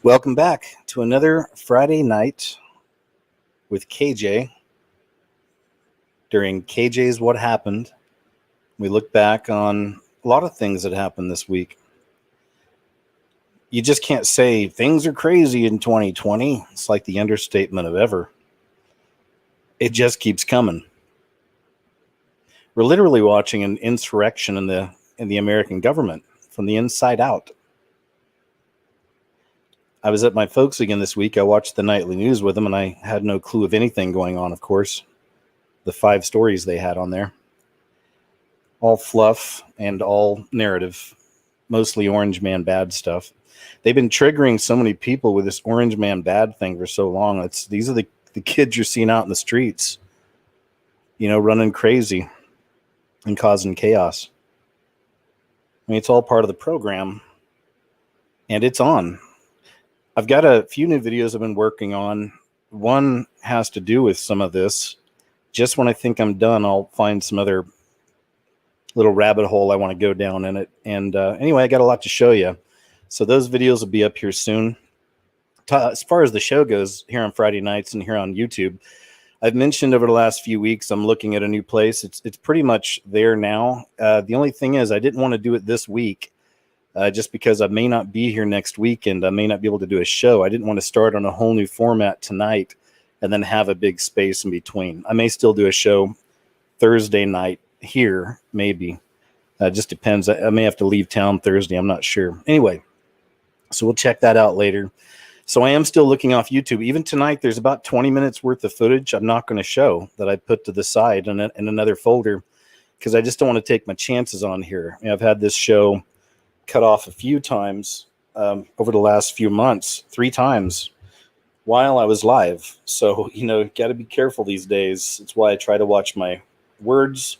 Welcome back to another Friday night with KJ. During KJ's What Happened, we look back on a lot of things that happened this week. You just can't say things are crazy in 2020. It's like the understatement of ever. It just keeps coming. We're literally watching an insurrection in the American government from the inside out. I was at my folks again this week. I watched the nightly news with them, and I had no clue of anything going on, of course. The 5 stories they had on there. All fluff and all narrative. Mostly Orange Man Bad stuff. They've been triggering so many people with this Orange Man Bad thing for so long. These are the kids you're seeing out in the streets, running crazy and causing chaos. I mean, it's all part of the program, and it's on. I've got a few new videos I've been working on. One has to do with some of this. Just when I think I'm done, I'll find some other little rabbit hole I want to go down in it. And anyway, I got a lot to show you. So those videos will be up here soon. As far as the show goes, here on Friday nights and here on YouTube, I've mentioned over the last few weeks I'm looking at a new place. It's pretty much there now. The only thing is I didn't want to do it this week. Just because I may not be here next weekend, I may not be able to do a show. I didn't want to start on a whole new format tonight and then have a big space in between. I may still do a show Thursday night here, maybe. Just depends. I may have to leave town Thursday. I'm not sure. Anyway, so we'll check that out later. So I am still looking off YouTube. Even tonight, there's about 20 minutes worth of footage I'm not going to show that I put to the side in another folder because I just don't want to take my chances on here. I've had this show cut off a few times over the last few months, 3 times while I was live. So, got to be careful these days. It's why I try to watch my words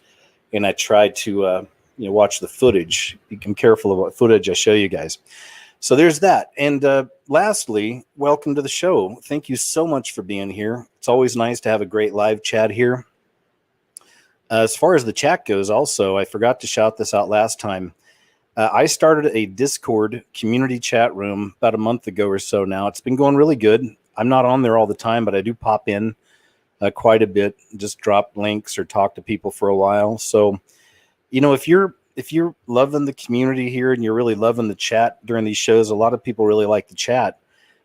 and I try to, watch the footage. I'm careful of what footage I show you guys. So there's that. And lastly, welcome to the show. Thank you so much for being here. It's always nice to have a great live chat here. As far as the chat goes, also, I forgot to shout this out last time. I started a Discord community chat room about a month ago or so now. It's been going really good. I'm not on there all the time, but I do pop in quite a bit, just drop links or talk to people for a while. So, if you're loving the community here and you're really loving the chat during these shows, a lot of people really like the chat.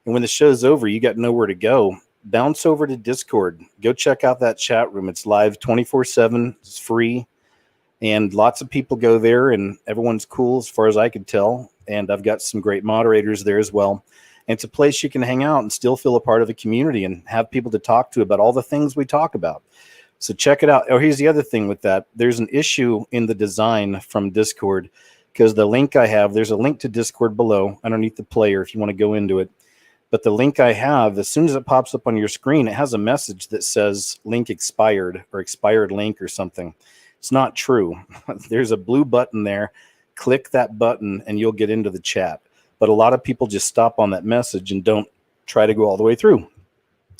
And when the show's over, you got nowhere to go. Bounce over to Discord. Go check out that chat room. It's live 24/7. It's free. And lots of people go there, and everyone's cool as far as I could tell. And I've got some great moderators there as well. And it's a place you can hang out and still feel a part of a community and have people to talk to about all the things we talk about. So check it out. Oh, here's the other thing with that. There's an issue in the design from Discord because the link I have, there's a link to Discord below underneath the player if you want to go into it. But the link I have, as soon as it pops up on your screen, it has a message that says link expired or expired link or something. It's not true. There's a blue button there. Click that button and you'll get into the chat. But a lot of people just stop on that message and don't try to go all the way through.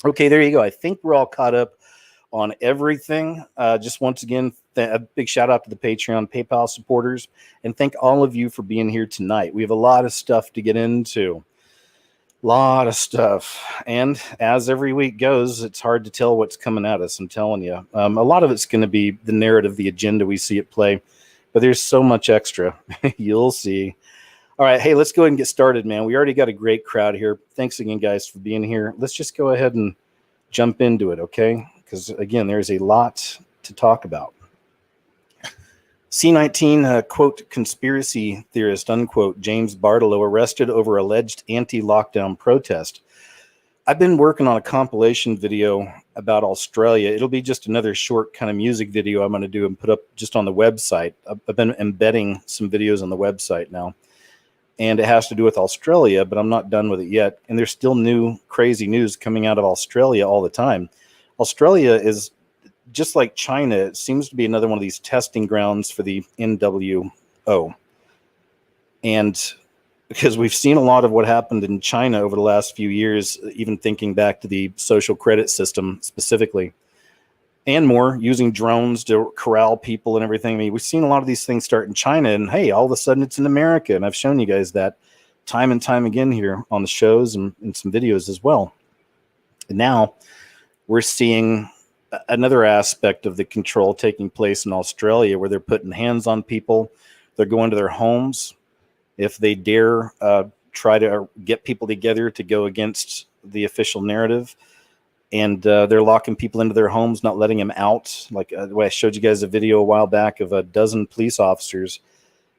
Okay, there you go. I think we're all caught up on everything. Just once again, a big shout out to the Patreon, PayPal supporters, and thank all of you for being here tonight. We have a lot of stuff to get into. Lot of stuff. And as every week goes, it's hard to tell what's coming at us. I'm telling you. A lot of it's going to be the narrative, the agenda we see at play. But there's so much extra. You'll see. All right. Hey, let's go ahead and get started, man. We already got a great crowd here. Thanks again, guys, for being here. Let's just go ahead and jump into it, okay? Because, again, there's a lot to talk about. C19, quote, conspiracy theorist, unquote, James Bartolo arrested over alleged anti-lockdown protest. I've been working on a compilation video about Australia. It'll be just another short kind of music video I'm going to do and put up just on the website. I've been embedding some videos on the website now. And it has to do with Australia, but I'm not done with it yet. And there's still new crazy news coming out of Australia all the time. Australia is just like China, it seems to be another one of these testing grounds for the NWO. And because we've seen a lot of what happened in China over the last few years, even thinking back to the social credit system specifically, and more, using drones to corral people and everything. I mean, we've seen a lot of these things start in China, and hey, all of a sudden it's in America. And I've shown you guys that time and time again here on the shows and some videos as well. And now we're seeing another aspect of the control taking place in Australia, where they're putting hands on people. They're going to their homes. If they dare try to get people together to go against the official narrative, and they're locking people into their homes, not letting them out. Like the way I showed you guys a video a while back of a dozen police officers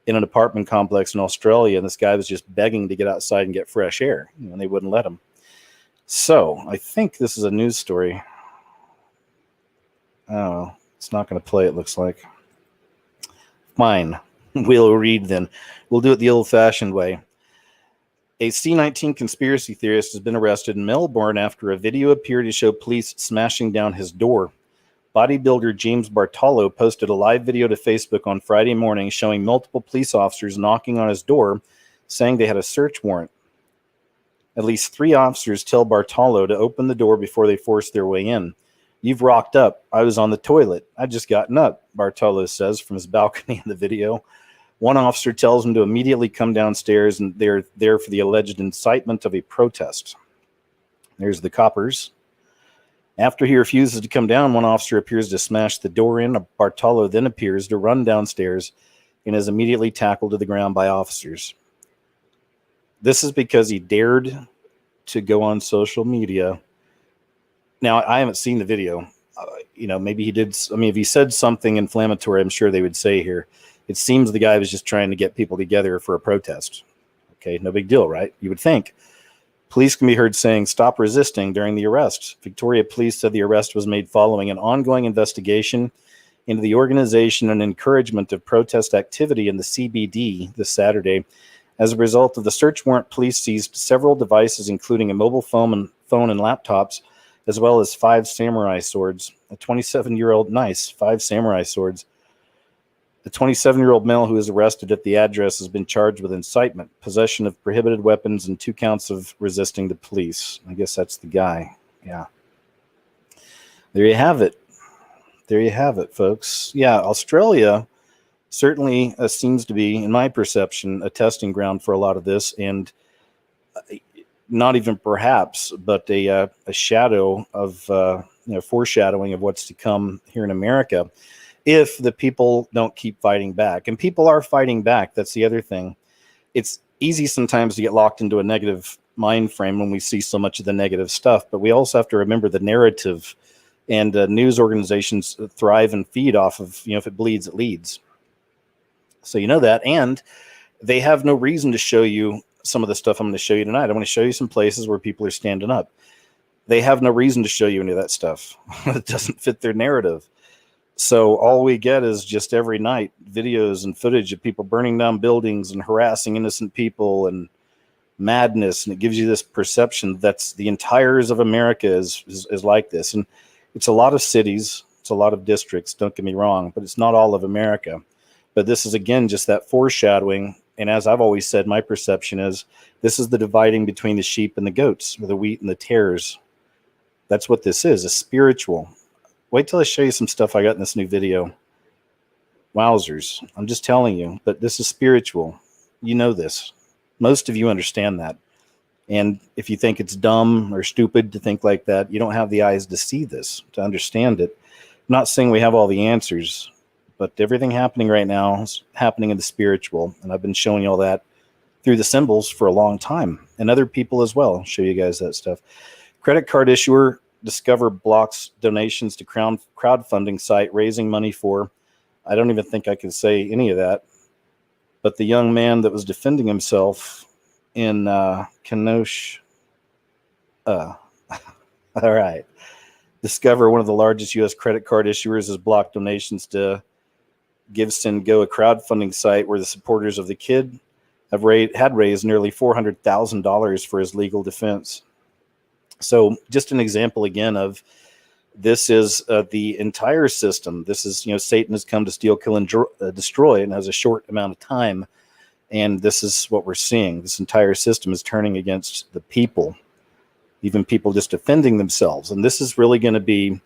in an apartment complex in Australia, and this guy was just begging to get outside and get fresh air, and they wouldn't let him. So I think this is a news story. Oh, it's not going to play, it looks like. Fine. We'll read then. We'll do it the old-fashioned way. A C-19 conspiracy theorist has been arrested in Melbourne after a video appeared to show police smashing down his door. Bodybuilder James Bartolo posted a live video to Facebook on Friday morning showing multiple police officers knocking on his door, saying they had a search warrant. At least 3 officers tell Bartolo to open the door before they force their way in. "You've rocked up. I was on the toilet. I just gotten up," Bartolo says from his balcony in the video. One officer tells him to immediately come downstairs, and they're there for the alleged incitement of a protest. There's the coppers. After he refuses to come down, one officer appears to smash the door in. Bartolo then appears to run downstairs and is immediately tackled to the ground by officers. This is because he dared to go on social media. Now, I haven't seen the video. Maybe he did. I mean, if he said something inflammatory, I'm sure they would say here. It seems the guy was just trying to get people together for a protest. Okay, no big deal, right? You would think. Police can be heard saying, "Stop resisting," during the arrest. Victoria Police said the arrest was made following an ongoing investigation into the organization and encouragement of protest activity in the CBD this Saturday. As a result of the search warrant, police seized several devices, including a mobile phone and laptops, as well as 5 samurai swords. A 27-year-old, nice, 5 samurai swords. The 27-year-old male who was arrested at the address has been charged with incitement, possession of prohibited weapons, and 2 counts of resisting the police. I guess that's the guy. Yeah. There you have it. There you have it, folks. Yeah, Australia certainly seems to be, in my perception, a testing ground for a lot of this, and not even perhaps, but a shadow of, foreshadowing of what's to come here in America, if the people don't keep fighting back. And people are fighting back. That's the other thing. It's easy sometimes to get locked into a negative mind frame when we see so much of the negative stuff, but we also have to remember the narrative, and news organizations thrive and feed off of, if it bleeds, it leads. So you know that, and they have no reason to show you some of the stuff I'm going to show you tonight. I'm going to show you some places where people are standing up. They have no reason to show you any of that stuff. It doesn't fit their narrative. So all we get is just every night videos and footage of people burning down buildings and harassing innocent people and madness. And it gives you this perception that's the entires of America is like this. And it's a lot of cities. It's a lot of districts. Don't get me wrong, but it's not all of America. But this is, again, just that foreshadowing. And as I've always said, my perception is this is the dividing between the sheep and the goats, or the wheat and the tares. That's what this is, a spiritual. Wait till I show you some stuff I got in this new video. Wowzers. I'm just telling you, but this is spiritual. You know this. Most of you understand that. And if you think it's dumb or stupid to think like that, you don't have the eyes to see this, to understand it. I'm not saying we have all the answers, but everything happening right now is happening in the spiritual. And I've been showing you all that through the symbols for a long time, and other people as well. I'll show you guys that stuff. Credit card issuer Discover blocks donations to crowdfunding site raising money for, I don't even think I can say any of that, but the young man that was defending himself in Kenosha. All right. Discover, one of the largest U.S. credit card issuers, has blocked donations to Give Send Go, a crowdfunding site where the supporters of the kid had raised nearly $400,000 for his legal defense. So just an example again of this is the entire system. This is, Satan has come to steal, kill, and destroy, and has a short amount of time. And this is what we're seeing. This entire system is turning against the people, even people just defending themselves. And this is really going to be,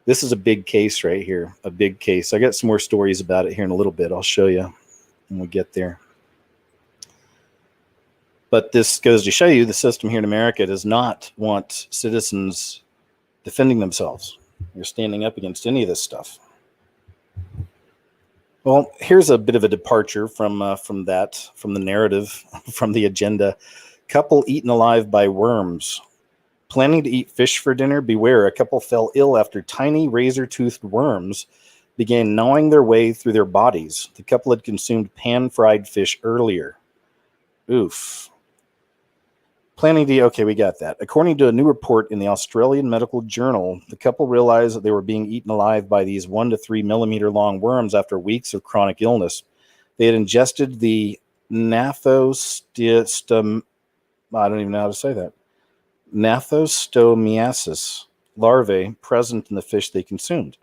this is a big case right here, a big case. I got some more stories about it here in a little bit. I'll show you when we get there. But this goes to show you the system here in America does not want citizens defending themselves. You're standing up against any of this stuff. Well, here's a bit of a departure from the narrative, from the agenda. Couple eaten alive by worms. Planning to eat fish for dinner? Beware, a couple fell ill after tiny razor-toothed worms began gnawing their way through their bodies. The couple had consumed pan-fried fish earlier. Oof. Okay, we got that. According to a new report in the Australian Medical Journal, the couple realized that they were being eaten alive by these 1 to 3 millimeter long worms after weeks of chronic illness. They had ingested the Gnathostom, I don't even know how to say that, Gnathostomiasis larvae present in the fish they consumed.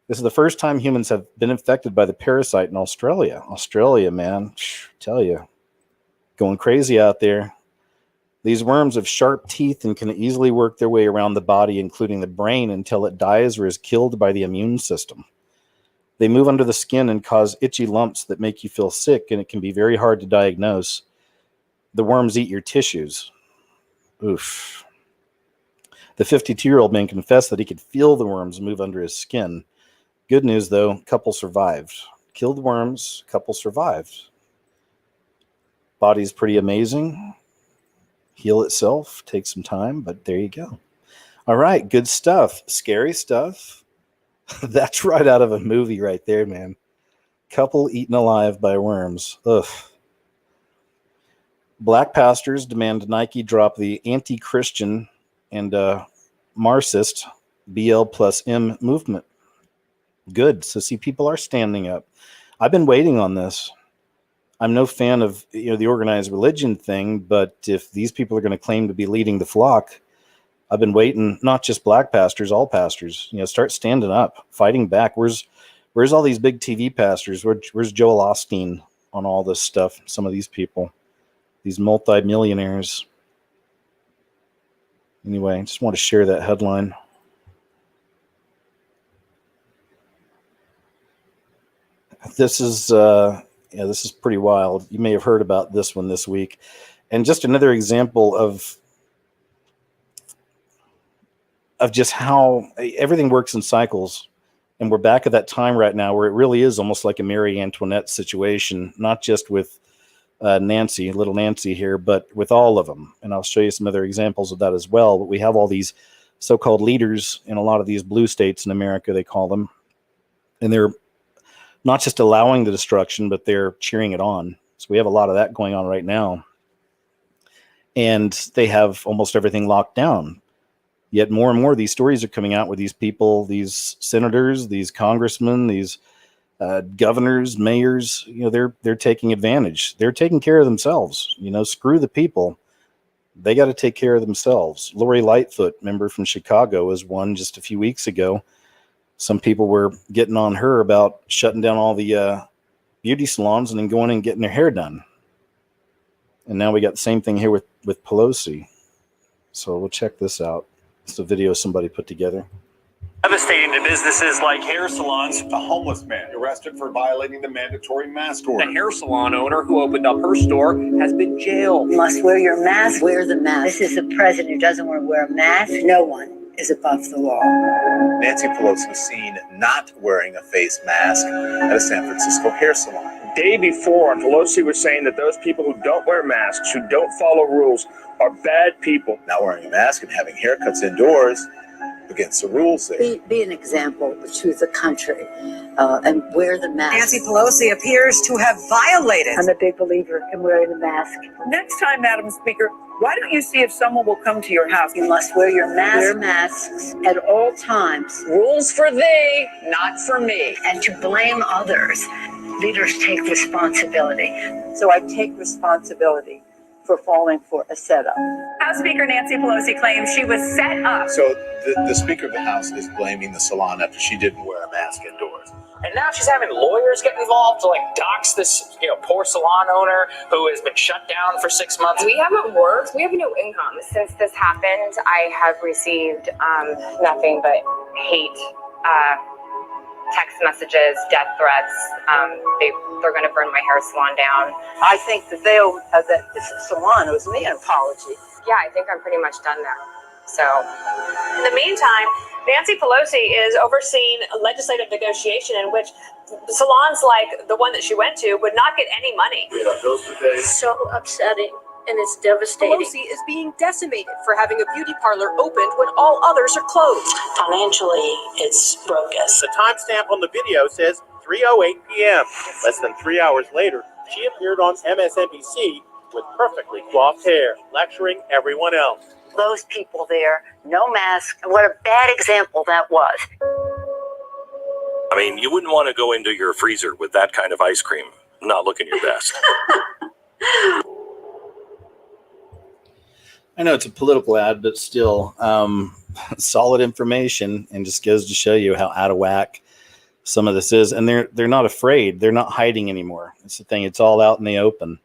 This is the first time humans have been infected by the parasite in Australia. Australia, man, tell you, going crazy out there. These worms have sharp teeth and can easily work their way around the body, including the brain, until it dies or is killed by the immune system. They move under the skin and cause itchy lumps that make you feel sick, and it can be very hard to diagnose. The worms eat your tissues. Oof. The 52-year-old man confessed that he could feel the worms move under his skin. Good news, though, couple survived. Killed worms, couple survived. Body's pretty amazing. Heal itself, take some time, but there you go. All right, good stuff. Scary stuff. That's right out of a movie right there, man. Couple eaten alive by worms. Ugh. Black pastors demand Nike drop the anti-Christian and Marxist BL plus M movement. Good. So see, people are standing up. I've been waiting on this. I'm no fan of the organized religion thing, but if these people are going to claim to be leading the flock, I've been waiting. Not just black pastors, all pastors. Start standing up, fighting back. Where's all these big TV pastors? Where's Joel Osteen on all this stuff? Some of these people, these multi-millionaires. Anyway, I just want to share that headline. This is pretty wild. You may have heard about this one this week. And just another example of just how everything works in cycles. And we're back at that time right now where it really is almost like a Marie Antoinette situation, not just with little Nancy here, but with all of them. And I'll show you some other examples of that as well. But we have all these so-called leaders in a lot of these blue states in America, they call them. And they're not just allowing the destruction, but they're cheering it on. So we have a lot of that going on right now. And they have almost everything locked down. Yet more and more these stories are coming out with these people, these senators, these congressmen, these governors, mayors, they're taking advantage. They're taking care of themselves. Screw the people. They got to take care of themselves. Lori Lightfoot, member from Chicago, was one just a few weeks ago. Some people were getting on her about shutting down all the beauty salons and then going and getting their hair done. And now we got the same thing here with Pelosi. So we'll check this out. It's a video somebody put together. Devastating to businesses like hair salons. A homeless man arrested for violating the mandatory mask order. The hair salon owner who opened up her store has been jailed. You must wear your mask. Wear the mask. This is the president who doesn't want to wear a mask. No one is above the law. Nancy Pelosi was seen not wearing a face mask at a San Francisco hair salon. The day before, Pelosi was saying that those people who don't wear masks, who don't follow rules, are bad people. Not wearing a mask and having haircuts indoors against the rules there. Be an example to the country and wear the mask. Nancy Pelosi appears to have violated. I'm a big believer in wearing the mask. Next time, Madam Speaker, why don't you see if someone will come to your house? You must wear your mask. Wear masks at all times. Rules for thee, not for me. And to blame others. Leaders take responsibility. So I take responsibility for falling for a setup. House Speaker Nancy Pelosi claims she was set up. So the Speaker of the House is blaming the salon after she didn't wear a mask indoors. And now she's having lawyers get involved to dox this poor salon owner who has been shut down for 6 months. We haven't worked. We have no income. Since this happened, I have received nothing but hate text messages, death threats. They're going to burn my hair salon down. I think that they owe that this salon owes me an apology. Yeah, I think I'm pretty much done now. So, In the meantime, Nancy Pelosi is overseeing a legislative negotiation in which salons like the one that she went to would not get any money. So upsetting, and it's devastating. Pelosi is being decimated for having a beauty parlor opened when all others are closed. Financially, it's bogus. The timestamp on the video says 3:08 p.m. Less than 3 hours later, she appeared on MSNBC with perfectly coiffed hair, lecturing everyone else. Those people there, no mask. What a bad example that was. I mean, you wouldn't want to go into your freezer with that kind of ice cream, not looking your best. I know it's a political ad, but still solid information, and just goes to show you how out of whack some of this is. And they're not afraid. They're not hiding anymore. It's the thing. It's all out in the open.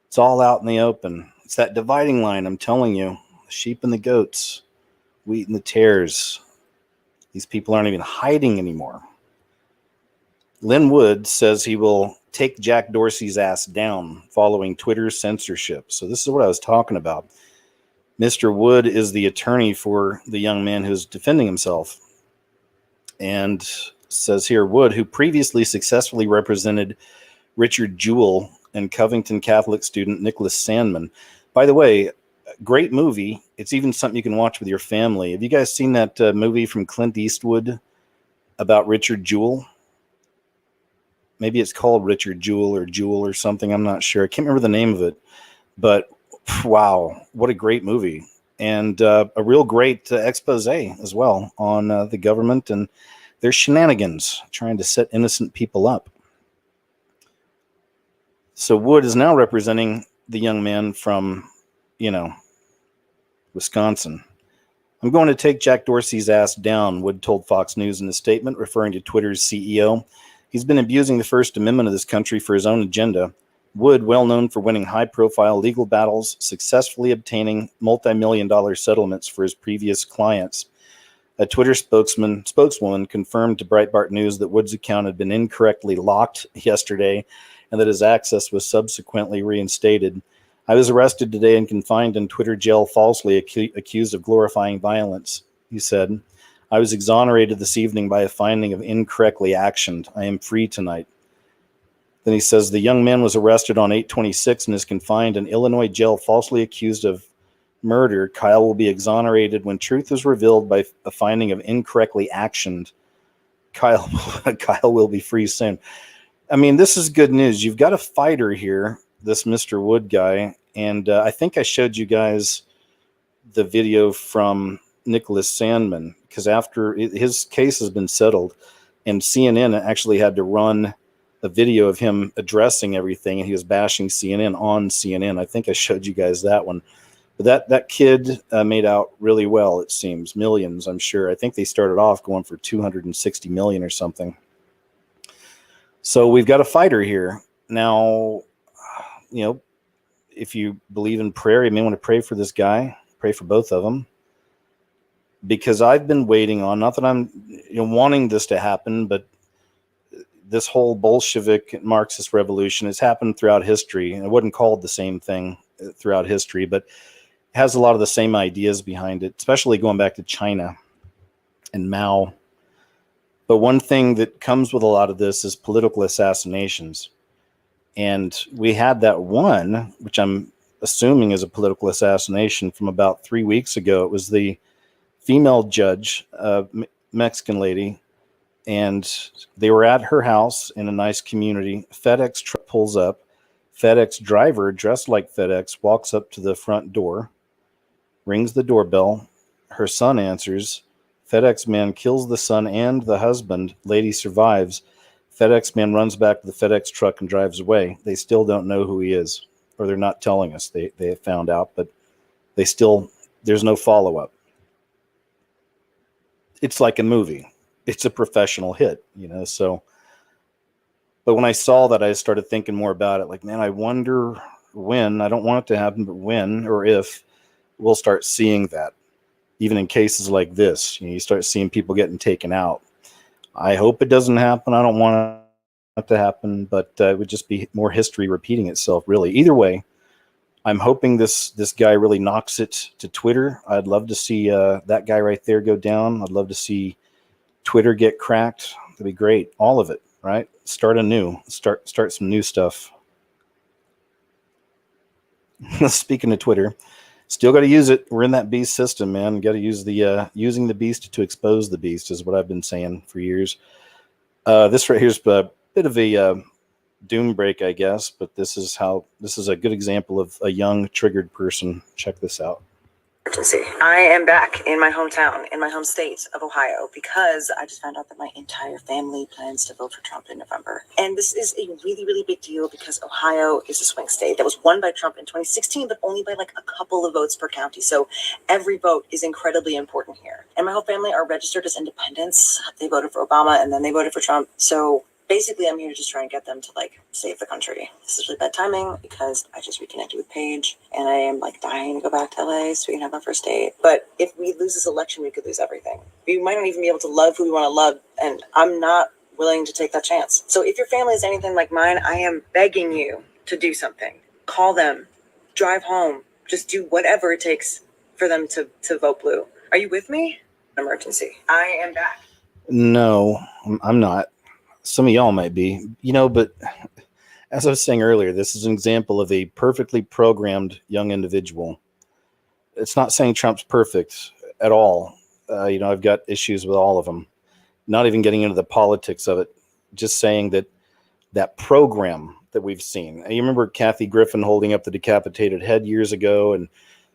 It's all out in the open. It's that dividing line, I'm telling you. The sheep and the goats, wheat and the tares. These people aren't even hiding anymore. Lynn Wood says he will take Jack Dorsey's ass down following Twitter's censorship. So this is what I was talking about. Mr. Wood is the attorney for the young man who's defending himself. And says here, Wood, who previously successfully represented Richard Jewell and Covington Catholic student Nicholas Sandman. By the way, great movie. It's even something you can watch with your family. Have you guys seen that movie from Clint Eastwood about Richard Jewell? Maybe it's called Richard Jewell or something. I'm not sure. I can't remember the name of it. But wow, what a great movie. And a real great expose as well on the government and their shenanigans trying to set innocent people up. So Wood is now representing the young man from, Wisconsin. I'm going to take Jack Dorsey's ass down, Wood told Fox News in a statement referring to Twitter's CEO. He's been abusing the First Amendment of this country for his own agenda. Wood, well known for winning high-profile legal battles, successfully obtaining multi-million-dollar settlements for his previous clients. A Twitter spokeswoman confirmed to Breitbart News that Wood's account had been incorrectly locked yesterday and that his access was subsequently reinstated. I was arrested today and confined in Twitter jail falsely accused of glorifying violence, he said. I was exonerated this evening by a finding of incorrectly actioned. I am free tonight. Then he says the young man was arrested on 8/26 and is confined in Illinois jail falsely accused of murder. Kyle will be exonerated when truth is revealed by a finding of incorrectly actioned. Kyle will be free soon. I mean, this is good news. You've got a fighter here, this Mr. Wood guy, and I think I showed you guys the video from Nicholas Sandman, because after his case has been settled, and CNN actually had to run a video of him addressing everything, and he was bashing CNN on CNN. I think I showed you guys that one. But that kid made out really well, it seems. Millions, I'm sure. I think they started off going for 260 million or something. So we've got a fighter here. Now, if you believe in prayer, you may want to pray for this guy. Pray for both of them. Because I've been waiting on, not that I'm wanting this to happen, but this whole Bolshevik Marxist revolution has happened throughout history. And it wasn't called the same thing throughout history, but it has a lot of the same ideas behind it, especially going back to China and Mao. But one thing that comes with a lot of this is political assassinations. And we had that one, which I'm assuming is a political assassination from about 3 weeks ago. It was the female judge, Mexican lady, and they were at her house in a nice community. FedEx truck pulls up. FedEx driver, dressed like FedEx, walks up to the front door, rings the doorbell. Her son answers. FedEx man kills the son and the husband. Lady survives. FedEx man runs back to the FedEx truck and drives away. They still don't know who he is, or they're not telling us. They found out, but there's no follow-up. It's like a movie. It's a professional hit, so. But when I saw that, I started thinking more about it. Like, man, I wonder when, I don't want it to happen, but when or if we'll start seeing that. Even in cases like this, you start seeing people getting taken out. I hope it doesn't happen. I don't want it to happen, but it would just be more history repeating itself, really. Either way, I'm hoping this guy really knocks it to Twitter. I'd love to see that guy right there go down. I'd love to see Twitter get cracked. That'd be great. All of it, right? Start anew. Start some new stuff. Speaking of Twitter, still got to use it. We're in that beast system, man. Got to use the using the beast to expose the beast is what I've been saying for years. This right here's a bit of a doom break, I guess, but this is a good example of a young triggered person. Check this out. Emergency. I am back in my hometown, in my home state of Ohio, because I just found out that my entire family plans to vote for Trump in November. And this is a really, really big deal because Ohio is a swing state that was won by Trump in 2016, but only by like a couple of votes per county. So every vote is incredibly important here. And my whole family are registered as independents. They voted for Obama and then they voted for Trump. So basically, I'm here to just try and get them to like save the country. This is really bad timing because I just reconnected with Paige and I am like dying to go back to LA so we can have our first date. But if we lose this election, we could lose everything. We might not even be able to love who we want to love, and I'm not willing to take that chance. So if your family is anything like mine, I am begging you to do something. Call them, drive home, just do whatever it takes for them to vote blue. Are you with me? Emergency. I am back. No, I'm not. Some of y'all might be, but as I was saying earlier, this is an example of a perfectly programmed young individual. It's not saying Trump's perfect at all. I've got issues with all of them. Not even getting into the politics of it. Just saying that program that we've seen. You remember Kathy Griffin holding up the decapitated head years ago, and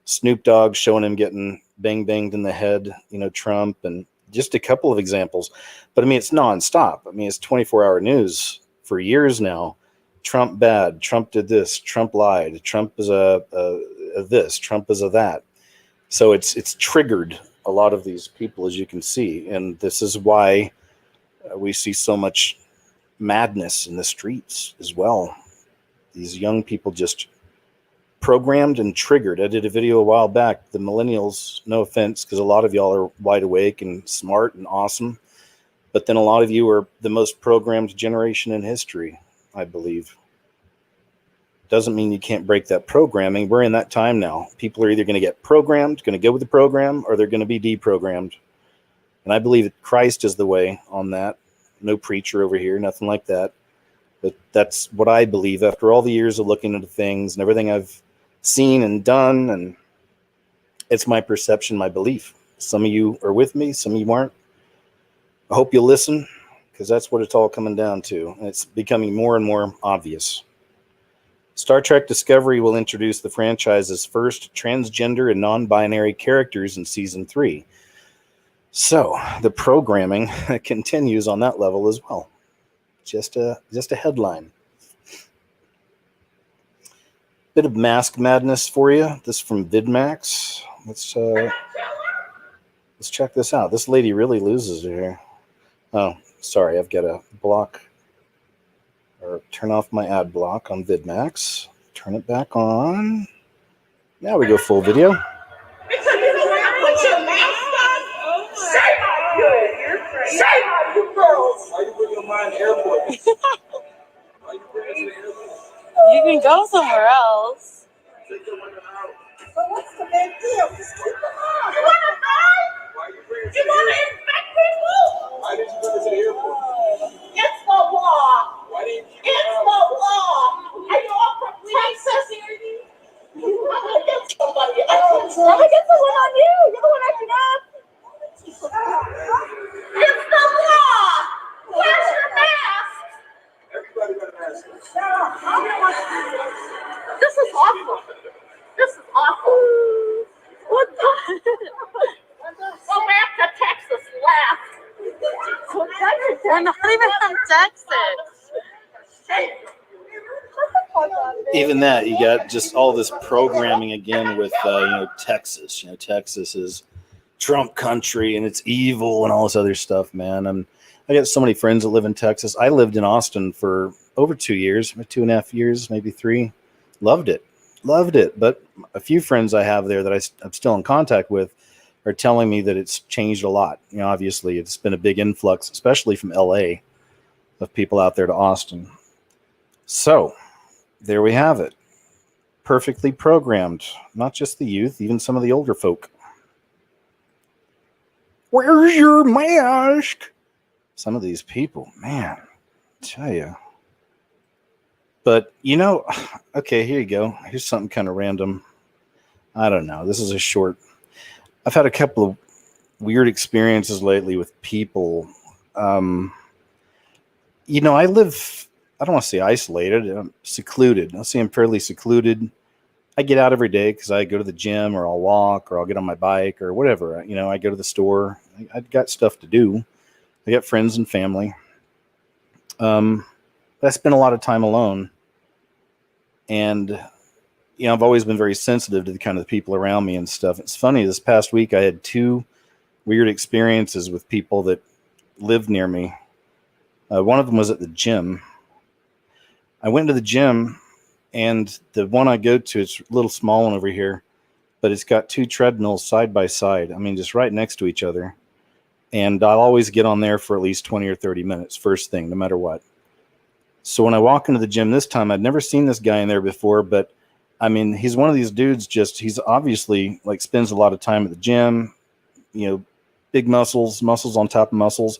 Snoop Dogg showing him getting banged in the head, Trump, and just a couple of examples. But I mean, it's nonstop. I mean, it's 24-hour news for years now. Trump bad. Trump did this. Trump lied. Trump is a this. Trump is a that. So it's triggered a lot of these people, as you can see. And this is why we see so much madness in the streets as well. These young people just programmed and triggered. I did a video a while back. The millennials, no offense, because a lot of y'all are wide awake and smart and awesome. But then a lot of you are the most programmed generation in history, I believe. Doesn't mean you can't break that programming. We're in that time now. People are either going to get programmed, going to go with the program, or they're going to be deprogrammed. And I believe that Christ is the way on that. No preacher over here, nothing like that. But that's what I believe after all the years of looking into things and everything I've seen and done, and it's my perception, my belief. Some of you are with me, some of you aren't. I hope you'll listen, because that's what it's all coming down to, and it's becoming more and more obvious. Star Trek Discovery will introduce the franchise's first transgender and non-binary characters in season 3. So the programming continues on that level as well. Just a headline. Bit of mask madness for you. This from VidMax. Let's check this out. This lady really loses it here. Oh, sorry, I've got to block or turn off my ad block on VidMax. Turn it back on. Now we go full video. You can go somewhere else. So what's the big deal? Just keep them on. You want to die? You want to infect people? Why did you bring us to the airport? It's the law. Why didn't you? It's the law. Are you all from Texas? I'm gonna get somebody. I'm gonna get someone on you. You're the one acting up. It's the law. Where's your mask? Everybody got a mask. This is awful. This is awful. What the? Go back to Texas. Laugh. We're not even from Texas. Even that, you got just all this programming again with Texas. Texas is Trump country and it's evil and all this other stuff, man. I got so many friends that live in Texas. I lived in Austin for over 2 years, 2.5 years, maybe 3. Loved it. But a few friends I have there that I'm still in contact with are telling me that it's changed a lot. You know, obviously it's been a big influx, especially from LA, of people out there to Austin. So there we have it. Perfectly programmed. Not just the youth, even some of the older folk. Where's your mask? Some of these people, man, I tell you. But, you know, okay, here you go. Here's something kind of random. I don't know. This is a short. I've had a couple of weird experiences lately with people. You know, I live, I don't want to say isolated. I'm secluded. I'll say I'm fairly secluded. I get out every day because I go to the gym or I'll walk or I'll get on my bike or whatever. You know, I go to the store. I've got stuff to do. I got friends and family. I spend a lot of time alone. And, you know, I've always been very sensitive to the kind of people around me and stuff. It's funny, this past week I had 2 weird experiences with people that lived near me. One of them was at the gym. I went to the gym, and the one I go to, it's a little small one over here, but it's got 2 treadmills side by side. I mean, just right next to each other. And I'll always get on there for at least 20 or 30 minutes, first thing, no matter what. So when I walk into the gym this time, I'd never seen this guy in there before, but I mean, he's one of these dudes, he's obviously like spends a lot of time at the gym, you know, big muscles on top of muscles,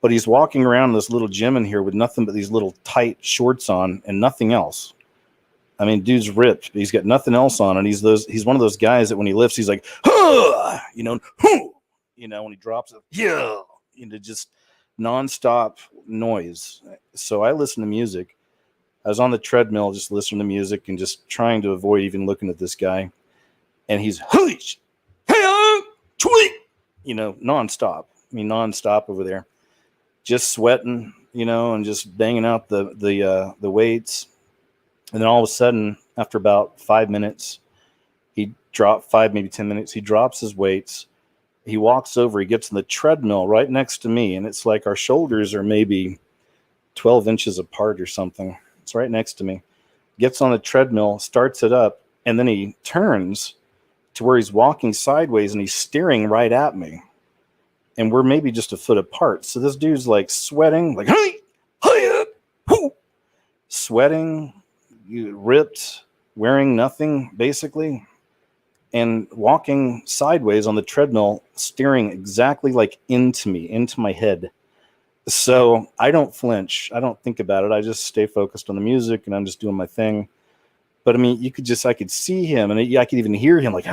but he's walking around this little gym in here with nothing but these little tight shorts on and nothing else. I mean, dude's ripped, but he's got nothing else on. And he's one of those guys that when he lifts, he's like, huh! You know, when he drops it, yeah, you know, just nonstop noise. So I listen to music. I was on the treadmill just listening to music and just trying to avoid even looking at this guy. And he's, you know, nonstop. I mean, nonstop over there. Just sweating, you know, and just banging out the weights. And then all of a sudden, after about 5 minutes, he dropped 5, maybe 10 minutes. He drops his weights. He walks over. He gets on the treadmill right next to me. And it's like our shoulders are maybe 12 inches apart or something. It's right next to me. Gets on the treadmill, starts it up, and then he turns to where he's walking sideways and he's staring right at me. And we're maybe just a foot apart. So this dude's like sweating, like, sweating, ripped, wearing nothing, basically, and walking sideways on the treadmill, staring exactly like into me, into my head. So I don't flinch. I don't think about it. I just stay focused on the music and I'm just doing my thing. But I mean, I could see him and I could even hear him like,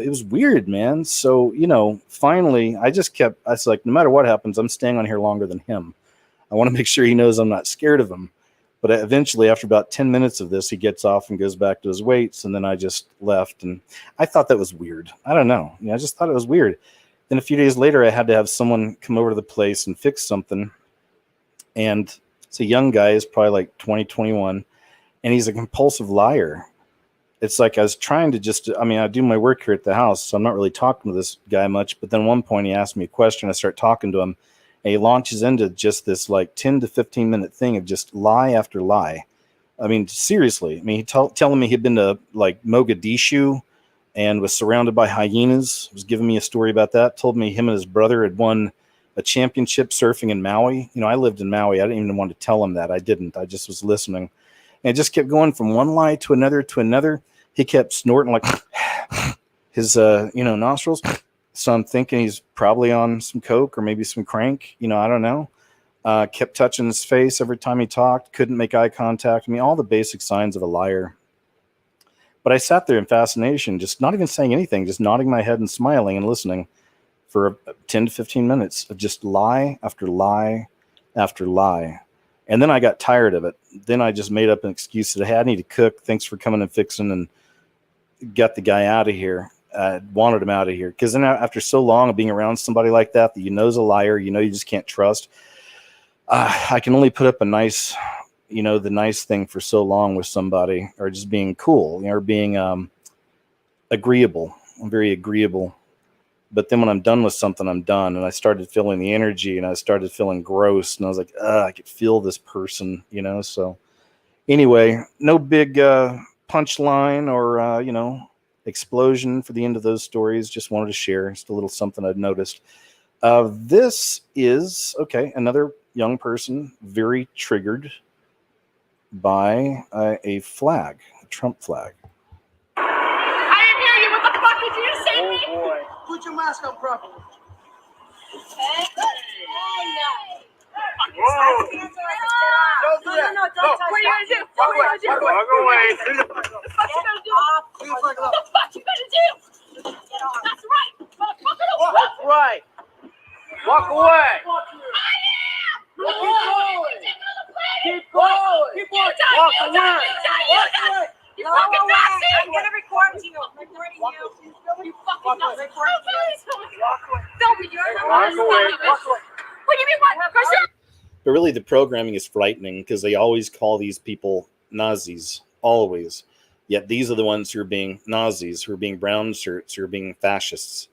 it was weird, man. So, you know, finally I was like, no matter what happens, I'm staying on here longer than him. I want to make sure he knows I'm not scared of him. But eventually, after about 10 minutes of this, he gets off and goes back to his weights. And then I just left. And I thought that was weird. I don't know. I just thought it was weird. Then a few days later, I had to have someone come over to the place and fix something. And it's a young guy. He's probably like 20, 21. And he's a compulsive liar. It's like I was trying to I do my work here at the house, so I'm not really talking to this guy much. But then at one point, he asked me a question. I start talking to him. And he launches into just this like 10 to 15 minute thing of just lie after lie. I mean, seriously. I mean, telling me he'd been to like Mogadishu and was surrounded by hyenas. He was giving me a story about that. Told me him and his brother had won a championship surfing in Maui. You know, I lived in Maui. I didn't even want to tell him that. I didn't. I just was listening. And it just kept going from one lie to another to another. He kept snorting like his, nostrils. So I'm thinking he's probably on some coke or maybe some crank. You know, I don't know. Kept touching his face every time he talked. Couldn't make eye contact. I mean, all the basic signs of a liar. But I sat there in fascination, just not even saying anything, just nodding my head and smiling and listening for 10 to 15 minutes of just lie after lie after lie. And then I got tired of it. Then I just made up an excuse that, hey, I need to cook. Thanks for coming and fixing, and got the guy out of here. Wanted him out of here. Because then after so long of being around somebody like that you know is a liar, you know you just can't trust, I can only put up a nice, the nice thing for so long with somebody, or just being cool, or being agreeable. I'm very agreeable. But then when I'm done with something, I'm done. And I started feeling the energy, and I started feeling gross. And I was like, I could feel this person, So anyway, no big punchline or, explosion for the end of those stories. Just wanted to share just a little something I've noticed. This is, okay, another young person very triggered by a flag, a Trump flag. I didn't hear you. What the fuck did you say? Oh boy. Put your mask on properly. Whoa. Don't do that. No, don't touch. What are you gonna do? What are you gonna do? Walk away. What the fuck you gonna do? What the fuck you gonna do? That's right, motherfucker. That's right. Walk away. Keep going. Keep going. Keep going. Walk away. You fucking bastard! I'm gonna record you. I'm recording you. You fucking nuts. Walk away. Don't be yours. Walk away. Walk away. What do you mean, what? But really, the programming is frightening because they always call these people Nazis, always. Yet these are the ones who are being Nazis, who are being brown shirts, who are being fascists,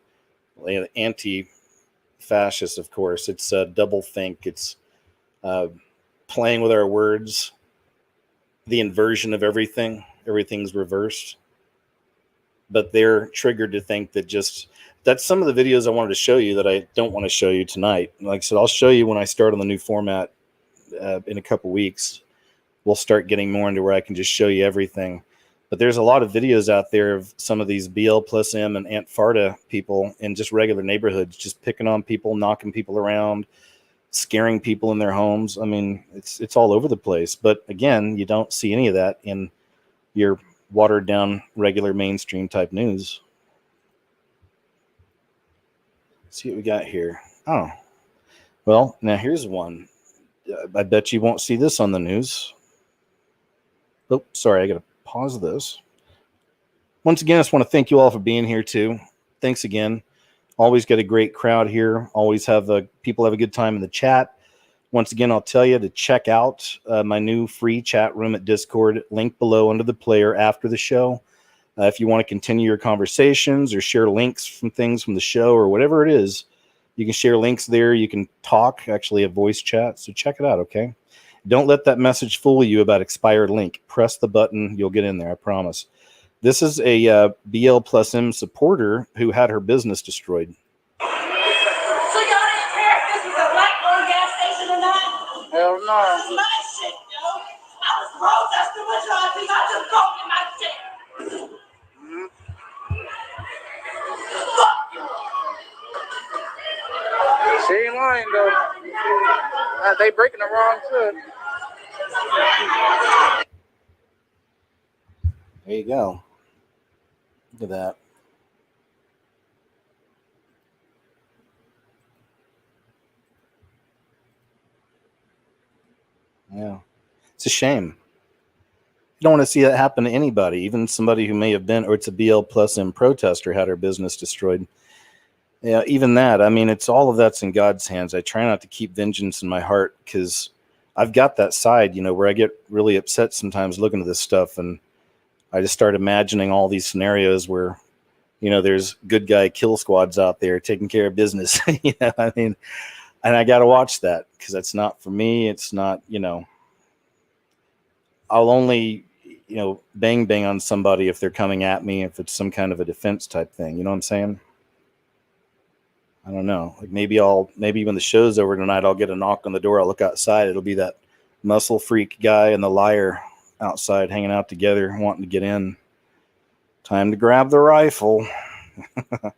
anti-fascists, of course. It's double think. It's playing with our words, the inversion of everything. Everything's reversed. But they're triggered to think that that's some of the videos I wanted to show you that I don't want to show you tonight. Like I said, I'll show you when I start on the new format in a couple weeks. We'll start getting more into where I can just show you everything. But there's a lot of videos out there of some of these BL plus M and Aunt Farta people in just regular neighborhoods, just picking on people, knocking people around, scaring people in their homes. I mean, it's all over the place. But again, you don't see any of that in your watered down regular mainstream type news. See what we got here. Oh, well, now here's one. I bet you won't see this on the news. Oh, sorry, I got to pause this. Once again, I just want to thank you all for being here too. Thanks again. Always get a great crowd here. Always have people have a good time in the chat. Once again, I'll tell you to check out my new free chat room at Discord. Link below under the player after the show. If you want to continue your conversations or share links from things from the show or whatever it is, you can share links there. You can talk, actually a voice chat. So check it out, okay? Don't let that message fool you about expired link. Press the button. You'll get in there, I promise. This is a BL plus M supporter who had her business destroyed. So y'all didn't care if this was a Lightfoot gas station or not? Hell no. That's my shit, yo. I was protesting with y'all because I just broke in my chair. Fuck you. She ain't lying though. They breaking the wrong foot. There you go. Look at that. Yeah. It's a shame. You don't want to see that happen to anybody, even somebody who may have been, or it's a BL plus M protester had her business destroyed. Yeah, even that. I mean, it's all of that's in God's hands. I try not to keep vengeance in my heart because I've got that side, where I get really upset sometimes looking at this stuff, and I just start imagining all these scenarios where, there's good guy kill squads out there taking care of business. I mean, and I got to watch that because that's not for me. It's not, I'll only, bang on somebody if they're coming at me, if it's some kind of a defense type thing. You know what I'm saying? I don't know. Like maybe when the show's over tonight, I'll get a knock on the door. I'll look outside. It'll be that muscle freak guy and the liar outside hanging out together, wanting to get in. Time to grab the rifle. All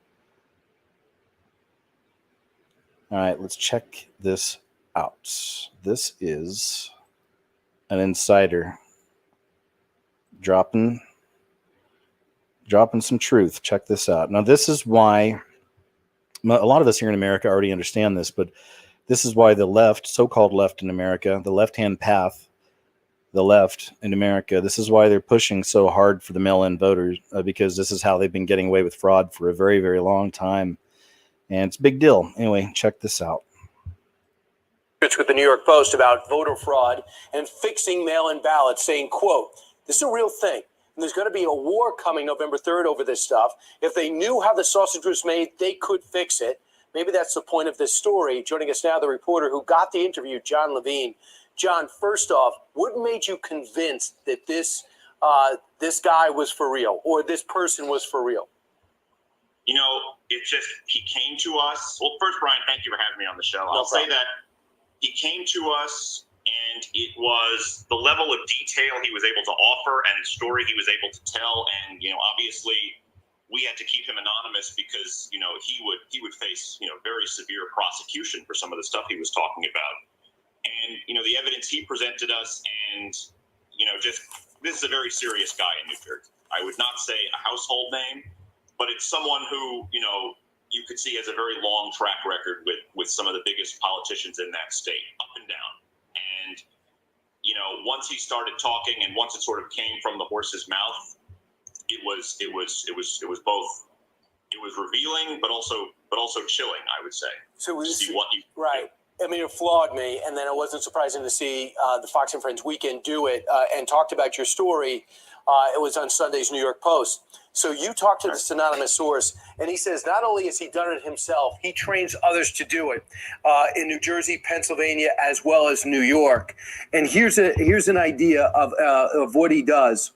right, let's check this out. This is an insider dropping some truth. Check this out. Now, this is why a lot of us here in America already understand this, but this is why the left, so-called left in America, the left-hand path, the left in America, this is why they're pushing so hard for the mail-in voters, because this is how they've been getting away with fraud for a very, very long time. And it's a big deal. Anyway, check this out. With the New York Post about voter fraud and fixing mail-in ballots, saying, quote, this is a real thing. And there's going to be a war coming November 3rd over this stuff. If they knew how the sausage was made, they could fix it. Maybe that's the point of this story. Joining us now, the reporter who got the interview, John Levine. John, first off, what made you convinced that this this guy was for real or this person was for real? You know, it's just, he came to us. Well, first, Brian, thank you for having me on the show. I'll say that he came to us, and it was the level of detail he was able to offer and the story he was able to tell. And, you know, obviously we had to keep him anonymous because, you know, he would face, you know, very severe prosecution for some of the stuff he was talking about. And, you know, the evidence he presented us, and, you know, just, this is a very serious guy in New Jersey. I would not say a household name, but it's someone who, you know, you could see has a very long track record with some of the biggest politicians in that state, up and down. And, you know, once he started talking and once it sort of came from the horse's mouth, it was both, it was revealing, but also chilling, I would say. So to see what you right. I mean, it flawed me, and then it wasn't surprising to see the Fox and Friends Weekend do it and talked about your story. It was on Sunday's New York Post. So you talked to this anonymous source, and he says not only has he done it himself, he trains others to do it in New Jersey, Pennsylvania, as well as New York. And here's an idea of what he does.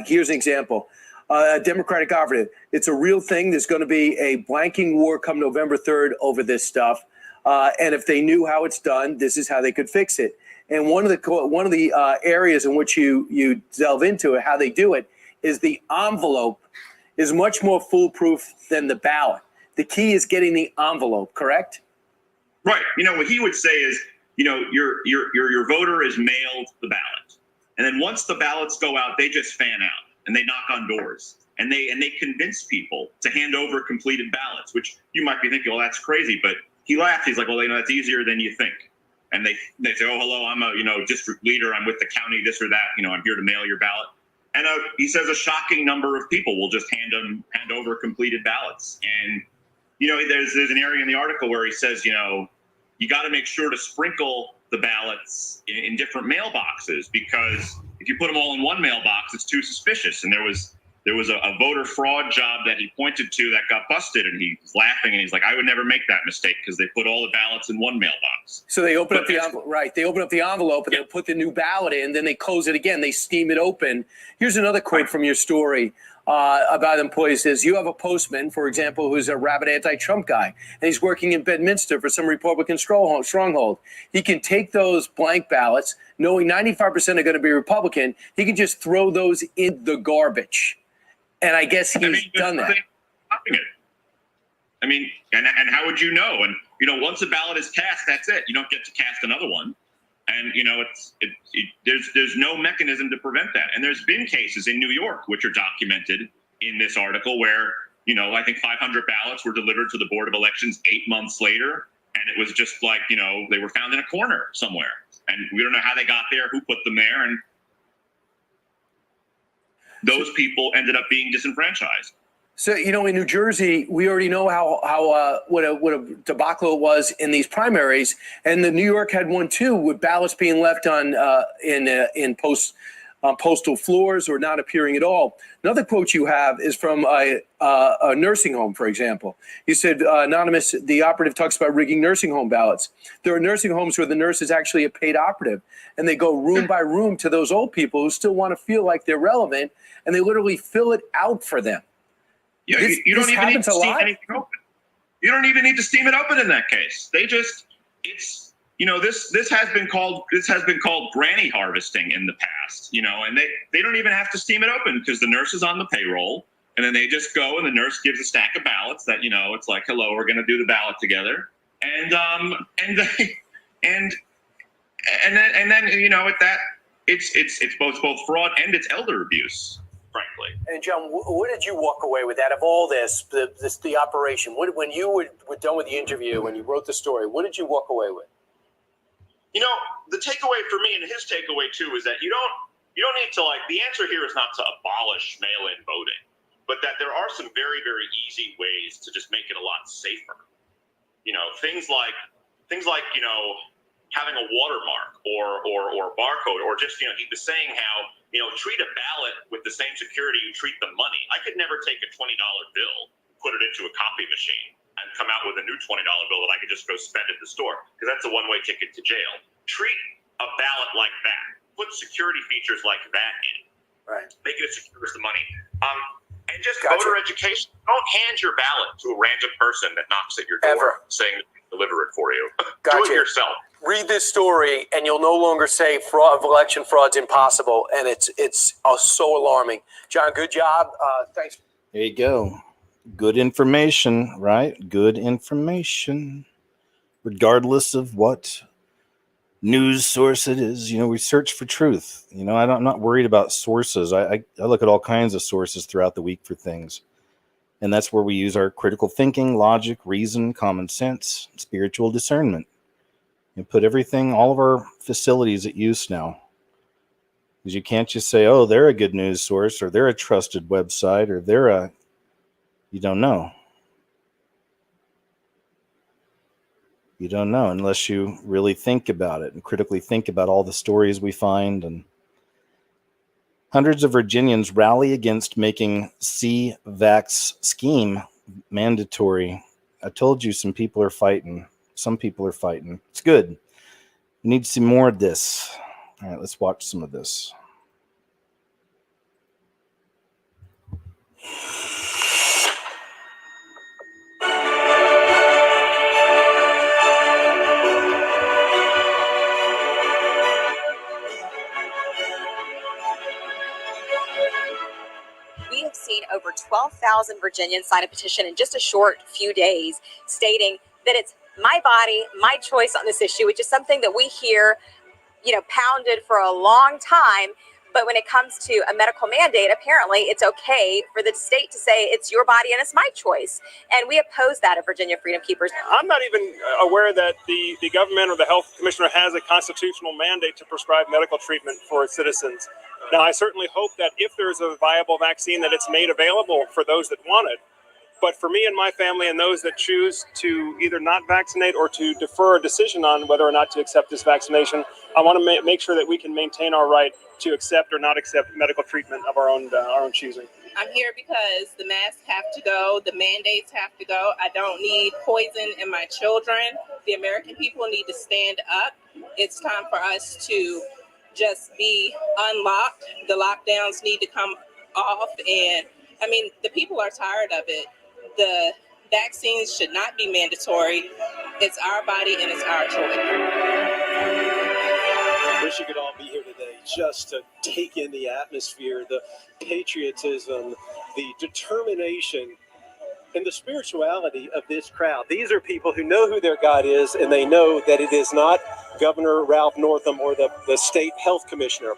Here's an example. A Democratic operative. It's a real thing. There's going to be a blanking war come November 3rd over this stuff. And if they knew how it's done, this is how they could fix it. And one of the areas in which you delve into it, how they do it, is the envelope is much more foolproof than the ballot. The key is getting the envelope, correct? Right. You know, what he would say is, you know, your voter is mailed the ballot. And then once the ballots go out, they just fan out and they knock on doors and they convince people to hand over completed ballots, which you might be thinking, well, that's crazy. But he laughed. He's like, well, you know, that's easier than you think. And they say, oh, hello, I'm a, you know, district leader. I'm with the county, this or that. You know, I'm here to mail your ballot. And he says a shocking number of people will just hand over completed ballots. And, you know, there's an area in the article where he says, you know, you got to make sure to sprinkle the ballots in different mailboxes, because if you put them all in one mailbox, it's too suspicious. And there was a voter fraud job that he pointed to that got busted, and he's laughing and he's like, I would never make that mistake because they put all the ballots in one mailbox. So they open up the envelope, right? They open up the envelope and they'll put the new ballot in, then they close it again. They steam it open. Here's another quote from your story about employees. Says, you have a postman, for example, who's a rabid anti-Trump guy, and he's working in Bedminster for some Republican stronghold. He can take those blank ballots, knowing 95% are going to be Republican. He can just throw those in the garbage. And I guess he's done that. I mean, and how would you know? And, you know, once a ballot is cast, that's it. You don't get to cast another one. And, you know, there's no mechanism to prevent that. And there's been cases in New York, which are documented in this article, where, you know, I think 500 ballots were delivered to the Board of Elections 8 months later. And it was just like, you know, they were found in a corner somewhere. And we don't know how they got there, who put them there. And those people ended up being disenfranchised. So, you know, in New Jersey, we already know what a debacle it was in these primaries, and the New York had one too, with ballots being left on in postal floors or not appearing at all. Another quote you have is from a nursing home, for example. You said, anonymous, the operative talks about rigging nursing home ballots. There are nursing homes where the nurse is actually a paid operative, and they go room by room to those old people who still want to feel like they're relevant, and they literally fill it out for them. Yeah, you don't even need to steam anything open. You don't even need to steam it open in that case. It's you know, this has been called granny harvesting in the past, you know, and they don't even have to steam it open because the nurse is on the payroll, and then they just go and the nurse gives a stack of ballots that, you know, it's like, hello, we're going to do the ballot together, and then you know, at that it's both fraud and it's elder abuse, frankly. And John, what did you walk away with out of all this, the operation? When you were done with the interview, when you wrote the story, what did you walk away with? You know, the takeaway for me, and his takeaway too, is that you don't need to, like, the answer here is not to abolish mail-in voting, but that there are some very, very easy ways to just make it a lot safer. You know, things like, you know, having a watermark or barcode, or just, you know, he was saying how, you know, treat a ballot with the same security you treat the money. I could never take a $20 bill, put it into a copy machine, and come out with a new $20 bill that I could just go spend at the store, because that's a one-way ticket to jail. Treat a ballot like that. Put security features like that in. Right. Make it as secure as the money. And just voter education. Don't hand your ballot to a random person that knocks at your door saying deliver it for you. Do it yourself. Read this story, and you'll no longer say election fraud's impossible, and it's so alarming. John, good job. Thanks. There you go. Good information, right? Good information. Regardless of what news source it is, we search for truth. I'm not worried about sources. I look at all kinds of sources throughout the week for things. And that's where we use our critical thinking, logic, reason, common sense, spiritual discernment. And put everything, all of our facilities at use now. Because you can't just say, oh, they're a good news source, or they're a trusted website, or you don't know. You don't know unless you really think about it and critically think about all the stories we find. And hundreds of Virginians rally against making C-Vax scheme mandatory. I told you some people are fighting. Some people are fighting. It's good. We need to see more of this. All right, let's watch some of this. We have seen over 12,000 Virginians sign a petition in just a short few days stating that it's my body, my choice on this issue, which is something that we hear, pounded for a long time. But when it comes to a medical mandate, apparently it's okay for the state to say it's your body and it's my choice. And we oppose that at Virginia Freedom Keepers. I'm not even aware that the government or the health commissioner has a constitutional mandate to prescribe medical treatment for its citizens. Now, I certainly hope that if there's a viable vaccine, that it's made available for those that want it. But for me and my family and those that choose to either not vaccinate or to defer a decision on whether or not to accept this vaccination, I want to make sure that we can maintain our right to accept or not accept medical treatment of our own choosing. I'm here because the masks have to go, the mandates have to go. I don't need poison in my children. The American people need to stand up. It's time for us to just be unlocked. The lockdowns need to come off. And the people are tired of it. The vaccines should not be mandatory. It's our body and it's our choice. Wish you could all be here today just to take in the atmosphere, the patriotism, the determination, and the spirituality of this crowd. These are people who know who their God is, and they know that it is not Governor Ralph Northam or the state health commissioner.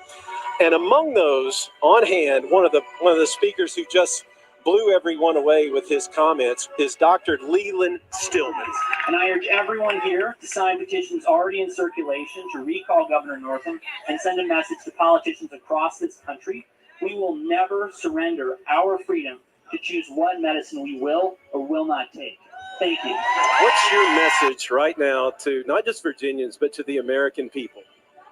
And among those on hand, one of the speakers who just blew everyone away with his comments is Dr. Leland Stillman. And I urge everyone here to sign petitions already in circulation to recall Governor Northam and send a message to politicians across this country. We will never surrender our freedom to choose what medicine we will or will not take. Thank you. What's your message right now to not just Virginians, but to the American people?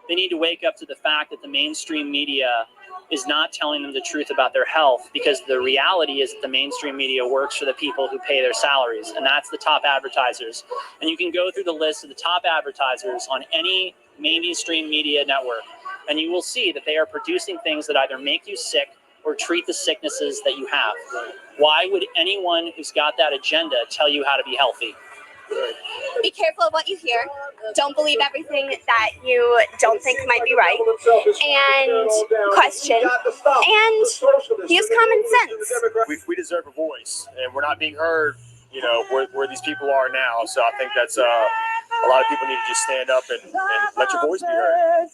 They need to wake up to the fact that the mainstream media is not telling them the truth about their health, because the reality is that the mainstream media works for the people who pay their salaries, and that's the top advertisers. And you can go through the list of the top advertisers on any mainstream media network, and you will see that they are producing things that either make you sick or treat the sicknesses that you have. Why would anyone who's got that agenda tell you how to be healthy? Be careful of what you hear. Don't believe everything that you don't think might be right. And question. And use common sense. We deserve a voice, and we're not being heard, where these people are now. So I think that's a lot of people need to just stand up and let your voice be heard.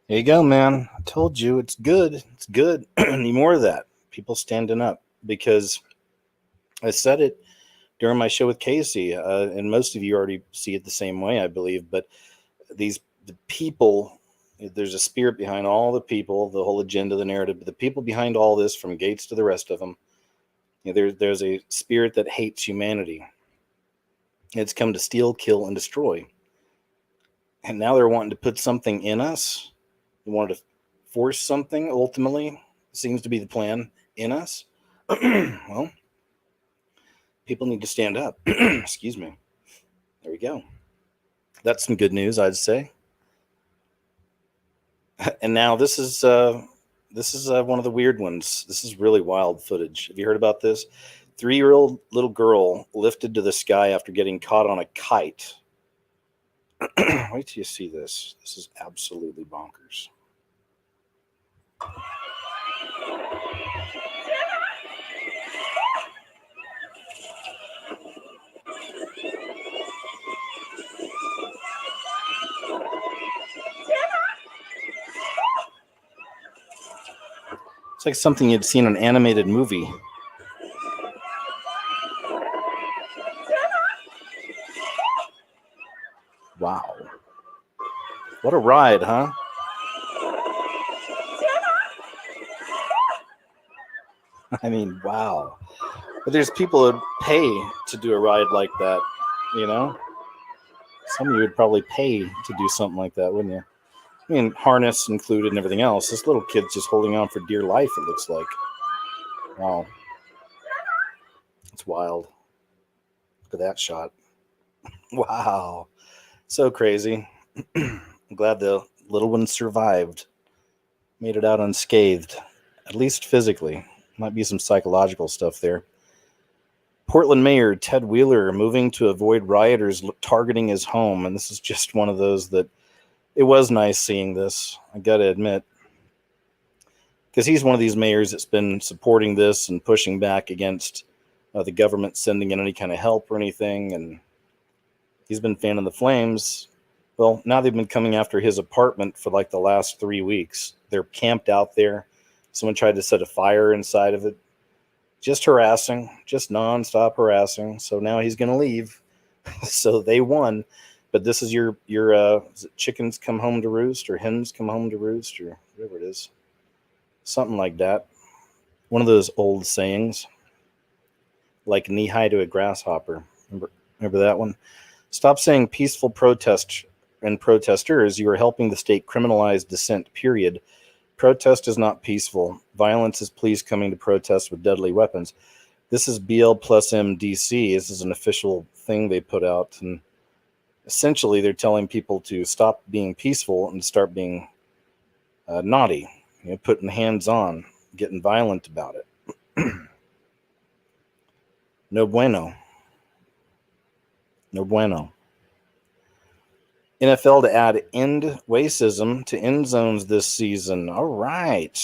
There you go, man. I told you it's good. It's good. Need more of that. People standing up, because I said it during my show with Casey, and most of you already see it the same way, I believe. But the people, there's a spirit behind all the people, the whole agenda, the narrative, the people behind all this, from Gates to the rest of them. There's a spirit that hates humanity. It's come to steal, kill, and destroy. And now they're wanting to put something in us. They wanted to force something, ultimately, seems to be the plan, in us. Well, people need to stand up. Excuse me. There we go. That's some good news, I'd say. And now this is one of the weird ones. This is really wild footage. Have you heard about this? 3-year-old little girl lifted to the sky after getting caught on a kite. Wait till you see this. This is absolutely bonkers. It's like something you'd seen in an animated movie. Wow. What a ride, huh? I mean, wow. But there's people that pay to do a ride like that, you know? Some of you would probably pay to do something like that, wouldn't you? I mean, harness included and everything else. This little kid's just holding on for dear life, it looks like. Wow. It's wild. Look at that shot. Wow. So crazy. I'm glad the little one survived. Made it out unscathed. At least physically. Might be some psychological stuff there. Portland Mayor Ted Wheeler moving to avoid rioters targeting his home. And this is just one of those that it was nice seeing this, I got to admit. Because he's one of these mayors that's been supporting this and pushing back against the government sending in any kind of help or anything. And he's been fanning the flames. Well, now they've been coming after his apartment for like the last 3 weeks. They're camped out there. Someone tried to set a fire inside of it. Just harassing, just nonstop harassing. So now he's going to leave. So they won. But this is your is it chickens come home to roost or hens come home to roost or whatever it is. Something like that. One of those old sayings. Like knee high to a grasshopper. Remember that one? Stop saying peaceful protest and protesters. You are helping the state criminalize dissent, period. Protest is not peaceful. Violence is police coming to protest with deadly weapons. This is BL plus MDC. This is an official thing they put out. And essentially, they're telling people to stop being peaceful and start being naughty. You know, putting hands on, getting violent about it. No bueno. No bueno. NFL to add end racism to end zones this season. All right.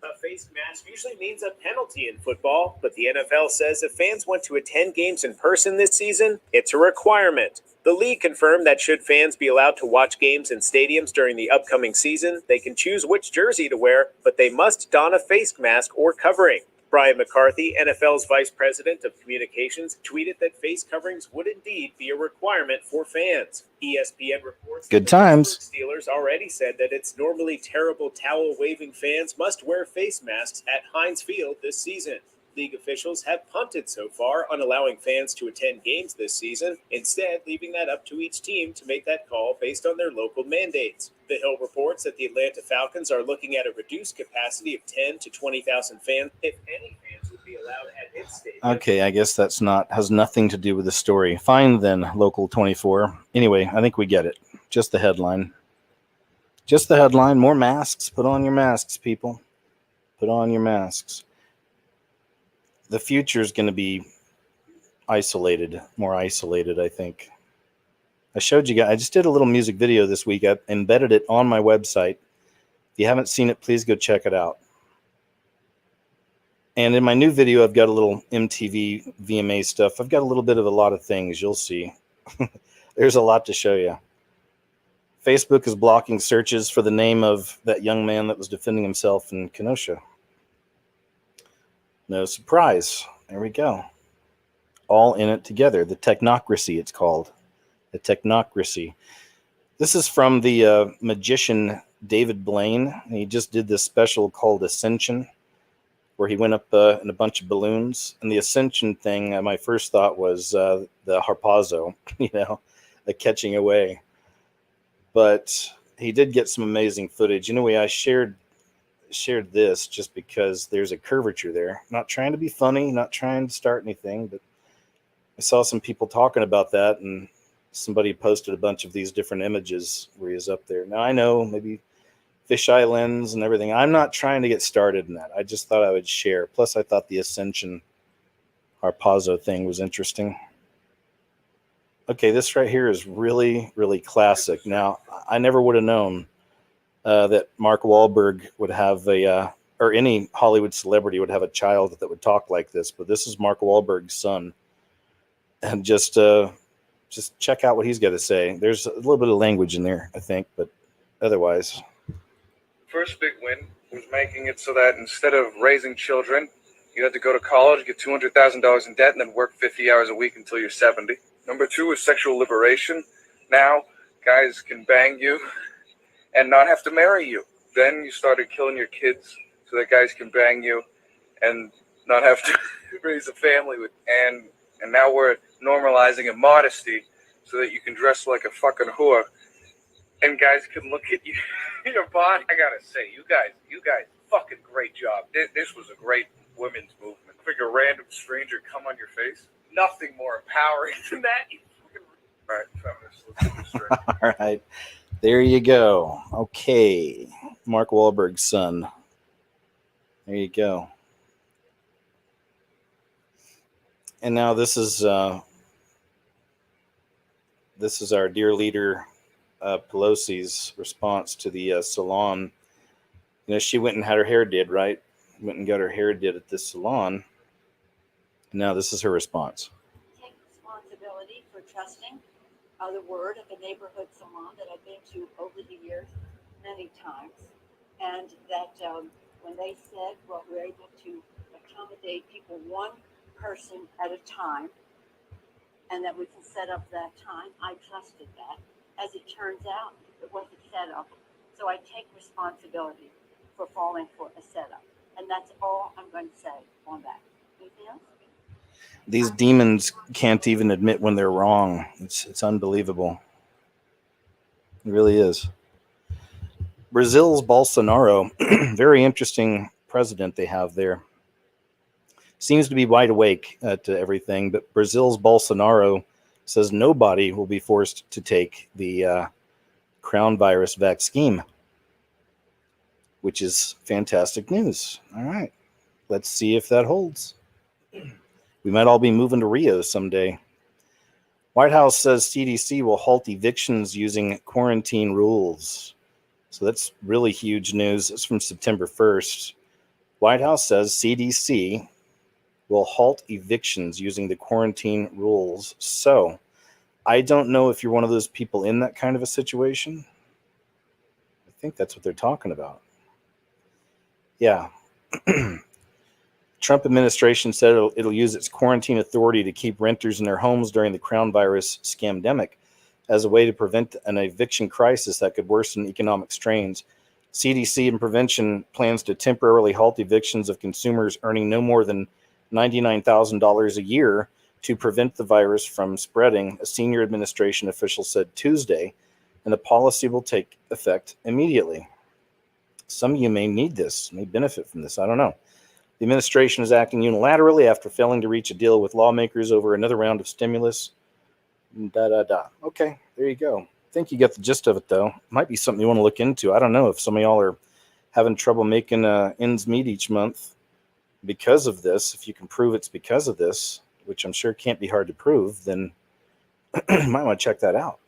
A face mask usually means a penalty in football, but the NFL says if fans want to attend games in person this season, it's a requirement. The league confirmed that should fans be allowed to watch games in stadiums during the upcoming season, they can choose which jersey to wear, but they must don a face mask or covering. Brian McCarthy, NFL's vice president of communications, tweeted that face coverings would indeed be a requirement for fans. ESPN reports Good that times. the Steelers already said that its normally terrible towel-waving fans must wear face masks at Heinz Field this season. League officials have punted so far on allowing fans to attend games this season, instead leaving that up to each team to make that call based on their local mandates. The Hill reports that the Atlanta Falcons are looking at a reduced capacity of 10 to 20,000 fans, if any fans would be allowed at its stadium. Okay, I guess has nothing to do with the story. Fine then, Local 24. Anyway, I think we get it. Just the headline. Just the headline. More masks. Put on your masks, people. Put on your masks. The future is going to be more isolated, I think. I showed you guys, I just did a little music video this week. I embedded it on my website. If you haven't seen it, please go check it out. And in my new video, I've got a little MTV VMA stuff. I've got a little bit of a lot of things. You'll see. There's a lot to show you. Facebook is blocking searches for the name of that young man that was defending himself in Kenosha. No surprise. There we go. All in it together. The technocracy, it's called. The technocracy. This is from the magician David Blaine. He just did this special called Ascension, where he went up in a bunch of balloons. And the Ascension thing, my first thought was the harpazo, the catching away. But he did get some amazing footage. Anyway, I shared this just because there's a curvature there. Not trying to be funny, not trying to start anything, but I saw some people talking about that, and somebody posted a bunch of these different images where he is up there. Now, I know maybe fisheye lens and everything. I'm not trying to get started in that. I just thought I would share. Plus, I thought the Ascension Harpazo thing was interesting. Okay, this right here is really, really classic. Now, I never would have known that Mark Wahlberg would have or any Hollywood celebrity would have a child that would talk like this. But this is Mark Wahlberg's son. And just check out what he's got to say. There's a little bit of language in there, I think, but otherwise. First big win was making it so that instead of raising children, you had to go to college, get $200,000 in debt, and then work 50 hours a week until you're 70. Number two is sexual liberation. Now, guys can bang you and not have to marry you. Then you started killing your kids so that guys can bang you and not have to raise a family with. And now we're normalizing immodesty so that you can dress like a fucking whore and guys can look at you, your body. I gotta say, you guys, fucking great job. This was a great women's movement. Like a random stranger come on your face. Nothing more empowering than that. You fucking... All right, feminists, let's get this straight. All right, there you go. Okay, Mark Wahlberg's son. There you go. And now this is our dear leader Pelosi's response to the salon. You know, she went and had her hair did, right? Went and got her hair did at this salon. Now this is her response. Take responsibility for trusting the word of a neighborhood salon that I've been to over the years many times, and that when they said, well, we're able to accommodate people one person at a time, and that we can set up that time, I trusted that. As it turns out, it wasn't set up, so I take responsibility for falling for a setup, and that's all I'm going to say on that. Anything else? These demons can't even admit when they're wrong. It's unbelievable. It really is. Brazil's Bolsonaro, very interesting president they have there. Seems to be wide awake to everything, but Brazil's Bolsonaro says nobody will be forced to take the crown virus vaccine, which is fantastic news. All right, let's see if that holds. We might all be moving to Rio someday. White House says CDC will halt evictions using quarantine rules. So that's really huge news. It's from September 1st. White House says CDC will halt evictions using the quarantine rules. So I don't know if you're one of those people in that kind of a situation. I think that's what they're talking about. Yeah. Trump administration said it'll use its quarantine authority to keep renters in their homes during the crown virus scamdemic as a way to prevent an eviction crisis that could worsen economic strains. CDC and prevention plans to temporarily halt evictions of consumers earning no more than $99,000 a year to prevent the virus from spreading, a senior administration official said Tuesday, and the policy will take effect immediately. Some of you may need this, may benefit from this. I don't know. The administration is acting unilaterally after failing to reach a deal with lawmakers over another round of stimulus. Okay, there you go. I think you get the gist of it, though. Might be something you want to look into. I don't know if some of y'all are having trouble making ends meet each month because of this. If you can prove it's because of this, which I'm sure can't be hard to prove, then you might want to check that out.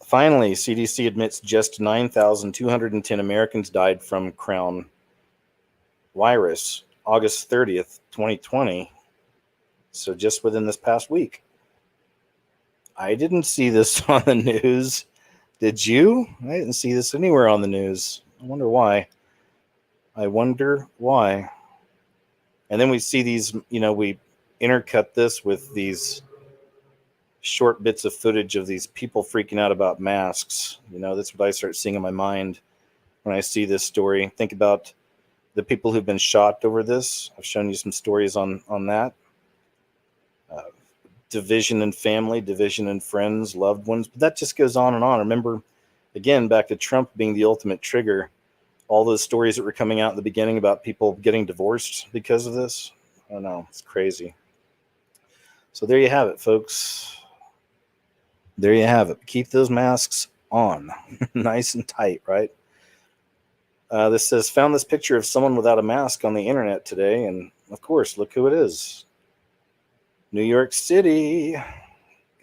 Finally, CDC admits just 9,210 Americans died from crown virus, August 30th, 2020. So just within this past week. I didn't see this on the news. Did you? I didn't see this anywhere on the news. I wonder why. And then we see these, we intercut this with these short bits of footage of these people freaking out about masks. That's what I start seeing in my mind when I see this story. Think about the people who've been shot over this. I've shown you some stories on that. Division in family, division in friends, loved ones. But that just goes on and on. Remember, again, back to Trump being the ultimate trigger. All those stories that were coming out in the beginning about people getting divorced because of this. I don't know. It's crazy. So there you have it, folks. There you have it. Keep those masks on. Nice and tight, right? This says, found this picture of someone without a mask on the internet today. And, of course, look who it is. New York City.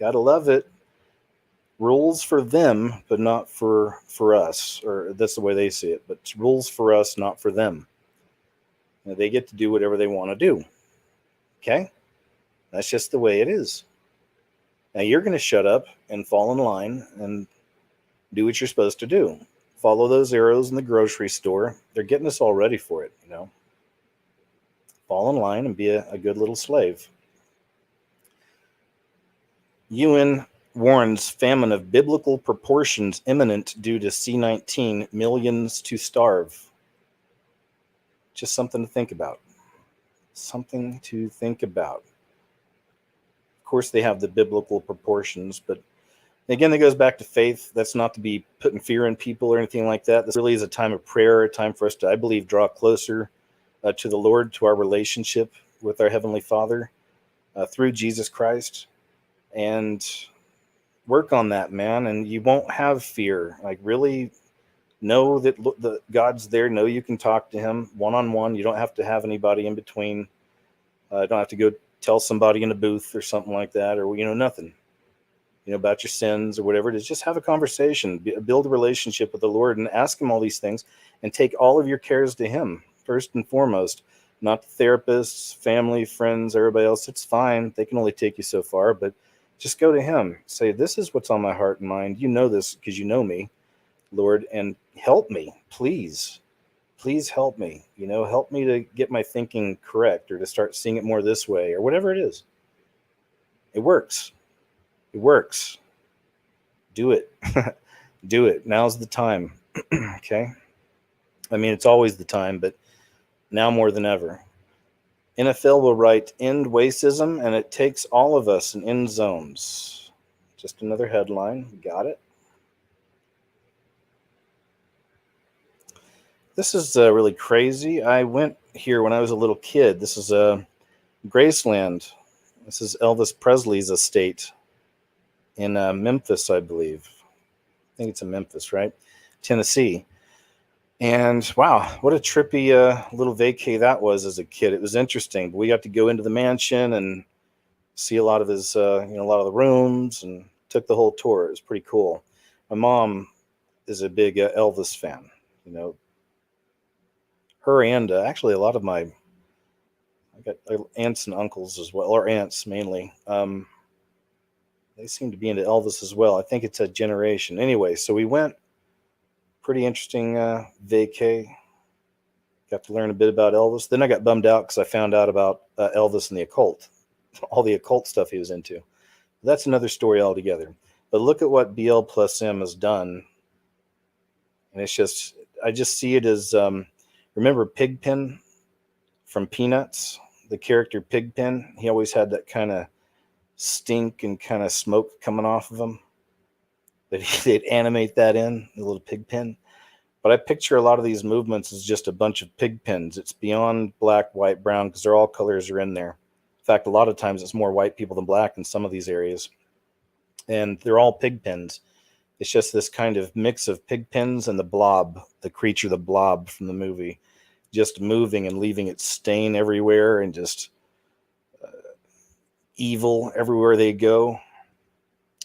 Gotta love it. Rules for them, but not for us. Or that's the way they see it. But rules for us, not for them. They get to do whatever they want to do. Okay? That's just the way it is. Now you're going to shut up and fall in line and do what you're supposed to do. Follow those arrows in the grocery store. They're getting us all ready for it, you know. Fall in line and be a good little slave. UN warns famine of biblical proportions imminent due to C-19, millions to starve. Just something to think about. Something to think about. Of course, they have the biblical proportions, but again, that goes back to faith. That's not to be putting fear in people or anything like that. This really is a time of prayer, a time for us to, I believe, draw closer to the Lord, to our relationship with our Heavenly Father through Jesus Christ, and work on that, man. And you won't have fear. Like, really know that the God's there. Know you can talk to Him one-on-one. You don't have to have anybody in between. Don't have to go tell somebody in a booth or something like that, or, you know, nothing. You know, about your sins or whatever it is. Just have a conversation, build a relationship with the Lord, and ask Him all these things, and take all of your cares to Him first and foremost. Not the therapists, family, friends, everybody else. It's fine. They can only take you so far, but just go to Him. Say, this is what's on my heart and mind. You know this because you know me, Lord, and help me, please. Please help me. You know, help me to get my thinking correct, or to start seeing it more this way, or whatever it is. It works. It works. Do it. Do it. Now's the time. Okay? I mean, it's always the time, but now more than ever. NFL will write, end racism, and it takes all of us in end zones. Just another headline. Got it? This is really crazy. I went here when I was a little kid. This is Graceland. This is Elvis Presley's estate in Memphis, I believe. I think it's in Memphis, right? Tennessee. And wow, what a trippy little vacay that was as a kid. It was interesting. We got to go into the mansion and see a lot of his, a lot of the rooms, and took the whole tour. It was pretty cool. My mom is a big Elvis fan. You know, her and actually a lot of I got aunts and uncles as well, or aunts mainly. They seem to be into Elvis as well. I think it's a generation. Anyway, so we went. Pretty interesting vacay. Got to learn a bit about Elvis. Then I got bummed out because I found out about Elvis and the occult. All the occult stuff he was into. That's another story altogether. But look at what BL plus M has done. And it's just, I just see it as, remember Pigpen from Peanuts? The character Pigpen? He always had that kind of stink and kind of smoke coming off of him. But they'd animate that in, the little pig pen. But I picture a lot of these movements as just a bunch of pig pens. It's beyond black, white, brown, because they're all colors are in there. In fact, a lot of times it's more white people than black in some of these areas. And they're all pig pens. It's just this kind of mix of pig pens and the blob, the creature, the blob from the movie, just moving and leaving its stain everywhere, and just evil everywhere they go.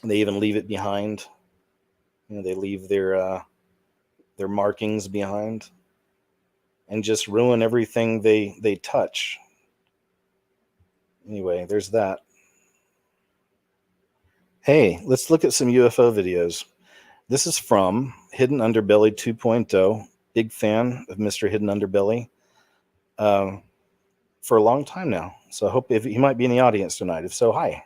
And they even leave it behind. You know, they leave their markings behind, and just ruin everything they touch. Anyway, there's that. Hey, let's look at some UFO videos. This is from Hidden Underbelly 2.0. Big fan of Mr. Hidden Underbelly for a long time now. So I hope he might be in the audience tonight. If so, hi.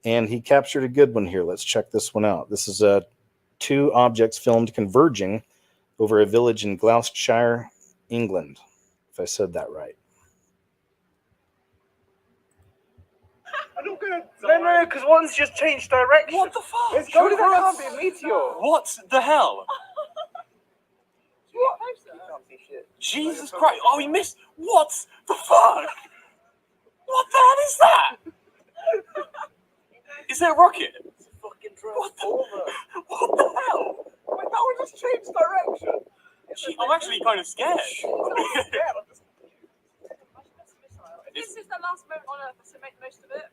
And he captured a good one here. Let's check this one out. This is two objects filmed converging over a village in Gloucestershire, England, if I said that right. No, because one's just changed direction. What the fuck? It's going to can't be a meteor. What the hell? What? Jesus Christ. Oh, he missed. What the fuck? What the hell is that? Is there a rocket? It's a fucking transformer. What the hell? Wait, that one just changed direction. I'm actually kind of scared. This is the last moment on Earth, so make the most of it.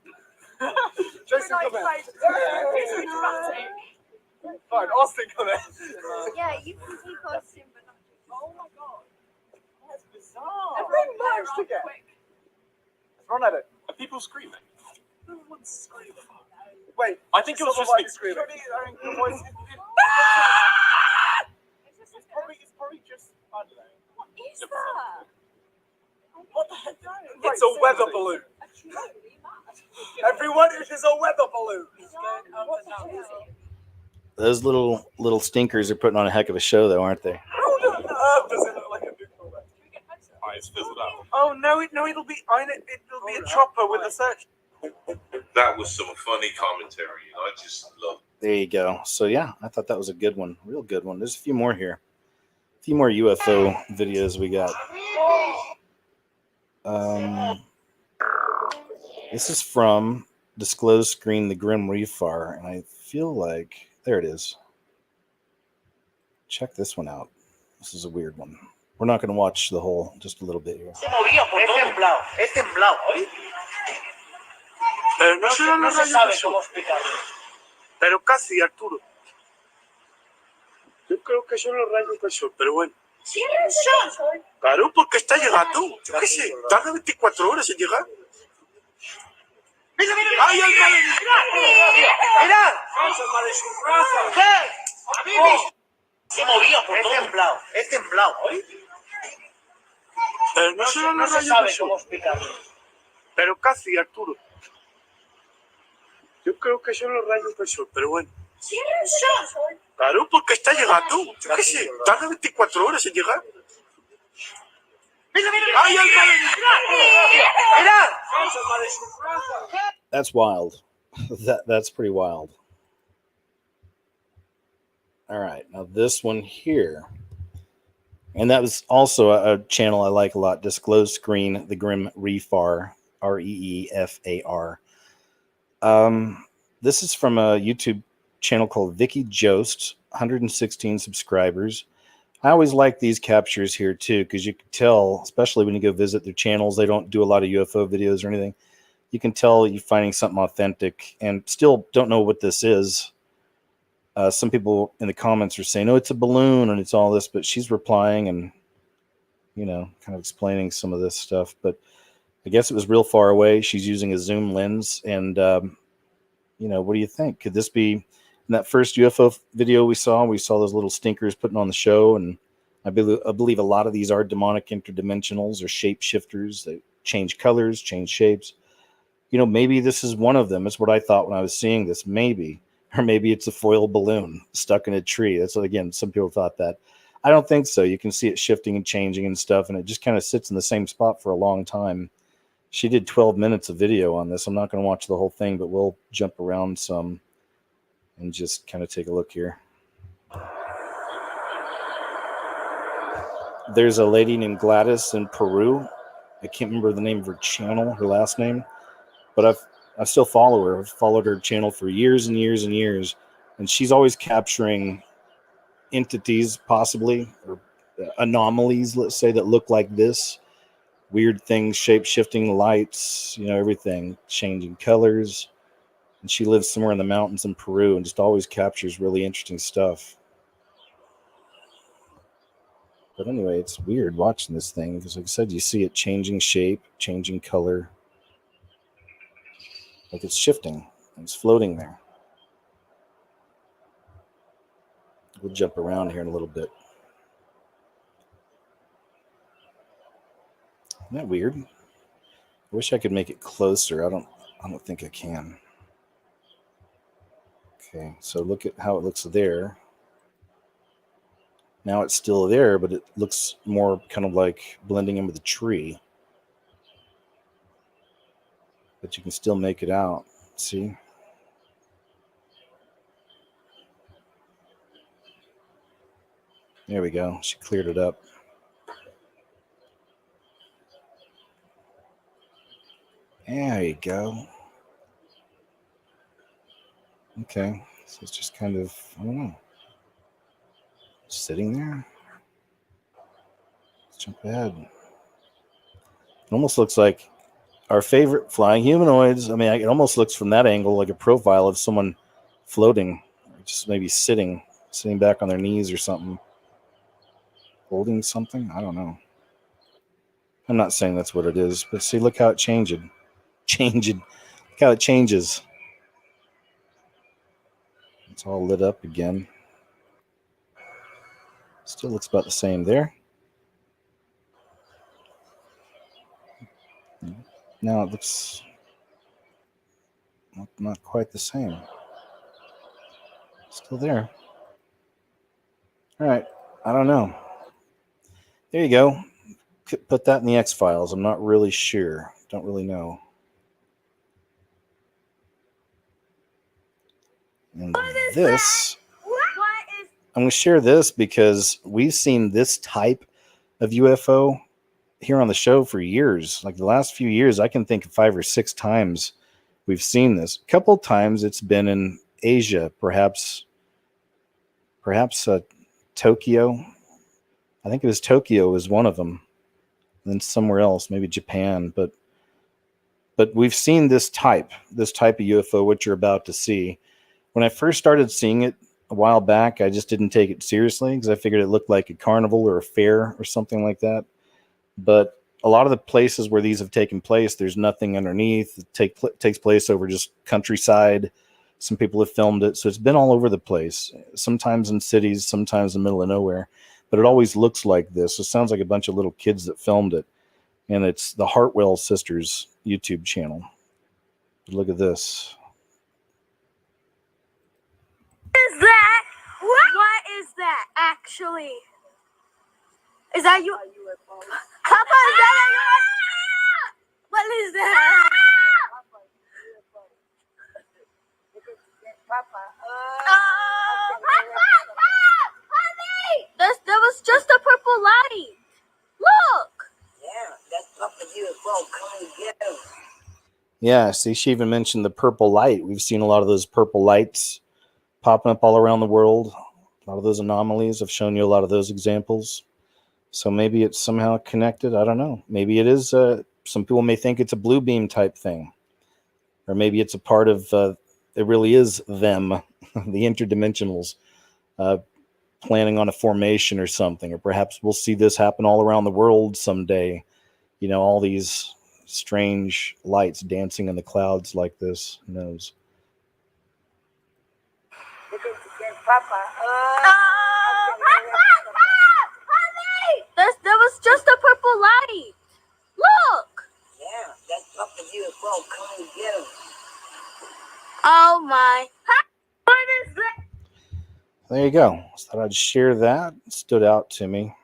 Jason, come here. It's so dramatic. Fine, Austin, come here. Yeah, you can take Austin, but not. Oh my god. That's bizarre. Everyone merged again. Let's run at it. Are people screaming? No one's screaming. Wait, I think it was just me screaming. It's probably just, I don't know. What is that? What the heck? It's a weather balloon. Everyone, it is a weather balloon. Those little stinkers are putting on a heck of a show, though, aren't they? How on earth does it look like a neutral red? It's fizzled out. Oh no, it'll be a chopper with a search. That was some funny commentary. I just love. There you go. So yeah, I thought that was a good one, real good one. There's a few more here, a few more UFO videos we got. This is from Disclosed Screen, the Grim Reaper, and I feel like there it is. Check this one out. This is a weird one. We're not going to watch the whole, just a little bit here. Es temblado. Pero no se sabe cómo explicarlo. Pero casi, Arturo. Yo creo que son los rayos del sol, pero bueno. Claro, porque está llegando. Yo qué sé, tarda 24 horas en llegar. ¡Mira! ¡Ay, ay, ay! ¡Mira! ¿Qué? Se movía por todo. Es temblado. Pero no se sabe cómo explicarlo. Pero casi, Arturo. Yo creo que son los rayos del sol, pero bueno. Claro, porque está llegando. Yo qué sé, tarda 24 horas en llegar. ¡Mira! ¡Ay, ay, ay! ¡Mira! That's wild. That's pretty wild. All right, now this one here. And that was also a channel I like a lot, Disclosed Screen, the Grim Reaper, Reefar. This is from a YouTube channel called Vicky Jost, 116 subscribers. I always like these captures here too, because you can tell, especially when you go visit their channels, they don't do a lot of UFO videos or anything. You can tell you're finding something authentic, and still don't know what this is. Some people in the comments are saying, "Oh, it's a balloon and it's all this," but she's replying and, kind of explaining some of this stuff. But I guess it was real far away. She's using a zoom lens, and what do you think? Could this be in that first UFO video we saw? We saw those little stinkers putting on the show, and I believe a lot of these are demonic interdimensionals or shapeshifters. They change colors, change shapes. Maybe this is one of them. That's what I thought when I was seeing this. Maybe. Or maybe it's a foil balloon stuck in a tree. That's what, again, some people thought that. I don't think so. You can see it shifting and changing and stuff, and it just kind of sits in the same spot for a long time. She did 12 minutes of video on this. I'm not going to watch the whole thing, but we'll jump around some and just kind of take a look here. There's a lady named Gladys in Peru. I can't remember the name of her channel, her last name, but I still follow her. I've followed her channel for years and years and years, and she's always capturing entities, possibly, or anomalies, let's say, that look like this. Weird things, shape-shifting lights, everything, changing colors. And she lives somewhere in the mountains in Peru and just always captures really interesting stuff. But anyway, it's weird watching this thing because, like I said, you see it changing shape, changing color. Like it's shifting. It's floating there. We'll jump around here in a little bit. Isn't that weird? I wish I could make it closer. I don't think I can. Okay, so look at how it looks there. Now it's still there, but it looks more kind of like blending in with the tree. But you can still make it out. See? There we go. She cleared it up. There you go. Okay, so it's just kind of, I don't know, sitting there. Let's jump ahead. It almost looks like our favorite flying humanoids. I mean, it almost looks from that angle like a profile of someone floating, just maybe sitting back on their knees or something, holding something. I don't know. I'm not saying that's what it is, but see, look how it changed. Look how it changes. It's all lit up again. Still looks about the same there. Now it looks not quite the same. Still there. All right. I don't know. There you go. Could put that in the X-Files. I'm not really sure. Don't really know. And this, I'm going to share this because we've seen this type of UFO here on the show for years. Like the last few years, I can think of 5 or 6 times we've seen this. A couple times it's been in Asia, perhaps Tokyo. I think it was Tokyo was one of them. And then somewhere else, maybe Japan. But we've seen this type of UFO, what you're about to see. When I first started seeing it a while back, I just didn't take it seriously because I figured it looked like a carnival or a fair or something like that. But a lot of the places where these have taken place, there's nothing underneath. It takes place over just countryside. Some people have filmed it. So it's been all over the place, sometimes in cities, sometimes in the middle of nowhere. But it always looks like this. It sounds like a bunch of little kids that filmed it. And it's the Hartwell Sisters YouTube channel. Look at this. Is that? What is that actually? Is that you? Papa, is that you? What is that? There was just a purple light. Look. Yeah, that's Papa UFO coming to get him. Yeah, see, she even mentioned the purple light. We've seen a lot of those purple lights popping up all around the world. A lot of those anomalies. I've shown you a lot of those examples. So maybe it's somehow connected. I don't know. Maybe it is. Some people may think it's a blue beam type thing. Or maybe it's a part of, it really is them, the interdimensionals, planning on a formation or something. Or perhaps we'll see this happen all around the world someday. You know, all these strange lights dancing in the clouds like this. Who knows? There was just a purple light. Look. Yeah, that's Papa UFO coming to get him. Oh my. What is that? There you go. Just thought I'd share that. It stood out to me.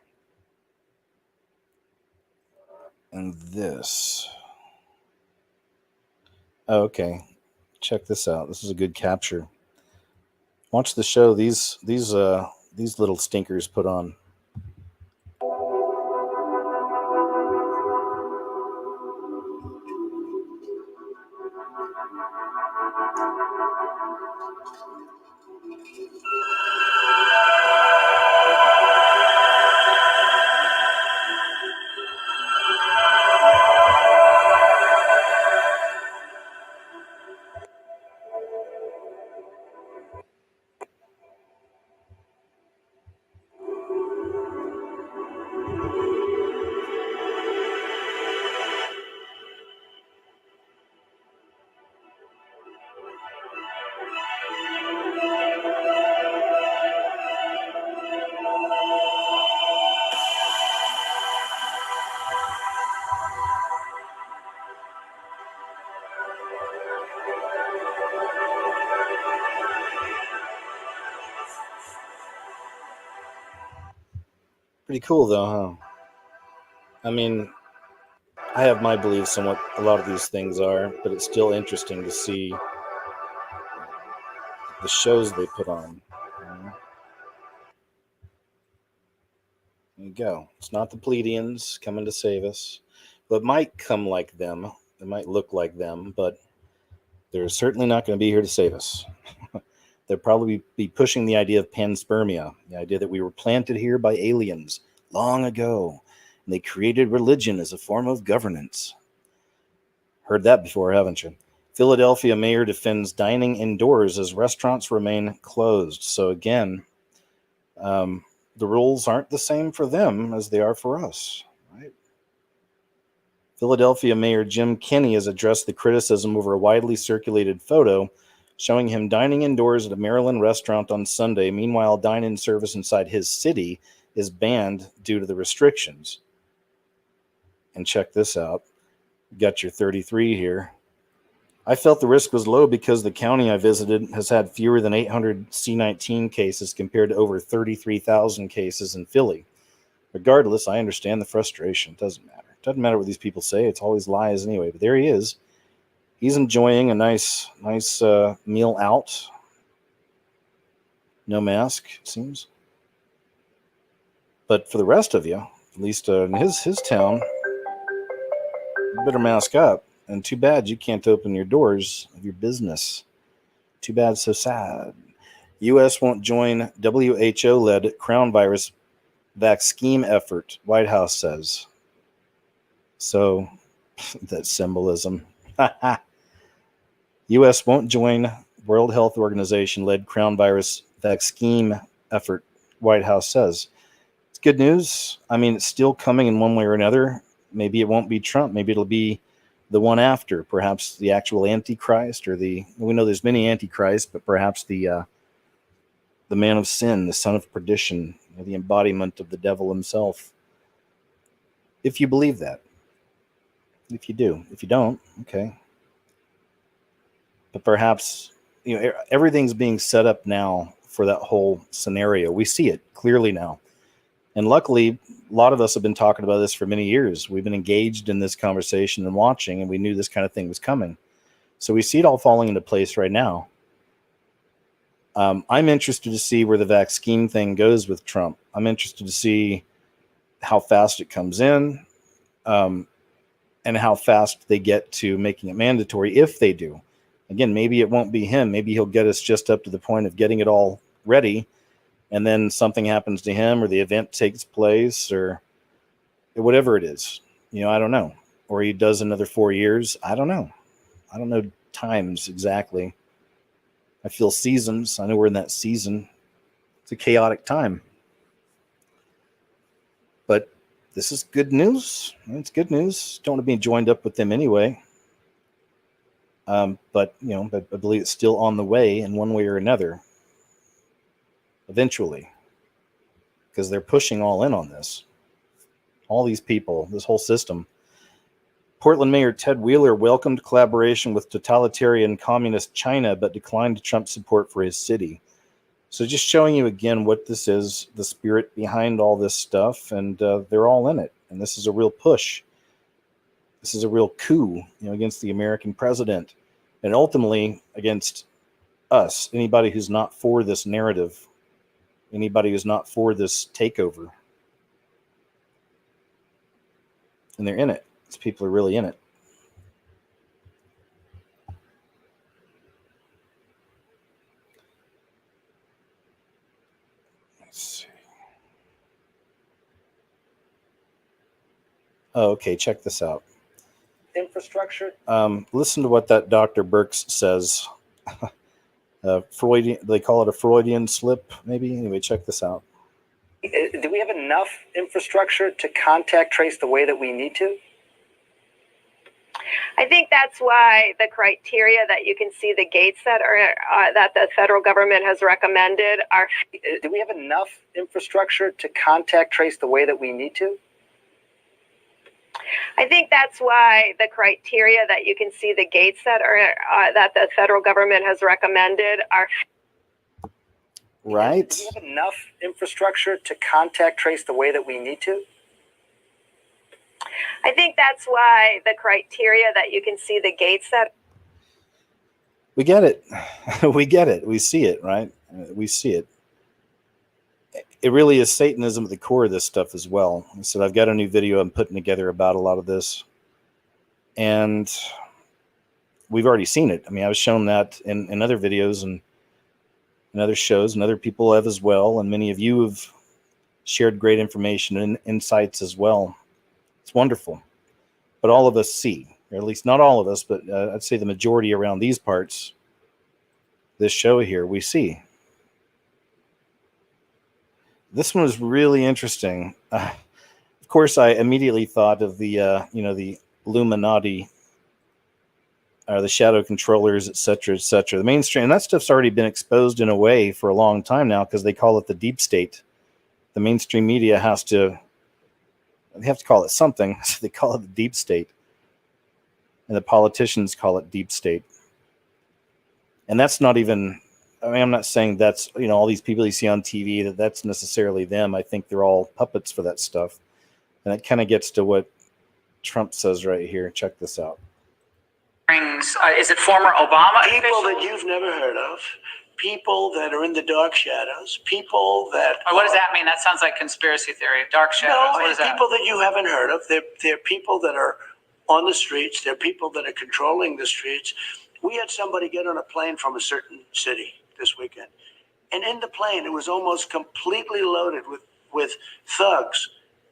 And this. Oh, okay. Check this out. This is a good capture. Watch the show these little stinkers put on. Pretty cool, though, huh? I mean, I have my beliefs on what a lot of these things are, but it's still interesting to see the shows they put on. There you go. It's not the Pleiadians coming to save us. But it might come like them. It might look like them, but they're certainly not going to be here to save us. They'll probably be pushing the idea of panspermia, the idea that we were planted here by aliens long ago, and they created religion as a form of governance. Heard that before, haven't you? Philadelphia mayor defends dining indoors as restaurants remain closed. So again, the rules aren't the same for them as they are for us, right? Philadelphia Mayor Jim Kenney has addressed the criticism over a widely circulated photo showing him dining indoors at a Maryland restaurant on Sunday. Meanwhile, dine-in service inside his city is banned due to the restrictions. And check this out. You got your 33 here. I felt the risk was low because the county I visited has had fewer than 800 C-19 cases compared to over 33,000 cases in Philly. Regardless, I understand the frustration. It doesn't matter. It doesn't matter what these people say. It's always lies anyway. But there he is. He's enjoying a nice meal out. No mask, it seems. But for the rest of you, at least in his town, you better mask up. And too bad you can't open your doors of your business. Too bad, so sad. U.S. won't join WHO-led crown virus vaccine effort, White House says. So, that symbolism. U.S. won't join World Health Organization-led crown virus vaccine effort, White House says. It's good news. I mean, it's still coming in one way or another. Maybe it won't be Trump. Maybe it'll be the one after, perhaps the actual Antichrist, or we know there's many Antichrists, but perhaps the man of sin, the son of perdition, the embodiment of the devil himself. If you believe that. If you do. If you don't, okay. But perhaps, everything's being set up now for that whole scenario. We see it clearly now. And luckily, a lot of us have been talking about this for many years. We've been engaged in this conversation and watching, and we knew this kind of thing was coming. So we see it all falling into place right now. I'm interested to see where the vaccine thing goes with Trump. I'm interested to see how fast it comes in, and how fast they get to making it mandatory, if they do. Again, maybe it won't be him. Maybe he'll get us just up to the point of getting it all ready, and then something happens to him, or the event takes place, or whatever it is. I don't know. Or he does another 4 years. I don't know. I don't know times exactly. I feel seasons. I know we're in that season. It's a chaotic time. But this is good news. It's good news. Don't want to be joined up with them anyway. But I believe it's still on the way in one way or another. Eventually. Because they're pushing all in on this. All these people, this whole system. Portland Mayor Ted Wheeler welcomed collaboration with totalitarian communist China, but declined Trump's support for his city. So just showing you again what this is, the spirit behind all this stuff, and they're all in it. And this is a real push. This is a real coup, against the American president, and ultimately against us, anybody who's not for this narrative, anybody who's not for this takeover. And they're in it. These people are really in it. Let's see. Oh, okay, check this out. Infrastructure. Listen to what that Dr. Birx says. Freudian, they call it a Freudian slip, maybe. Anyway, check this out. Do we have enough infrastructure to contact trace the way that we need to? I think that's why the criteria that you can see the gates that are that the federal government has recommended are. Do we have enough infrastructure to contact trace the way that we need to? I think that's why the criteria that you can see the gates that are that the federal government has recommended are. Right. Do we have enough infrastructure to contact trace the way that we need to? I think that's why the criteria that you can see the gates that. We get it. We get it. We see it, right? We see it. It really is Satanism at the core of this stuff as well. So I've got a new video I'm putting together about a lot of this. And we've already seen it. I mean, I was shown that in other videos, and and other shows, and other people have as well. And many of you have shared great information and insights as well. It's wonderful. But all of us see, or at least not all of us, but I'd say the majority around these parts, this show here, we see. This one was really interesting. Of course, I immediately thought of the the Illuminati, the shadow controllers, etc., etc. The mainstream, and that stuff's already been exposed in a way for a long time now, because they call it the deep state. The mainstream media they have to call it something, so they call it the deep state. And the politicians call it deep state. And that's not even, I mean, I'm not saying that's, all these people you see on TV, that's necessarily them. I think they're all puppets for that stuff. And it kind of gets to what Trump says right here. Check this out. Is it former Obama People that you've never heard of, people that are in the dark shadows, people that... What does that mean? That sounds like conspiracy theory. Dark shadows. No, What is that? people that you haven't heard of. They're people that are on the streets. They're people that are controlling the streets. We had somebody get on a plane from a certain city this weekend. And in the plane, it was almost completely loaded with thugs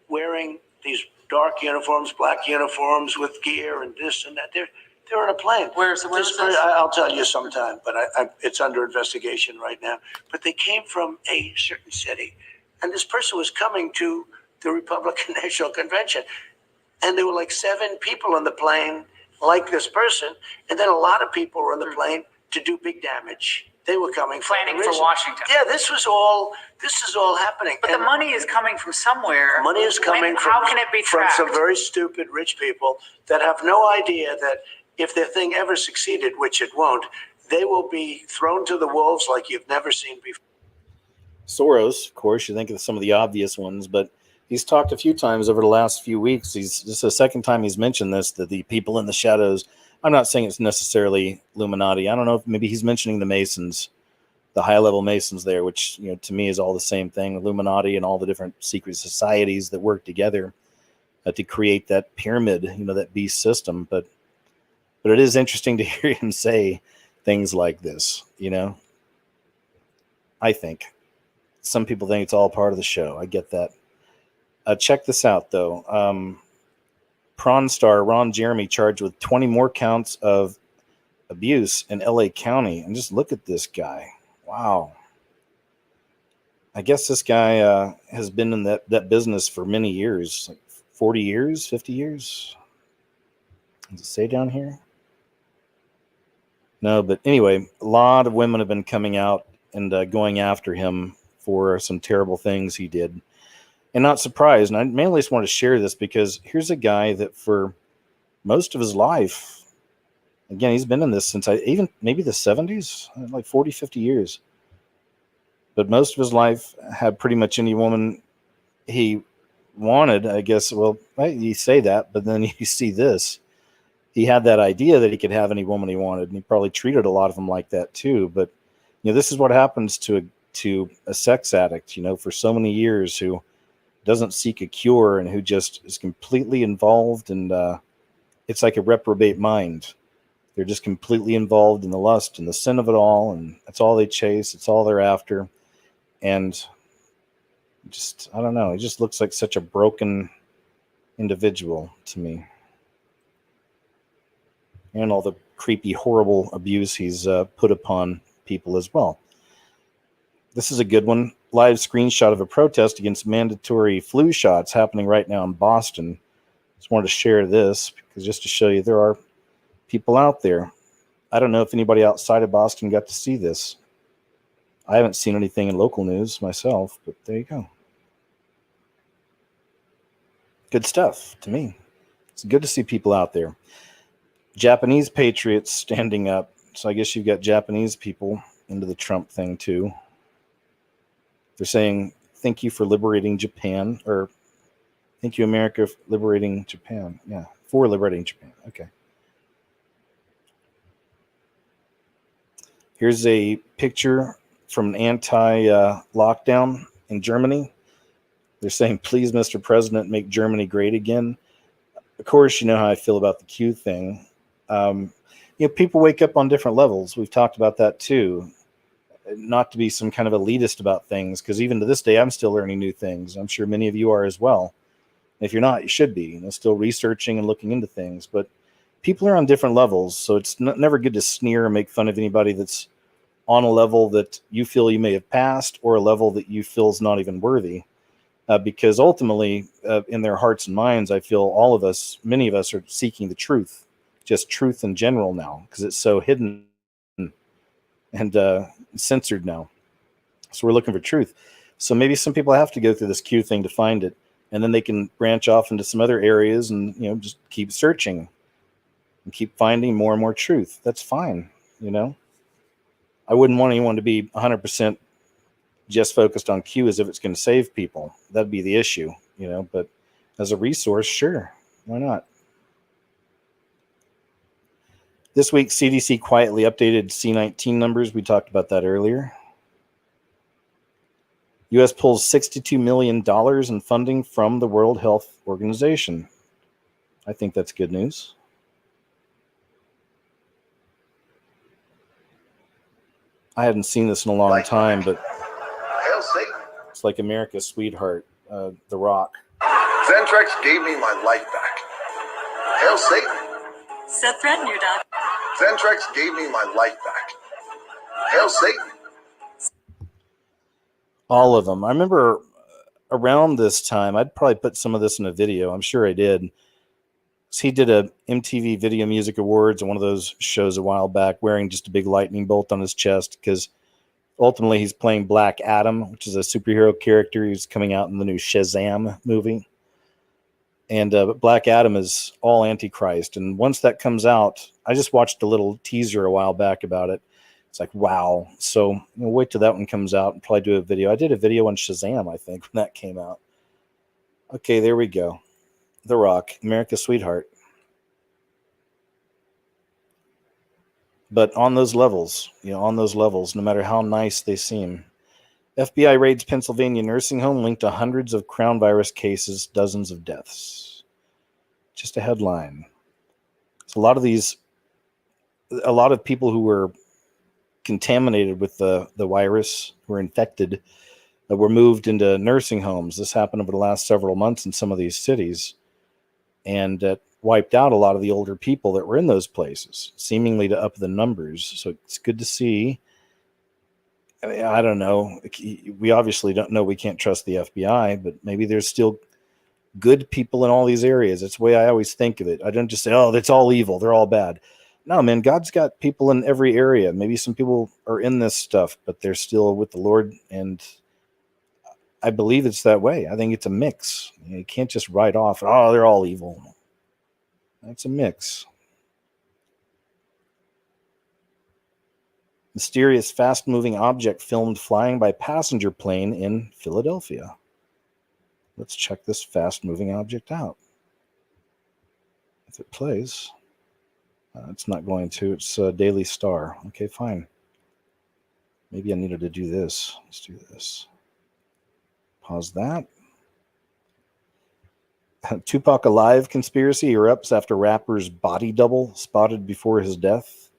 wearing these dark uniforms, black uniforms with gear and this and that. They're on a plane. Where's this? I'll tell you sometime, but it's under investigation right now. But they came from a certain city, and this person was coming to the Republican National Convention, and there were like 7 people on the plane like this person, and then a lot of people were on the plane to do big damage. They were coming planning for Washington. Yeah, this is all happening. But the money is coming from somewhere. Money is coming how can it be from tracked? some very stupid rich people that have no idea that if their thing ever succeeded, which it won't, they will be thrown to the wolves like you've never seen before. Soros, of course, you think of some of the obvious ones, but he's talked a few times over the last few weeks. This is the second time he's mentioned this, that the people in the shadows. I'm not saying it's necessarily Illuminati. I don't know if maybe he's mentioning the Masons, the high-level Masons there, which to me is all the same thing, Illuminati and all the different secret societies that work together to create that pyramid, that beast system. But it is interesting to hear him say things like this, I think. Some people think it's all part of the show. I get that. Check this out, though. Prawn star Ron Jeremy charged with 20 more counts of abuse in LA County. And just look at this guy. Wow. I guess this guy has been in that business for many years, like 40 years, 50 years. Does it say down here? No, but anyway, a lot of women have been coming out and going after him for some terrible things he did. And not surprised. And I mainly just want to share this because here's a guy that for most of his life, again, he's been in this since even maybe the 70s, like 40, 50 years. But most of his life had pretty much any woman he wanted, I guess. Well, you say that, but then you see this. He had that idea that he could have any woman he wanted, and he probably treated a lot of them like that too. But this is what happens to a sex addict, for so many years, who doesn't seek a cure and who just is completely involved, and it's like a reprobate mind. They're just completely involved in the lust and the sin of it all, and that's all they chase. It's all they're after, and just I don't know. It just looks like such a broken individual to me. And all the creepy, horrible abuse he's put upon people as well. This is a good one. Live screenshot of a protest against mandatory flu shots happening right now in Boston. Just wanted to share this because just to show you there are people out there. I don't know if anybody outside of Boston got to see this. I haven't seen anything in local news myself, but there you go. Good stuff to me. It's good to see people out there. Japanese patriots standing up. So I guess you've got Japanese people into the Trump thing too. They're saying, thank you for liberating Japan, or thank you, America, for liberating Japan. Yeah, for liberating Japan. Okay. Here's a picture from an anti-lockdown in Germany. They're saying, please, Mr. President, make Germany great again. Of course, you know how I feel about the Q thing. People wake up on different levels. We've talked about that too. not to be some kind of elitist about things, because even to this day, I'm still learning new things. I'm sure many of you are as well. If you're not, you should be, still researching and looking into things. But people are on different levels, so it's never good to sneer or make fun of anybody that's on a level that you feel you may have passed, or a level that you feel is not even worthy. Because ultimately, in their hearts and minds, I feel all of us, many of us, are seeking the truth, just truth in general now, because it's so hidden and censored now. So we're looking for truth. So maybe some people have to go through this Q thing to find it, and then they can branch off into some other areas and just keep searching and keep finding more and more truth. That's fine. I wouldn't want anyone to be 100% just focused on Q as if it's going to save people. That'd be the issue, but as a resource, sure, why not? This week, CDC quietly updated C-19 numbers. We talked about that earlier. U.S. pulls $62 million in funding from the World Health Organization. I think that's good news. I hadn't seen this in a long time, but it's like America's sweetheart, The Rock. Xantrex gave me my life back. Hail Satan. Set threaten you, Doc. Xantrex gave me my life back. Hail Satan. All of them. I remember around this time, I'd probably put some of this in a video. I'm sure I did. So he did a MTV Video Music Awards, one of those shows a while back, wearing just a big lightning bolt on his chest, because ultimately he's playing Black Adam, which is a superhero character. He's coming out in the new Shazam movie. And Black Adam is all Antichrist. And once that comes out, I just watched a little teaser a while back about it. It's like, wow. So we'll wait till that one comes out and probably do a video. I did a video on Shazam, I think, when that came out. Okay, there we go. The Rock, America's sweetheart. But on those levels, no matter how nice they seem. FBI raids Pennsylvania nursing home linked to hundreds of crown virus cases, dozens of deaths. Just a headline. So a lot of people who were contaminated with the virus, who were infected, were moved into nursing homes. This happened over the last several months in some of these cities. And wiped out a lot of the older people that were in those places, seemingly to up the numbers. So it's good to see. I don't know. We obviously don't know. We can't trust the FBI, but maybe there's still good people in all these areas. That's the way I always think of it. I don't just say, oh, that's all evil, they're all bad. No, man, God's got people in every area. Maybe some people are in this stuff, but they're still with the Lord, and I believe it's that way. I think it's a mix. You can't just write off, oh, they're all evil. That's a mix. Mysterious fast-moving object filmed flying by passenger plane in Philadelphia. Let's check this fast-moving object out. If it plays. It's not going to. It's Daily Star. Okay, fine. Maybe I needed to do this. Let's do this. Pause that. Tupac alive conspiracy erupts after rapper's body double spotted before his death.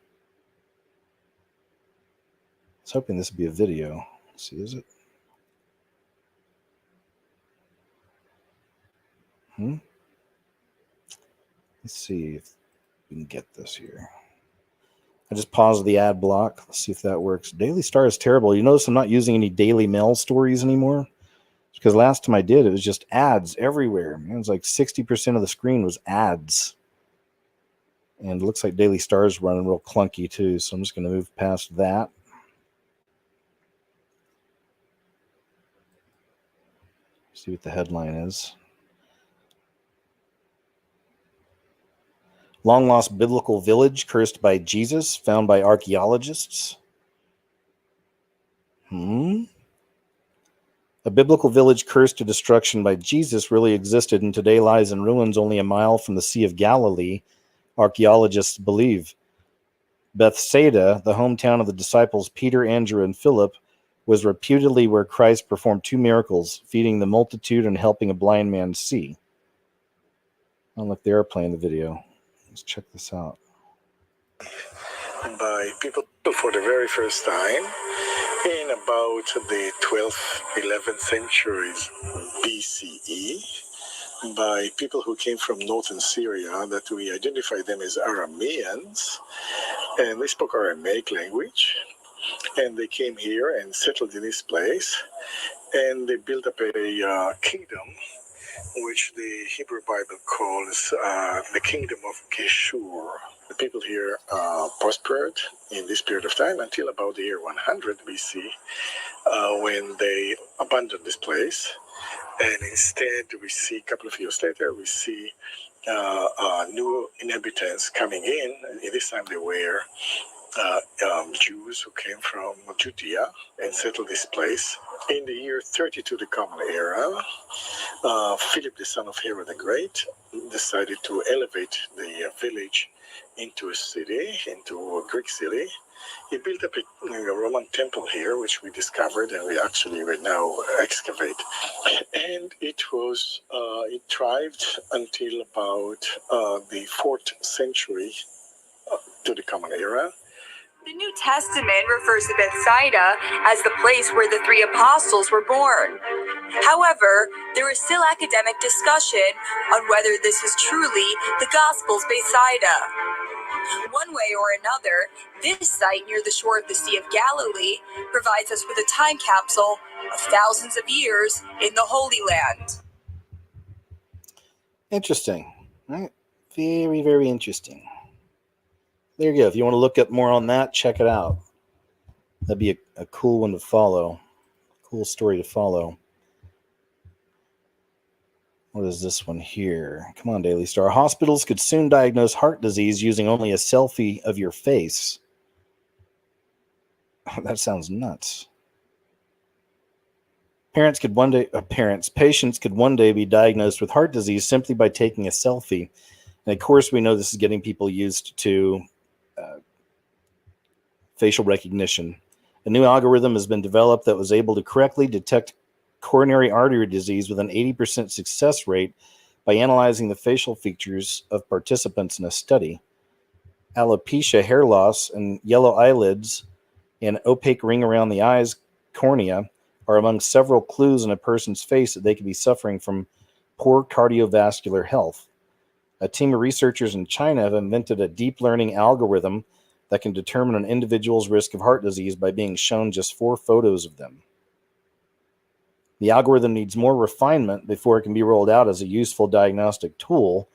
I was hoping this would be a video. Let's see, is it? Let's see if we can get this here. I just paused the ad block. Let's see if that works. Daily Star is terrible. You notice I'm not using any Daily Mail stories anymore? Because last time I did, it was just ads everywhere. Man, it was like 60% of the screen was ads. And it looks like Daily Star is running real clunky too, so I'm just going to move past that. See what the headline is. Long-lost biblical village cursed by Jesus, found by archaeologists. A biblical village cursed to destruction by Jesus really existed and today lies in ruins only a mile from the Sea of Galilee, archaeologists believe. Bethsaida, the hometown of the disciples Peter, Andrew, and Philip, was reputedly where Christ performed 2 miracles, feeding the multitude and helping a blind man see. Oh, look, they are playing the video. Let's check this out. By people for the very first time. In about the 12th, 11th centuries BCE, by people who came from northern Syria, that we identify them as Arameans, and they spoke Aramaic language, and they came here and settled in this place, and they built up a kingdom, which the Hebrew Bible calls the kingdom of Geshur. The people here prospered in this period of time until about the year 100 BC, when they abandoned this place. And instead, we see a couple of years later, we see new inhabitants coming in. And this time they were Jews who came from Judea and settled this place. In the year 32 the Common Era, Philip, the son of Herod the Great, decided to elevate the village into a city, into a Greek city. He built up a Roman temple here, which we discovered, and we actually will now excavate. And it thrived until about the 4th century to the Common Era. The New Testament refers to Bethsaida as the place where the 3 apostles were born. However, there is still academic discussion on whether this is truly the Gospel's Bethsaida. One way or another, this site near the shore of the Sea of Galilee provides us with a time capsule of thousands of years in the Holy Land. Interesting. All right. Very, very interesting. There you go. If you want to look up more on that, check it out. That'd be a cool one to follow. Cool story to follow. What is this one here? Come on, Daily Star. Hospitals could soon diagnose heart disease using only a selfie of your face. That sounds nuts. Patients could one day be diagnosed with heart disease simply by taking a selfie. And of course, we know this is getting people used to facial recognition. A new algorithm has been developed that was able to correctly detect coronary artery disease with an 80% success rate by analyzing the facial features of participants in a study. Alopecia, hair loss, and yellow eyelids and opaque ring around the eyes, cornea, are among several clues in a person's face that they could be suffering from poor cardiovascular health. A team of researchers in China have invented a deep learning algorithm that can determine an individual's risk of heart disease by being shown just 4 photos of them. The algorithm needs more refinement before it can be rolled out as a useful diagnostic tool,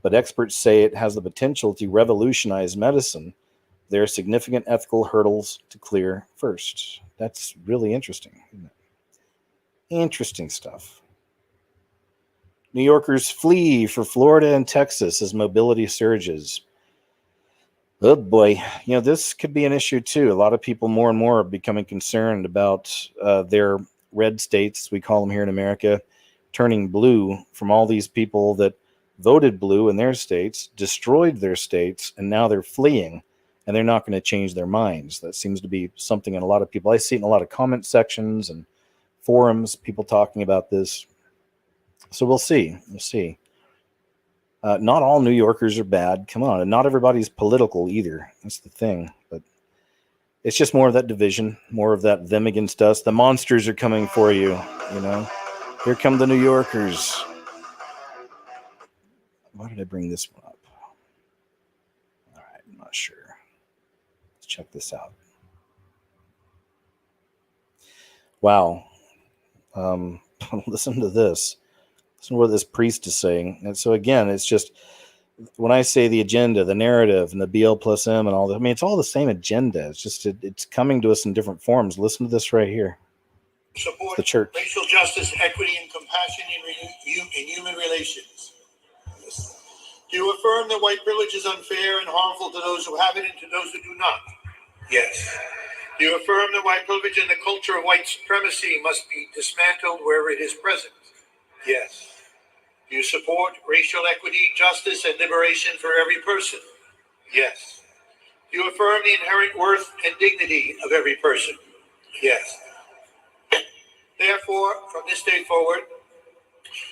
but experts say it has the potential to revolutionize medicine. There are significant ethical hurdles to clear first. That's really interesting, isn't it? Interesting stuff. New Yorkers flee for Florida and Texas as mobility surges. Oh boy, this could be an issue too. A lot of people more and more are becoming concerned about their red states, we call them here in America, turning blue from all these people that voted blue in their states, destroyed their states, and now they're fleeing, and they're not going to change their minds. That seems to be something in a lot of people. I see it in a lot of comment sections and forums, people talking about this. So we'll see. We'll see. Not all New Yorkers are bad. Come on. And not everybody's political either. That's the thing. But it's just more of that division, more of that them against us. The monsters are coming for you, Here come the New Yorkers. Why did I bring this one up? All right, I'm not sure. Let's check this out. Wow. Listen to this. Listen to what this priest is saying. And so again, it's just, when I say the agenda, the narrative, and the BL+M and all that, it's all the same agenda. It's just, it's coming to us in different forms. Listen to this right here. Support the church. Racial justice, equity, and compassion in human relations. Yes. Do you affirm that white privilege is unfair and harmful to those who have it and to those who do not? Yes. Do you affirm that white privilege and the culture of white supremacy must be dismantled wherever it is present? Yes. Do you support racial equity, justice, and liberation for every person? Yes. Do you affirm the inherent worth and dignity of every person? Yes. Therefore, from this day forward,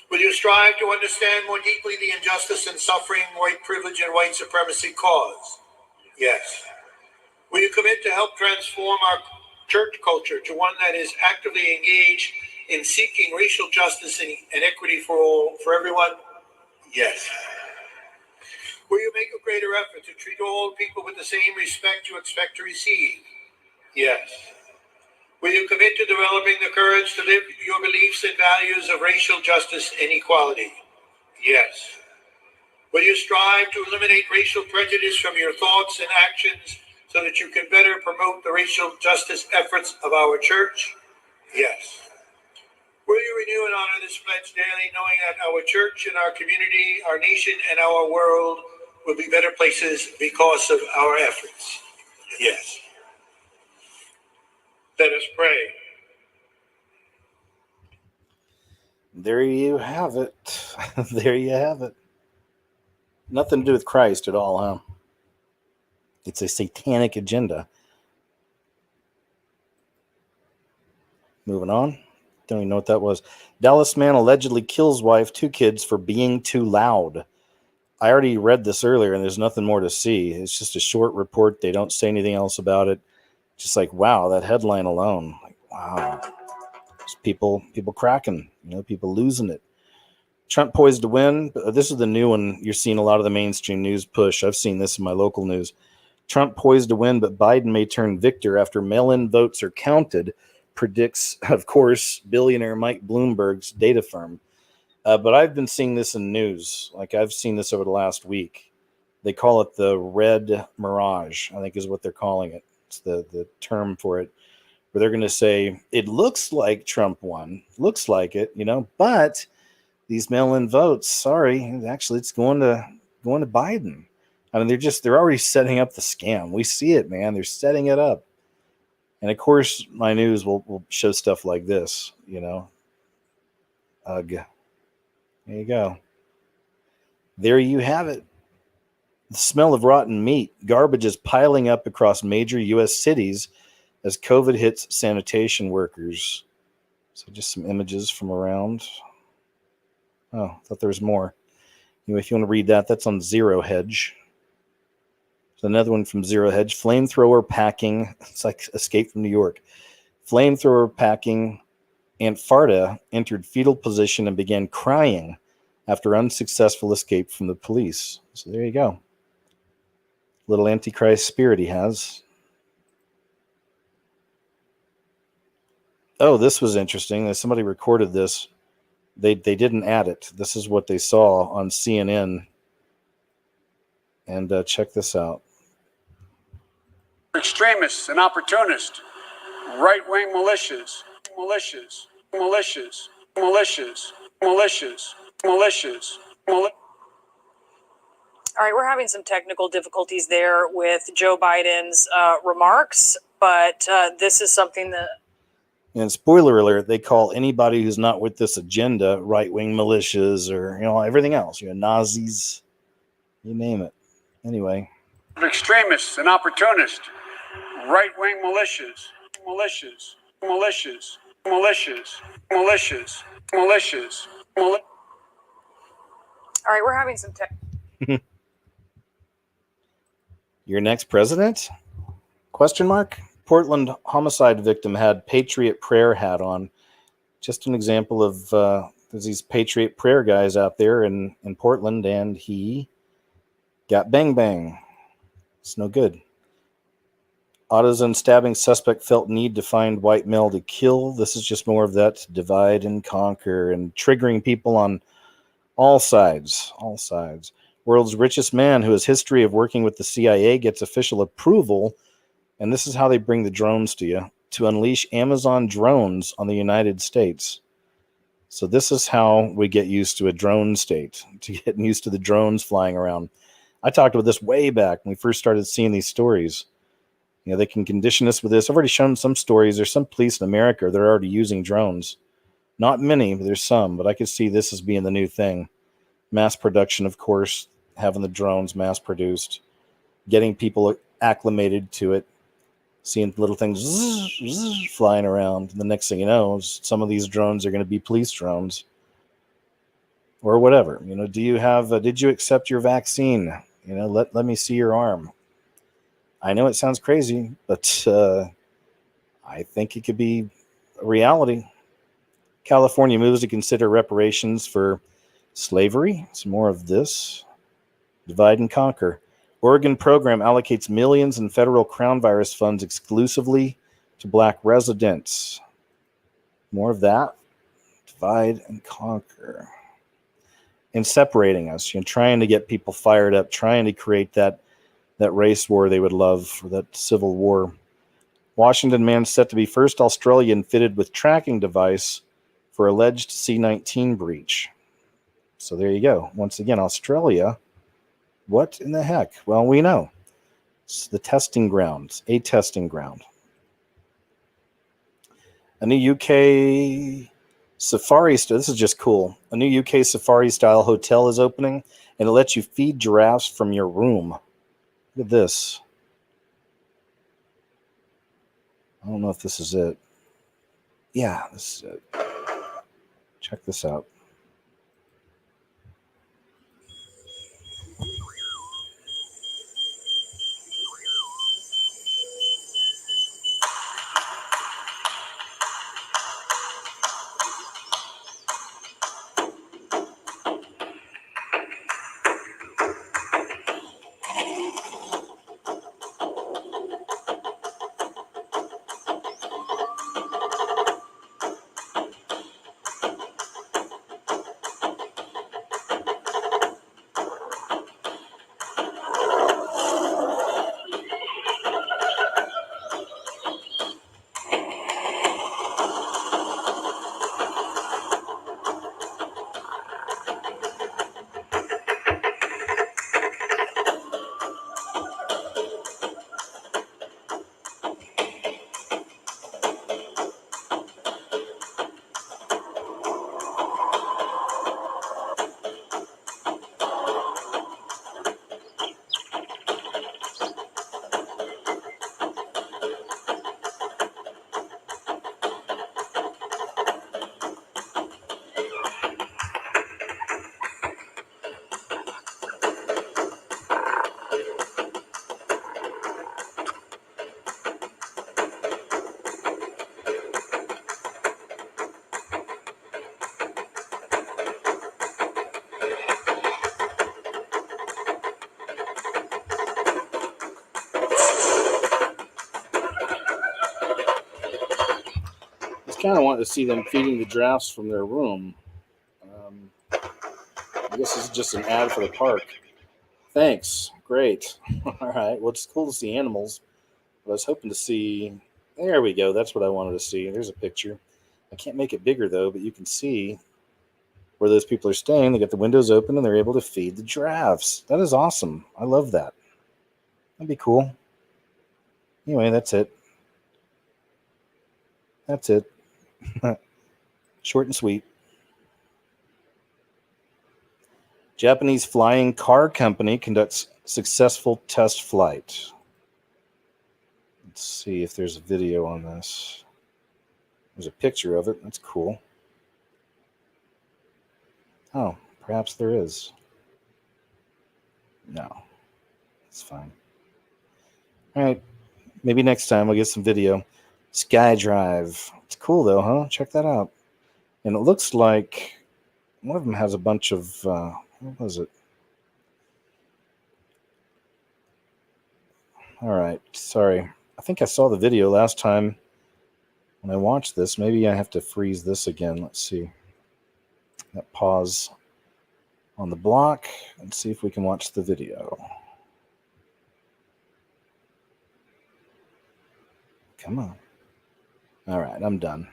will you strive to understand more deeply the injustice and suffering white privilege and white supremacy cause? Yes. Will you commit to help transform our church culture to one that is actively engaged in seeking racial justice and equity for everyone? Yes. Will you make a greater effort to treat all people with the same respect you expect to receive? Yes. Will you commit to developing the courage to live your beliefs and values of racial justice and equality? Yes. Will you strive to eliminate racial prejudice from your thoughts and actions so that you can better promote the racial justice efforts of our church? Yes. Will you renew and honor this pledge daily, knowing that our church and our community, our nation, and our world will be better places because of our efforts? Yes. Let us pray. There you have it. There you have it. Nothing to do with Christ at all, huh? It's a satanic agenda. Moving on. Don't even know what that was. Dallas man allegedly kills wife, 2 kids for being too loud. I already read this earlier, and there's nothing more to see. It's just a short report. They don't say anything else about it. Just like, wow, that headline alone. Like, wow. Just people cracking, people losing it. Trump poised to win. This is the new one you're seeing a lot of the mainstream news push. I've seen this in my local news. Trump poised to win, but Biden may turn victor after mail-in votes are counted, predicts, of course, billionaire Mike Bloomberg's data firm. But I've been seeing this in news. Like, I've seen this over the last week. They call it the red mirage, I think is what they're calling it. It's the term for it. Where they're going to say, it looks like Trump won. Looks like it, but these mail-in votes, sorry, actually it's going to Biden. I mean, they're already setting up the scam. We see it, man. They're setting it up. And of course, my news will show stuff like this, Ugh. There you go. There you have it. The smell of rotten meat. Garbage is piling up across major U.S. cities as COVID hits sanitation workers. So just some images from around. Oh, I thought there was more. Anyway, if you want to read that, that's on Zero Hedge. There's another one from Zero Hedge. Flamethrower packing. It's like Escape from New York. Flamethrower packing. Aunt Farta entered fetal position and began crying after unsuccessful escape from the police. So there you go. Little Antichrist spirit he has. Oh, this was interesting. Somebody recorded this. They didn't add it. This is what they saw on CNN. And check this out. Extremists and opportunists, right-wing militias. All right, we're having some technical difficulties there with Joe Biden's remarks, but this is something that... And spoiler alert, they call anybody who's not with this agenda right-wing militias or, everything else. Nazis, you name it. Anyway. Extremists and opportunists, right-wing militias. All right, we're having some Your next president? Question mark? Portland homicide victim had Patriot Prayer hat on. Just an example of there's these Patriot Prayer guys out there in Portland, and he got bang bang. It's no good. AutoZone stabbing suspect felt need to find white male to kill. This is just more of that divide and conquer and triggering people on all sides. All sides. World's richest man who has history of working with the CIA gets official approval, and this is how they bring the drones to you, to unleash Amazon drones on the United States. So this is how we get used to a drone state, to getting used to the drones flying around. I talked about this way back when we first started seeing these stories. They can condition us with this. I've already shown some stories. There's some police in America that are already using drones. Not many, but there's some. But I could see this as being the new thing. Mass production, of course, having the drones mass produced, getting people acclimated to it, seeing little things flying around. And the next thing you know, some of these drones are going to be police drones or whatever. Do you have? Did you accept your vaccine? Let me see your arm. I know it sounds crazy, but I think it could be a reality. California moves to consider reparations for slavery. Some more of this. Divide and conquer. Oregon program allocates millions in federal crown virus funds exclusively to black residents. More of that. Divide and conquer. And separating us, trying to get people fired up, trying to create that race war they would love, or that civil war. Washington man set to be first Australian fitted with tracking device for alleged C-19 breach. So there you go. Once again, Australia. What in the heck? Well, we know. It's the testing grounds, a testing ground. A new UK safari, this is just cool. A new UK safari-style hotel is opening, and it lets you feed giraffes from your room. Look at this. I don't know if this is it. Yeah, this is it. Check this out. Kind of wanted to see them feeding the giraffes from their room. I guess this is just an ad for the park. Thanks. Great. All right. Well, it's cool to see animals. But I was hoping to see... There we go. That's what I wanted to see. There's a picture. I can't make it bigger, though, but you can see where those people are staying. They got the windows open, and they're able to feed the giraffes. That is awesome. I love that. That'd be cool. Anyway, that's it. That's it. Short and sweet. Japanese flying car company conducts successful test flight. Let's see if there's a video on this. There's a picture of it. That's cool. Oh, perhaps there is. No, it's fine. All right, maybe next time we'll get some video. SkyDrive. It's cool though, huh? Check that out. And it looks like one of them has a bunch of, what was it? All right, sorry. I think I saw the video last time when I watched this. Maybe I have to freeze this again. Let's see. That pause on the block and see if we can watch the video. Come on. All right, I'm done.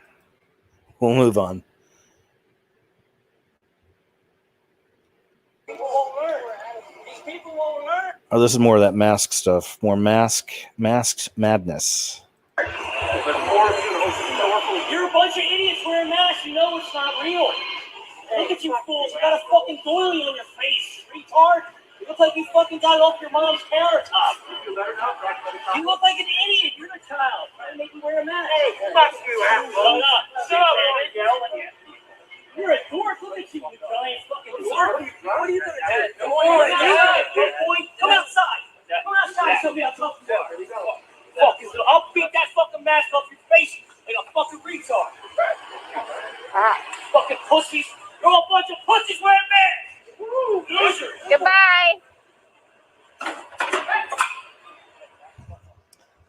We'll move on. Oh, this is more of that mask stuff. More masked madness. You're a bunch of idiots wearing masks. You know it's not real. Look at you fools. You got a fucking doily on your face, retard. You look like you fucking got it off your mom's countertop. You look like an idiot. You're a child. Trying to make you wear a mask. Hey, fuck you, asshole. Shut up, man. You're a dork. Look at you, you giant fucking dork. What are you going to do? Come outside. Come outside. Somebody I'll talk to you. Fuck you. I'll beat that fucking mask off your face, fucking retard. Fucking pussies. You're a bunch of pussies wearing masks. Woo, losers. Goodbye.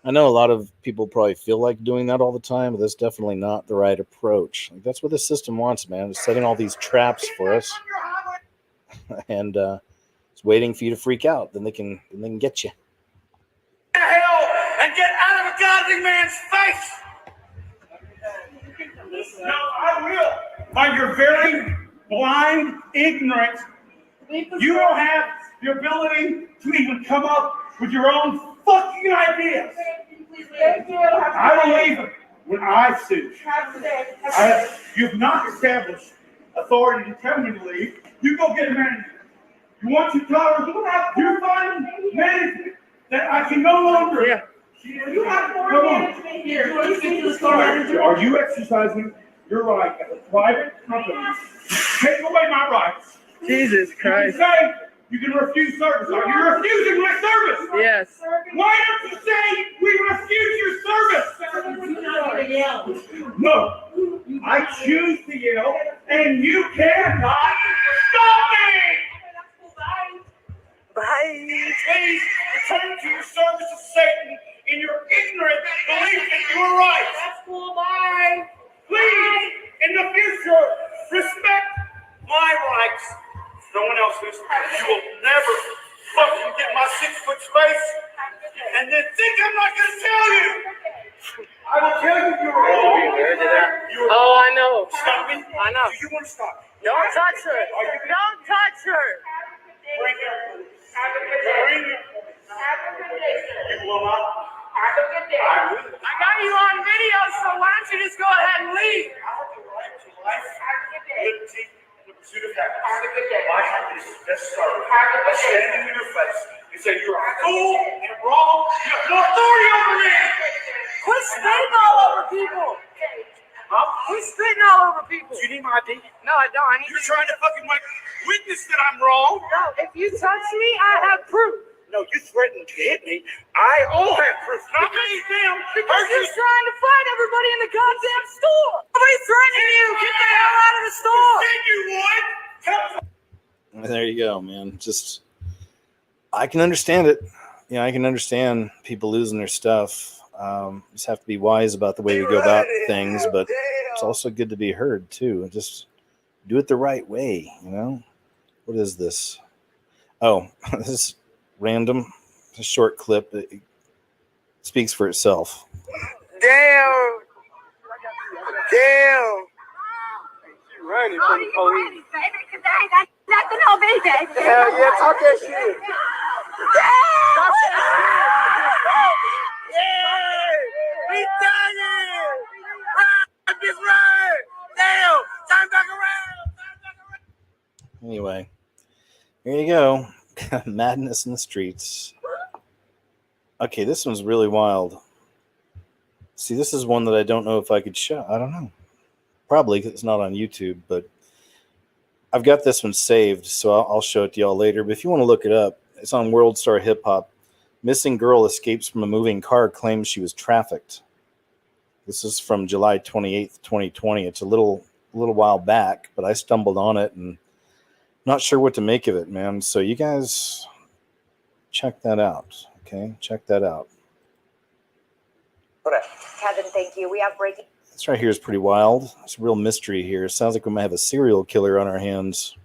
I know a lot of people probably feel like doing that all the time, but that's definitely not the right approach. Like, that's what the system wants, man. It's setting all these traps for us, and it's waiting for you to freak out. Then they can get you. Hell, and get out of a godly man's face. No, I will. By your very blind ignorance, you don't have the ability to even come up with your own fucking ideas. I will leave it when I sue. You've not established authority to tell me to leave. You go get a manager. You want your daughter, you find management that I can no longer. Yeah. You have more management here. Are you exercising your right as a private company? Take away my rights. Jesus Christ. You can say you can refuse service. Are you refusing my service? Yes. Why don't you say we refuse your service? No. I choose to yell, and you cannot stop me! Bye. Please return to your service of Satan in your ignorant belief that you are right. That's cool. Bye. Please, in the future, respect my rights. No one else is. You will never fucking get my 6-foot space and then think I'm not going to tell you. I will tell you you are. Oh, I know. Stop me? I know. Do you want to stop? Don't touch her. Don't touch her. Bring her. Bring her. You will not. I will. I got you on video, so why don't you just go ahead and leave? I have the right to life, liberty, and the pursuit of happiness. My happiness is best served by standing in your face and say you're a fool and wrong. You have no authority over me. Quit spitting all over people. Quit spitting all over people. Do you need my ID? No, I don't. You're trying to fucking witness that I'm wrong. No, if you touch me, I have proof. No, you threatened to hit me. I all have proof. Not me, them. Because you're trying to fight everybody in the goddamn store. Nobody's threatening you. Get the hell out of the store. Then you would. There you go, man. Just, I can understand it. You know, I can understand people losing their stuff. Just have to be wise about the way we go about things, but it's also good to be heard too. Just do it the right way, you know? What is this? Oh, this is random. It's a short clip. It speaks for itself. Damn. Running from the police. Baby, because I ain't got nothing on me, baby. Hell yeah, talk that shit. We done it! Run, just run! Damn! Time back around! Anyway, here you go. Madness in the streets. Okay, this one's really wild. See, this is one that I don't know if I could show. I don't know. Probably because it's not on YouTube, but I've got this one saved, so I'll show it to y'all later. But if you want to look it up, it's on World Star Hip Hop. Missing girl escapes from a moving car, claims she was trafficked. This is from July 28th, 2020. It's a little while back, but I stumbled on it and not sure what to make of it, man. So you guys check that out, okay? Check that out. Kevin, thank you. We have breaking. This right here is pretty wild. It's a real mystery here. It sounds like we might have a serial killer on our hands.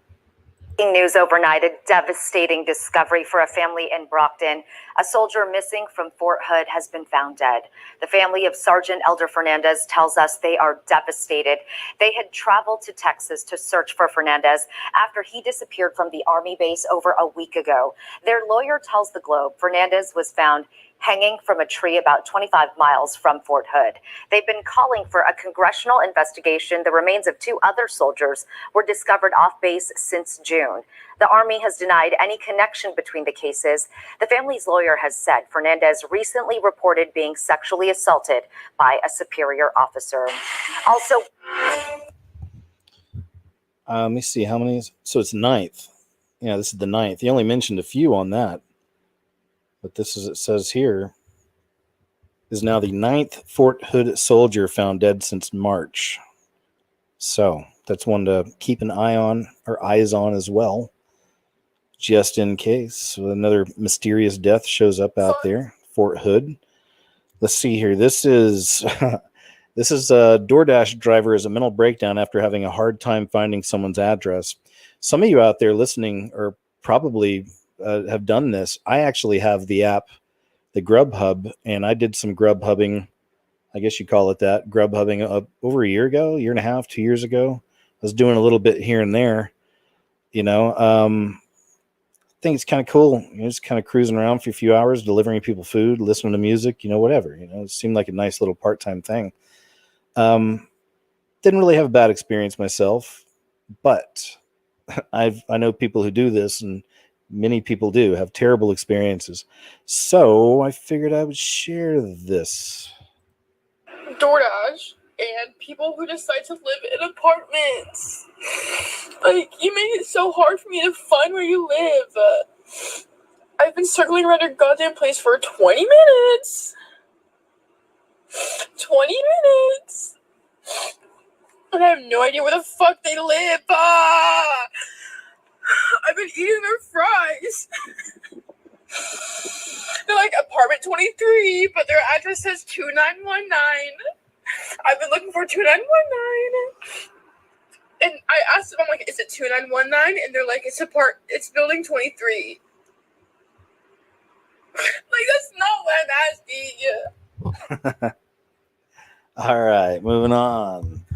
News overnight, a devastating discovery for a family in Brockton. A soldier missing from Fort Hood has been found dead. The family of Sergeant Elder Fernandez tells us they are devastated. They had traveled to Texas to search for Fernandez after he disappeared from the Army base over a week ago. Their lawyer tells the Globe Fernandez was found hanging from a tree about 25 miles from Fort Hood. They've been calling for a congressional investigation. The remains of 2 other soldiers were discovered off base since June. The Army has denied any connection between the cases. The family's lawyer has said Fernandez recently reported being sexually assaulted by a superior officer. Also, let me see how many. So it's 9th. Yeah, this is the 9th. He only mentioned a few on that. But this is, it says here, is now the 9th Fort Hood soldier found dead since March. So that's one to keep an eye on, or eyes on as well, just in case. So another mysterious death shows up out there, Fort Hood. Let's see here. This is this is a DoorDash driver has a mental breakdown after having a hard time finding someone's address. Some of you out there listening are probably have done this. I actually have the app, the Grubhub, and I did some Grubhubbing. I guess you call it that. Grubhubbing over a year ago, year and a half, 2 years ago. I was doing a little bit here and there, you know. I think it's kind of cool. You know, just kind of cruising around for a few hours, delivering people food, listening to music, you know, whatever. You know, it seemed like a nice little part-time thing. Didn't really have a bad experience myself, but I know people who do this, and many people do have terrible experiences. So I figured I would share this. DoorDash and people who decide to live in apartments. Like, you make it so hard for me to find where you live. I've been circling around your goddamn place for 20 minutes. 20 minutes. And I have no idea where the fuck they live. I've been eating their fries. They're like apartment 23, but their address says 2919. I've been looking for 2919. And I asked them, I'm like, is it 2919? And they're like, it's building 23. Like, that's not what I'm asking. All right, moving on.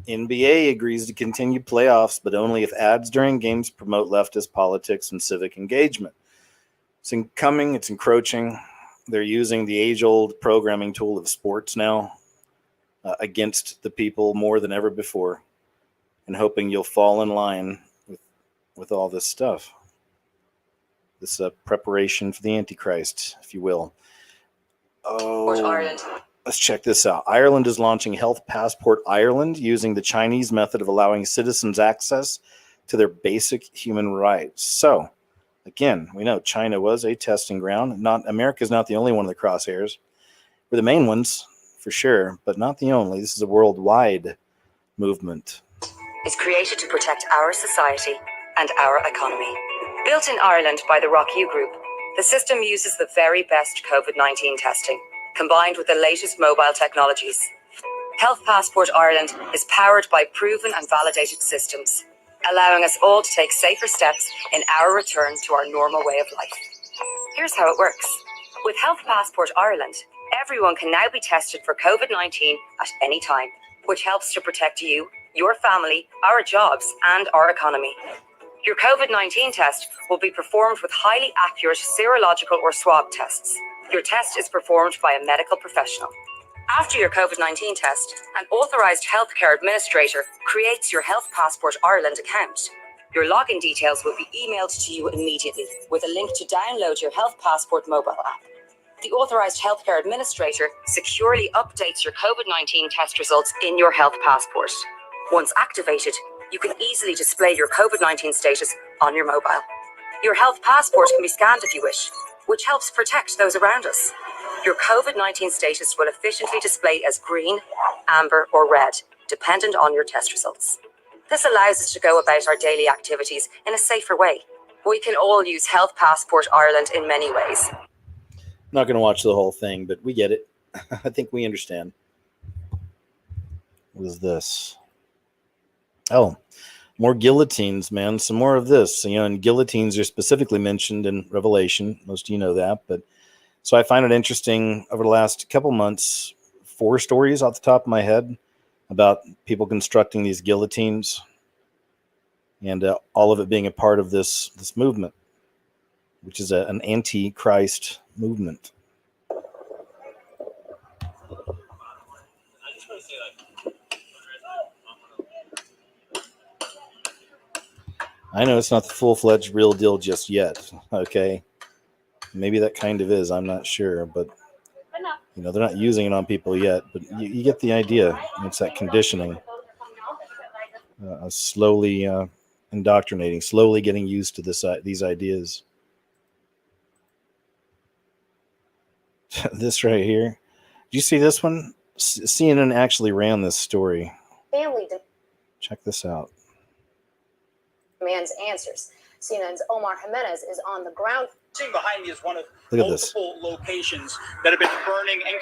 NBA agrees to continue playoffs, but only if ads during games promote leftist politics and civic engagement. It's incoming, it's encroaching. They're using the age-old programming tool of sports now against the people more than ever before, and hoping you'll fall in line with all this stuff. This preparation for the Antichrist, if you will. Oh, let's check this out. Ireland is launching Health Passport Ireland using the Chinese method of allowing citizens access to their basic human rights. So, again, we know China was a testing ground. America's not the only one of the crosshairs. We're the main ones, for sure, but not the only. This is a worldwide movement. Is created to protect our society and our economy. Built in Ireland by the Rock U Group, the system uses the very best COVID-19 testing, combined with the latest mobile technologies. Health Passport Ireland is powered by proven and validated systems, allowing us all to take safer steps in our return to our normal way of life. Here's how it works. With Health Passport Ireland, everyone can now be tested for COVID-19 at any time, which helps to protect you, your family, our jobs, and our economy. Your COVID-19 test will be performed with highly accurate serological or swab tests. Your test is performed by a medical professional. After your COVID-19 test, an authorized healthcare administrator creates your Health Passport Ireland account. Your login details will be emailed to you immediately with a link to download your Health Passport mobile app. The authorized healthcare administrator securely updates your COVID-19 test results in your Health Passport. Once activated, you can easily display your COVID-19 status on your mobile. Your Health Passport can be scanned if you wish, which helps protect those around us. Your COVID-19 status will efficiently display as green, amber, or red, dependent on your test results. This allows us to go about our daily activities in a safer way. We can all use Health Passport Ireland in many ways. Not going to watch the whole thing, but we get it. I think we understand. What is this? Oh, more guillotines, man. Some more of this. You know, and guillotines are specifically mentioned in Revelation. Most of you know that. But so I find it interesting over the last couple months, 4 stories off the top of my head about people constructing these guillotines, and all of it being a part of this movement, which is an anti-Christ movement. I know it's not the full-fledged real deal just yet, okay? Maybe that kind of is, I'm not sure, but you know, they're not using it on people yet, but you get the idea. It's that conditioning, slowly indoctrinating, slowly getting used to these ideas. This right here, you see this one? CNN actually ran this story. Family Check this out. demands answers. CNN's Omar Jimenez is on the ground. Sitting behind me is one of Look at this. multiple locations that have been burning and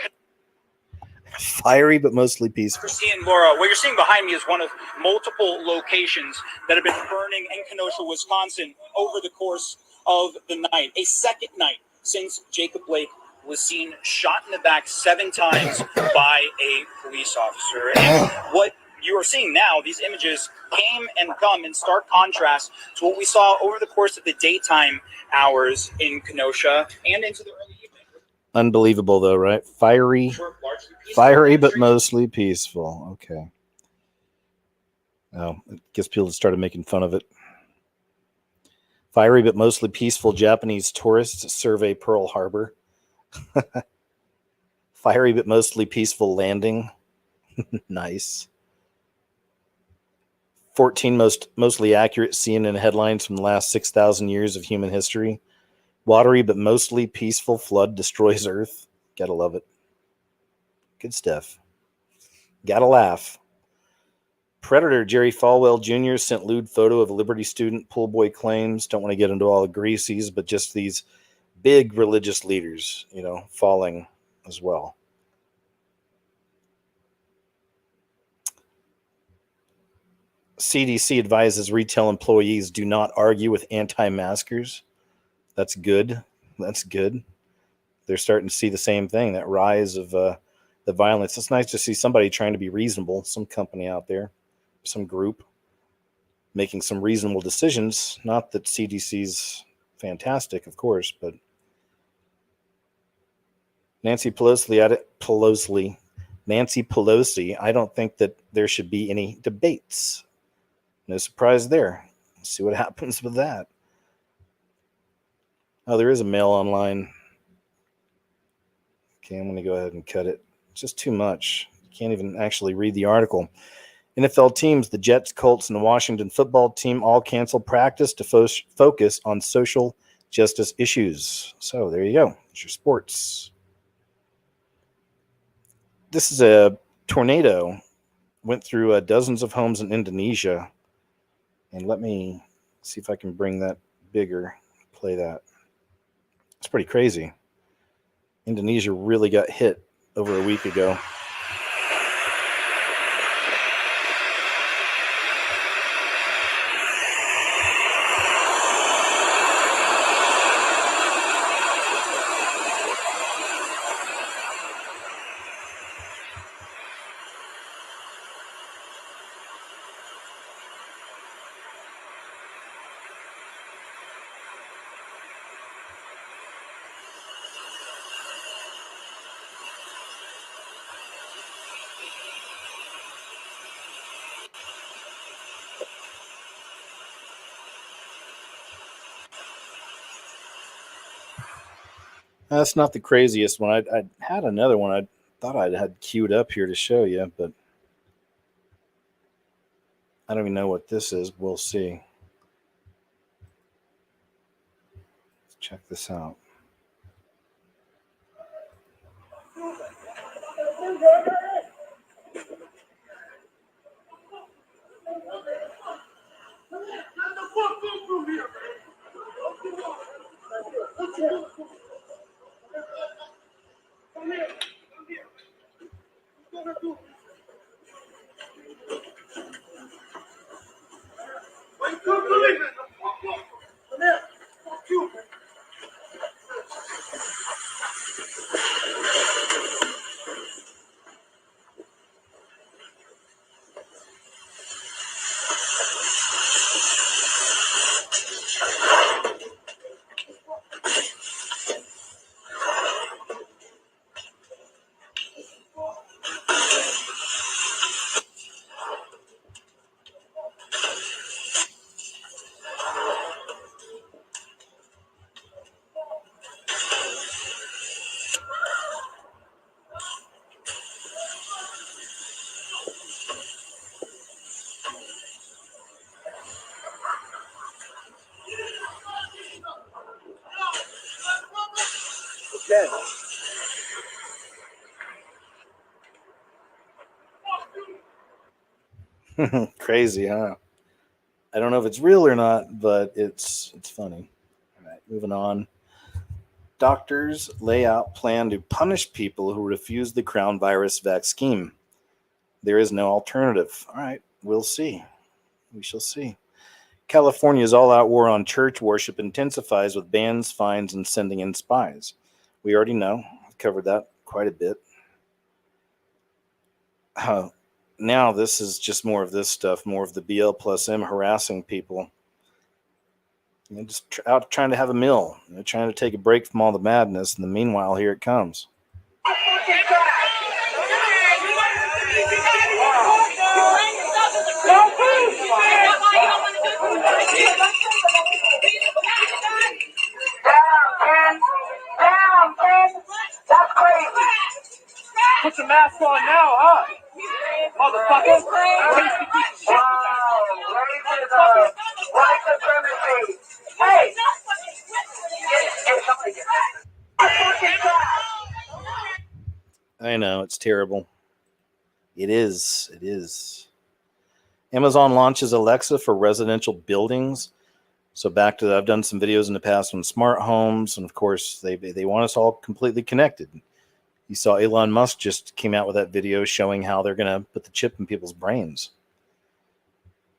Fiery but mostly peaceful. Christine and Laura, what you're seeing behind me is one of multiple locations that have been burning in Kenosha, Wisconsin over the course of the night. A second night since Jacob Blake was seen shot in the back 7 times by a police officer. And what you are seeing now, these images came and come in stark contrast to what we saw over the course of the daytime hours in Kenosha and into the early evening. Unbelievable, though, right? Fiery but mostly peaceful. Okay. Oh, I guess people started making fun of it. Fiery but mostly peaceful Japanese tourists survey Pearl Harbor. Fiery but mostly peaceful landing. Nice. 14 mostly accurate CNN headlines from the last 6,000 years of human history. Watery but mostly peaceful flood destroys Earth. Gotta love it. Good stuff. Gotta laugh. Predator Jerry Falwell Jr. sent lewd photo of Liberty student pool boy claims. Don't want to get into all the greasies, but just these big religious leaders, falling as well. CDC advises retail employees do not argue with anti-maskers. That's good. That's good. They're starting to see the same thing, that rise of the violence. It's nice to see somebody trying to be reasonable, some company out there, some group making some reasonable decisions. Not that CDC's fantastic, of course, but Nancy Pelosi, I don't think that there should be any debates. No surprise there. Let's see what happens with that. Oh, there is a mail online. Okay, I'm going to go ahead and cut it. It's just too much. Can't even actually read the article. NFL teams, the Jets, Colts, and the Washington football team all canceled practice to focus on social justice issues. So there you go. It's your sports. This is a tornado. Went through dozens of homes in Indonesia. And let me see if I can bring that bigger. Play that. It's pretty crazy. Indonesia really got hit over a week ago. That's not the craziest one. I had another one I thought I had queued up here to show you, but I don't even know what this is. We'll see. Let's check this out. Crazy, huh? I don't know if it's real or not, but it's funny. All right, moving on. Doctors lay out plan to punish people who refuse the crown virus vaccine. There is no alternative. All right, we'll see. We shall see. California's all-out war on church worship intensifies with bans, fines, and sending in spies. We already know. I've covered that quite a bit. Now this is just more of this stuff, more of the BL plus M harassing people. Just out trying to have a meal, trying to take a break from all the madness, and meanwhile, here it comes. That's crazy. Put your mask on now, huh? Motherfucker. Wow, racism, white supremacy. Hey! I know, it's terrible. It is. Amazon launches Alexa for residential buildings. So back to that, I've done some videos in the past on smart homes, and of course they want us all completely connected. You saw Elon Musk just came out with that video showing how they're going to put the chip in people's brains.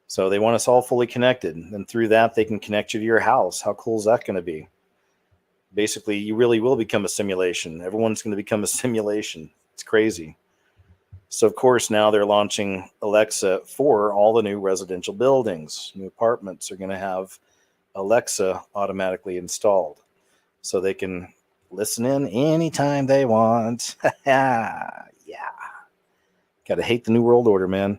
So they want us all fully connected, and through that they can connect you to your house. How cool is that going to be? Basically, you really will become a simulation. Everyone's going to become a simulation. It's crazy. So, of course, now they're launching Alexa for all the new residential buildings. New apartments are going to have Alexa automatically installed, so they can listen in anytime they want. Yeah. Gotta hate the New World Order, man.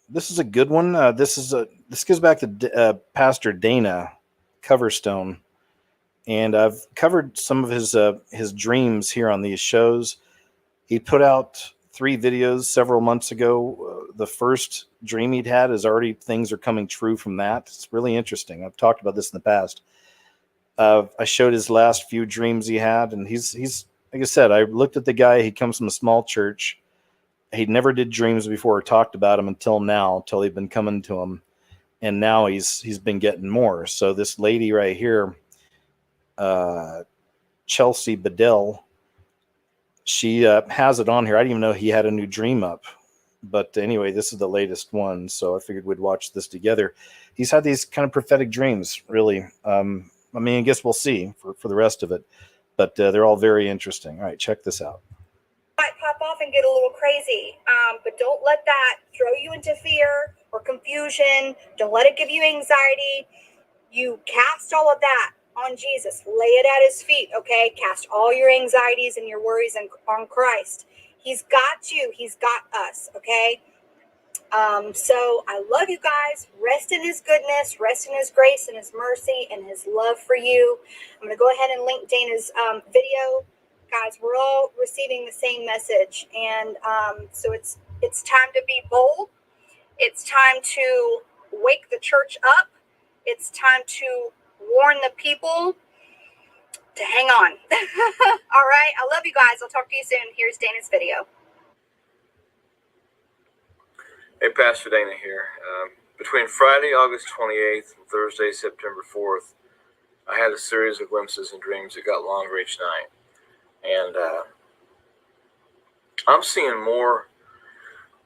This is a good one. This goes back to Pastor Dana Coverstone, and I've covered some of his dreams here on these shows. He put out 3 videos several months ago. The first dream he'd had is already things are coming true from that. It's really interesting. I've talked about this in the past. I showed his last few dreams he had, and he's like I said, I looked at the guy. He comes from a small church. He never did dreams before or talked about them until now, until they've been coming to him. And now he's been getting more. So this lady right here, Chelsea Bedell, she has it on here. I didn't even know he had a new dream up. But anyway, this is the latest one, so I figured we'd watch this together. He's had these kind of prophetic dreams, really. I guess we'll see for the rest of it. But they're all very interesting. All right, check this out. Might pop off and get a little crazy, but don't let that throw you into fear or confusion. Don't let it give you anxiety. You cast all of that on Jesus. Lay it at his feet, okay? Cast all your anxieties and your worries on Christ. He's got you. He's got us, okay? So I love you guys. Rest in his goodness, rest in his grace and his mercy and his love for you. I'm going to go ahead and link Dana's video. Guys, we're all receiving the same message. And so it's time to be bold. It's time to wake the church up. It's time to warn the people to hang on. All right. I love you guys. I'll talk to you soon. Here's Dana's video. Hey, Pastor Dana here. Between Friday, August 28th and Thursday, September 4th, I had a series of glimpses and dreams that got longer each night. And I'm seeing more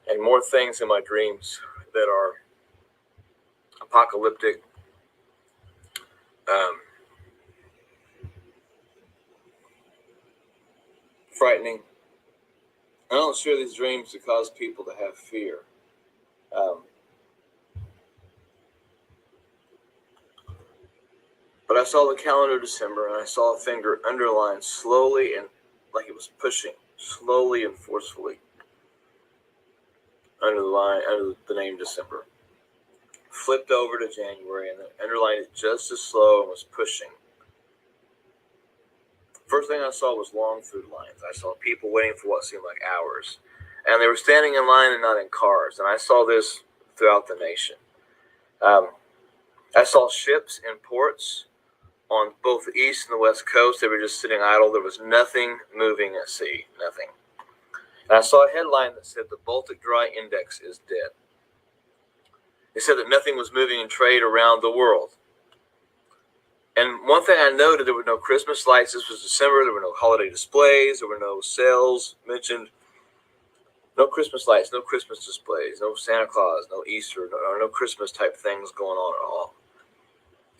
and more things in my dreams that are apocalyptic, frightening. I don't share these dreams to cause people to have fear. But I saw the calendar December, and I saw a finger underlined slowly and like it was pushing slowly and forcefully under the line, under the name December. Flipped over to January and then underlined it just as slow and was pushing. First thing I saw was long food lines. I saw people waiting for what seemed like hours. And they were standing in line and not in cars. And I saw this throughout the nation. I saw ships in ports on both the east and the west coast. They were just sitting idle. There was nothing moving at sea. Nothing. And I saw a headline that said the Baltic Dry Index is dead. They said that nothing was moving in trade around the world. And one thing I noted, there were no Christmas lights. This was December. There were no holiday displays. There were no sales mentioned. No Christmas lights, no Christmas displays, no Santa Claus, no Easter, no Christmas type things going on at all.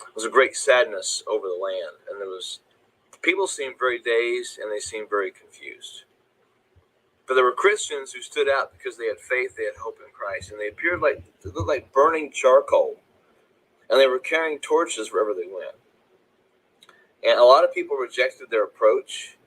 It was a great sadness over the land. And people seemed very dazed and they seemed very confused. But there were Christians who stood out because they had faith, they had hope in Christ. And they looked like burning charcoal. And they were carrying torches wherever they went. And a lot of people rejected their approach,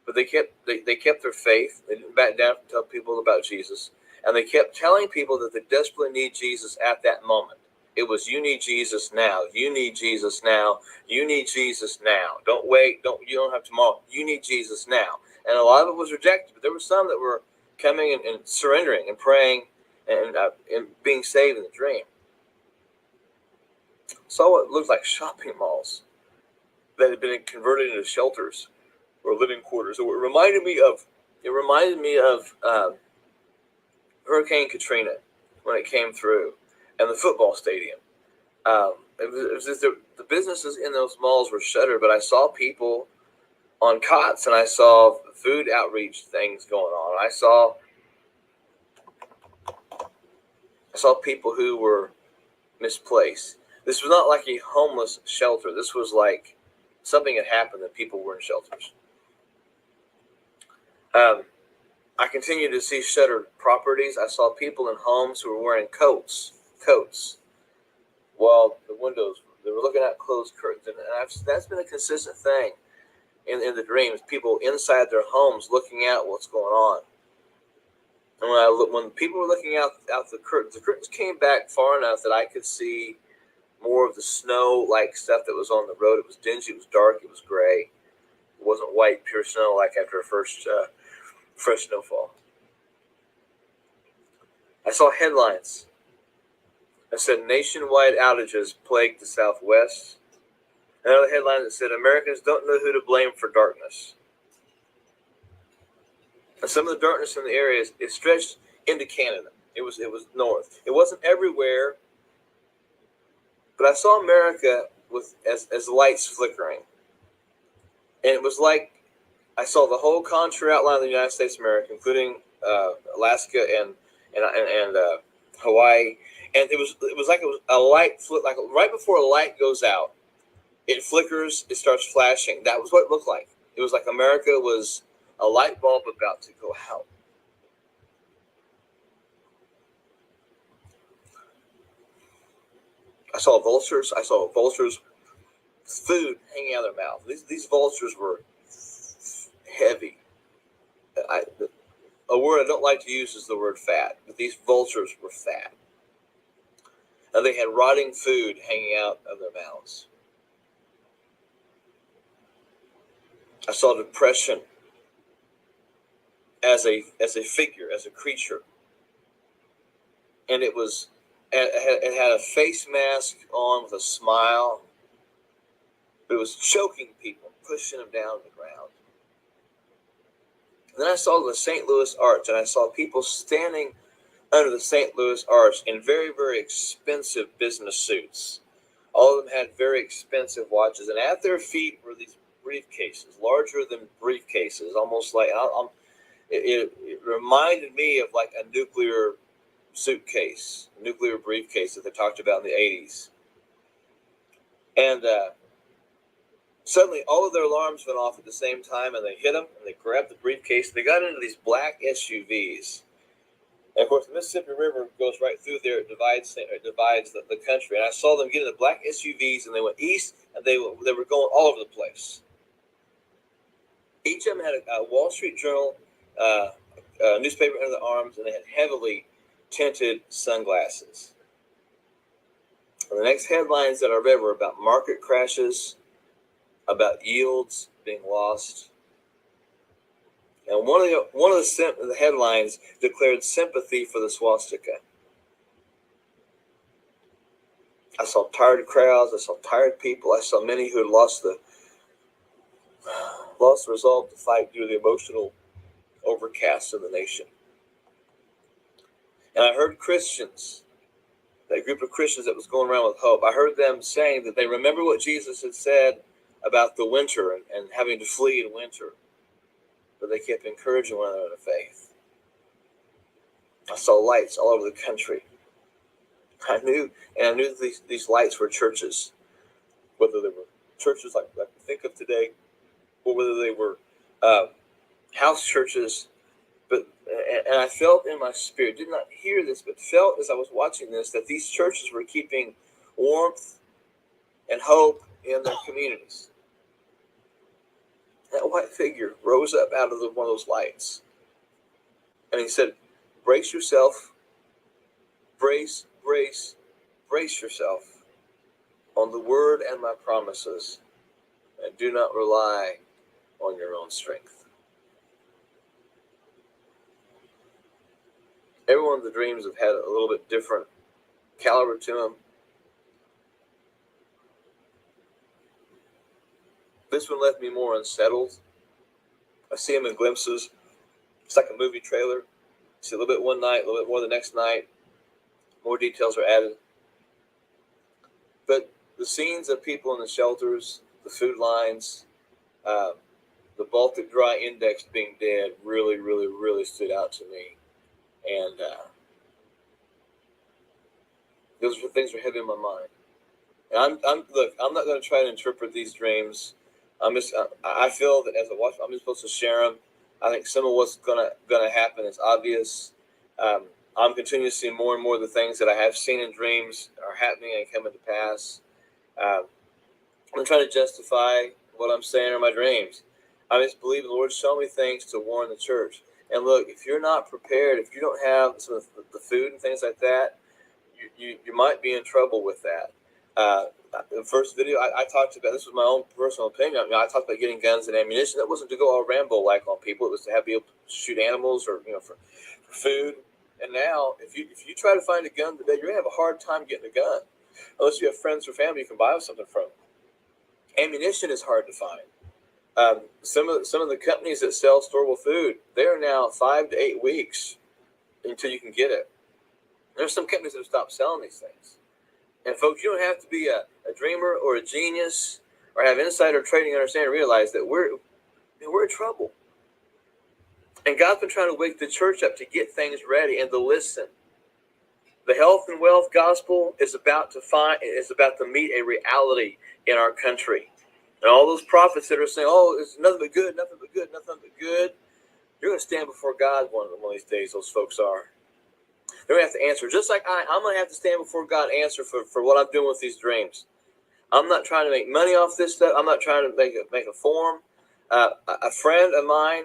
but they kept their faith. They didn't back down to tell people about Jesus. And they kept telling people that they desperately need Jesus at that moment. It was, you need Jesus now. You need Jesus now. You need Jesus now. Don't wait. You don't have tomorrow. You need Jesus now. And a lot of it was rejected, but there were some that were coming and surrendering and praying and being saved in the dream. Saw what looked like shopping malls that had been converted into shelters or living quarters. It reminded me of Hurricane Katrina when it came through, and the football stadium. It was just the businesses in those malls were shuttered, but I saw people on cots, and I saw food outreach things going on. I saw people who were misplaced. This was not like a homeless shelter. This was like something had happened that people were in shelters. I continued to see shuttered properties. I saw people in homes who were wearing coats, while the windows, they were looking at closed curtains. And that's been a consistent thing in the dreams, people inside their homes looking out what's going on. And when people were looking out the curtains came back far enough that I could see more of the snow-like stuff that was on the road. It was dingy, it was dark, it was gray. It wasn't white, pure snow like after a first fresh snowfall. I saw headlines that said nationwide outages plagued the Southwest. Another headline that said Americans don't know who to blame for darkness. And some of the darkness in the areas, it stretched into Canada. It was north. It wasn't everywhere, but I saw America as lights flickering. And it was like I saw the whole contour outline of the United States of America, including Alaska and Hawaii. And it was like it was a light flick, like right before a light goes out, it flickers, it starts flashing. That was what it looked like. It was like America was a light bulb about to go out. I saw vultures. Food hanging out of their mouth. These vultures were heavy. A word I don't like to use is the word fat, but these vultures were fat. And they had rotting food hanging out of their mouths. I saw depression as a figure, as a creature. And it had a face mask on with a smile. But it was choking people, pushing them down to the ground. And then I saw the St. Louis Arch, and I saw people standing under the St. Louis Arch in very, very expensive business suits. All of them had very expensive watches, and at their feet were these briefcases, larger than briefcases, almost like it reminded me of like a nuclear suitcase, nuclear briefcase that they talked about in the 80s. And suddenly all of their alarms went off at the same time, and they hit them, and they grabbed the briefcase. They got into these black SUVs. And of course, the Mississippi River goes right through there. It divides the country. And I saw them get in the black SUVs, and they went east, and they were going all over the place. Each of them had a Wall Street Journal newspaper under their arms, and they had heavily tinted sunglasses. And the next headlines that I read were about market crashes, about yields being lost. And one of the headlines declared sympathy for the swastika. I saw tired crowds. I saw tired people. I saw many who had lost the resolve to fight due to the emotional overcast of the nation. And I heard Christians, that group of Christians that was going around with hope, I heard them saying that they remember what Jesus had said about the winter and having to flee in winter. But they kept encouraging one another in faith. I saw lights all over the country. I knew these lights were churches, whether they were churches like we think of today, or whether they were house churches. And I felt in my spirit, did not hear this, but felt as I was watching this, that these churches were keeping warmth and hope in their communities. That white figure rose up out of one of those lights. And he said, brace yourself, brace yourself on the word and my promises, and do not rely on your own strength. Every one of the dreams have had a little bit different caliber to them. This one left me more unsettled. I see them in glimpses. It's like a movie trailer. See a little bit one night, a little bit more the next night. More details are added. But the scenes of people in the shelters, the food lines, the Baltic Dry Index being dead really stood out to me. And those were things that were heavy in my mind. And I'm not going to try to interpret these dreams. I feel that as a watcher, I'm just supposed to share them. I think some of what's going to happen is obvious. I'm continuing to see more and more of the things that I have seen in dreams are happening and coming to pass. I'm trying to justify what I'm saying in my dreams. I just believe the Lord showed me things to warn the church. And look, if you're not prepared, if you don't have some of the food and things like that, you might be in trouble with that. The first video I talked about, this was my own personal opinion. I talked about getting guns and ammunition. That wasn't to go all Rambo-like on people. It was to be able to shoot animals or for food. And now, if you try to find a gun today, you're gonna have a hard time getting a gun, unless you have friends or family you can buy something from. Ammunition is hard to find. Some of the companies that sell storable food, they are now 5 to 8 weeks until you can get it. There's some companies that have stopped selling these things. And folks, you don't have to be a dreamer or a genius or have insider trading understanding to realize that we're in trouble. And God's been trying to wake the church up to get things ready and to listen. The health and wealth gospel is about to meet a reality in our country. And all those prophets that are saying, oh, it's nothing but good, nothing but good, nothing but good. You're going to stand before God one of these days, those folks are. They're going to have to answer. Just like I'm going to have to stand before God and answer for what I'm doing with these dreams. I'm not trying to make money off this stuff. I'm not trying to make a form. A friend of mine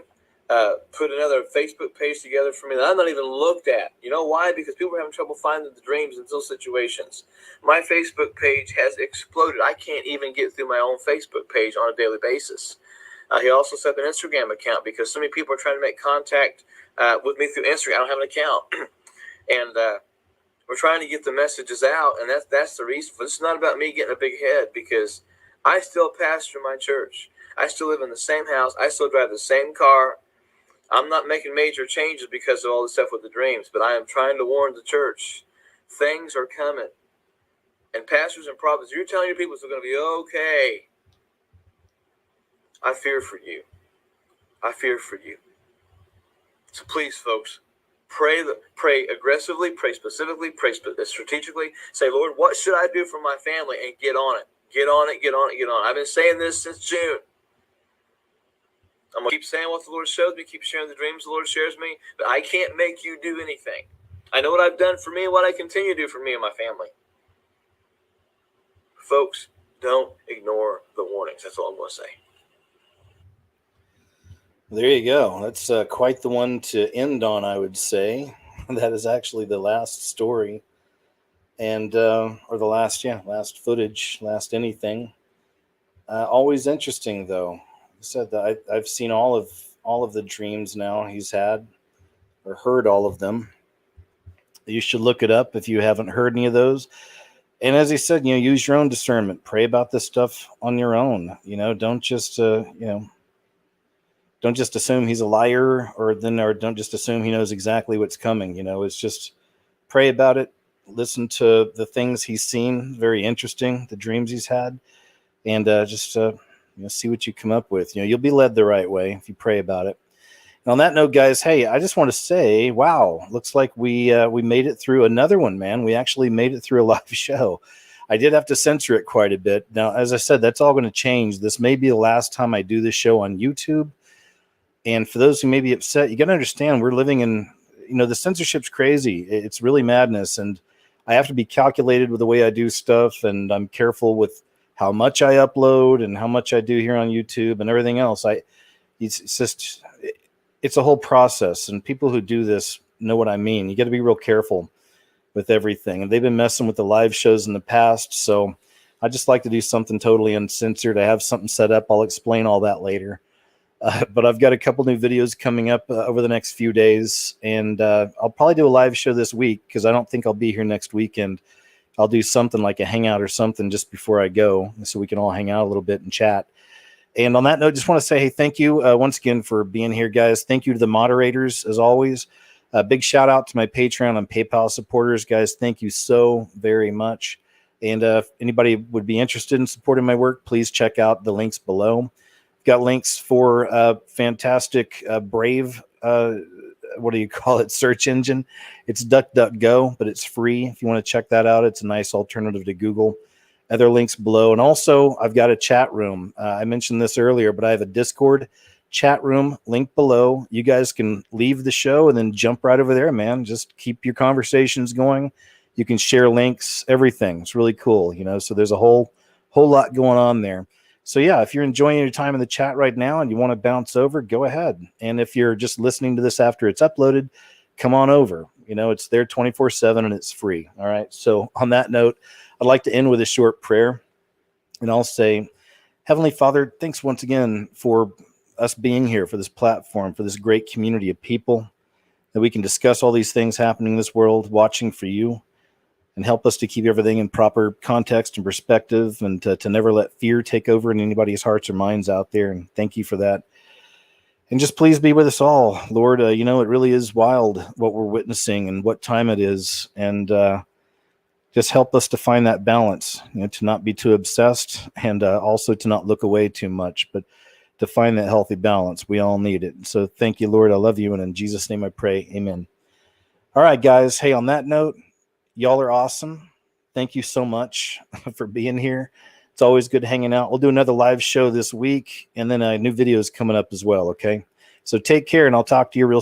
put another Facebook page together for me that I'm not even looked at. You know why? Because people are having trouble finding the dreams in those situations. My Facebook page has exploded. I can't even get through my own Facebook page on a daily basis. He also set up an Instagram account because so many people are trying to make contact with me through Instagram. I don't have an account. And we're trying to get the messages out, and that's the reason. This is not about me getting a big head, because I still pastor my church. I still live in the same house. I still drive the same car. I'm not making major changes because of all the stuff with the dreams, but I am trying to warn the church. Things are coming. And pastors and prophets, you're telling your people it's going to be okay. I fear for you. I fear for you. So please, folks, pray aggressively, pray specifically, pray strategically. Say, Lord, what should I do for my family? And get on it. Get on it, get on it, get on it. I've been saying this since June. I'm going to keep saying what the Lord shows me, keep sharing the dreams the Lord shares me, but I can't make you do anything. I know what I've done for me and what I continue to do for me and my family. Folks, don't ignore the warnings. That's all I'm going to say. There you go. That's quite the one to end on, I would say. That is actually the last story, and or the last footage, last anything. Always interesting, though. I said that I've seen all of the dreams now he's had, or heard all of them. You should look it up if you haven't heard any of those. And as he said, use your own discernment. Pray about this stuff on your own. Don't just don't just assume he's a liar, or don't just assume he knows exactly what's coming. It's just pray about it, listen to the things he's seen, very interesting, the dreams he's had, and just see what you come up with. You'll be led the right way if you pray about it. And on that note, guys, hey, I just want to say, wow, looks like we made it through another one, man. We actually made it through a live show. I did have to censor it quite a bit. Now, as I said, that's all going to change. This may be the last time I do this show on YouTube. And for those who may be upset, you got to understand we're living in, the censorship's crazy. It's really madness. And I have to be calculated with the way I do stuff. And I'm careful with how much I upload and how much I do here on YouTube and everything else. It's a whole process. And people who do this know what I mean. You got to be real careful with everything. And they've been messing with the live shows in the past. So I just like to do something totally uncensored. I have something set up. I'll explain all that later. But I've got a couple new videos coming up over the next few days. And I'll probably do a live show this week because I don't think I'll be here next weekend. I'll do something like a hangout or something just before I go so we can all hang out a little bit and chat. And on that note, just want to say, hey, thank you once again for being here, guys. Thank you to the moderators, as always. A big shout out to my Patreon and PayPal supporters, guys. Thank you so very much. And if anybody would be interested in supporting my work, please check out the links below. Got links for fantastic Brave, search engine. It's DuckDuckGo, but it's free. If you want to check that out, it's a nice alternative to Google. Other links below. And also, I've got a chat room. I mentioned this earlier, but I have a Discord chat room link below. You guys can leave the show and then jump right over there, man. Just keep your conversations going. You can share links, everything. It's really cool, so there's a whole lot going on there. So yeah, if you're enjoying your time in the chat right now and you want to bounce over, go ahead. And if you're just listening to this after it's uploaded, come on over. It's there 24/7 and it's free. All right. So on that note, I'd like to end with a short prayer. And I'll say, Heavenly Father, thanks once again for us being here, for this platform, for this great community of people, that we can discuss all these things happening in this world, watching for you, and help us to keep everything in proper context and perspective, and to never let fear take over in anybody's hearts or minds out there. And thank you for that. And just please be with us all, Lord. It really is wild what we're witnessing and what time it is. And just help us to find that balance, to not be too obsessed and also to not look away too much, but to find that healthy balance. We all need it. So thank you, Lord. I love you. And in Jesus' name I pray. Amen. All right, guys. Hey, on that note, y'all are awesome. Thank you so much for being here. It's always good hanging out. We'll do another live show this week, and then new videos coming up as well, okay? So take care, and I'll talk to you real soon.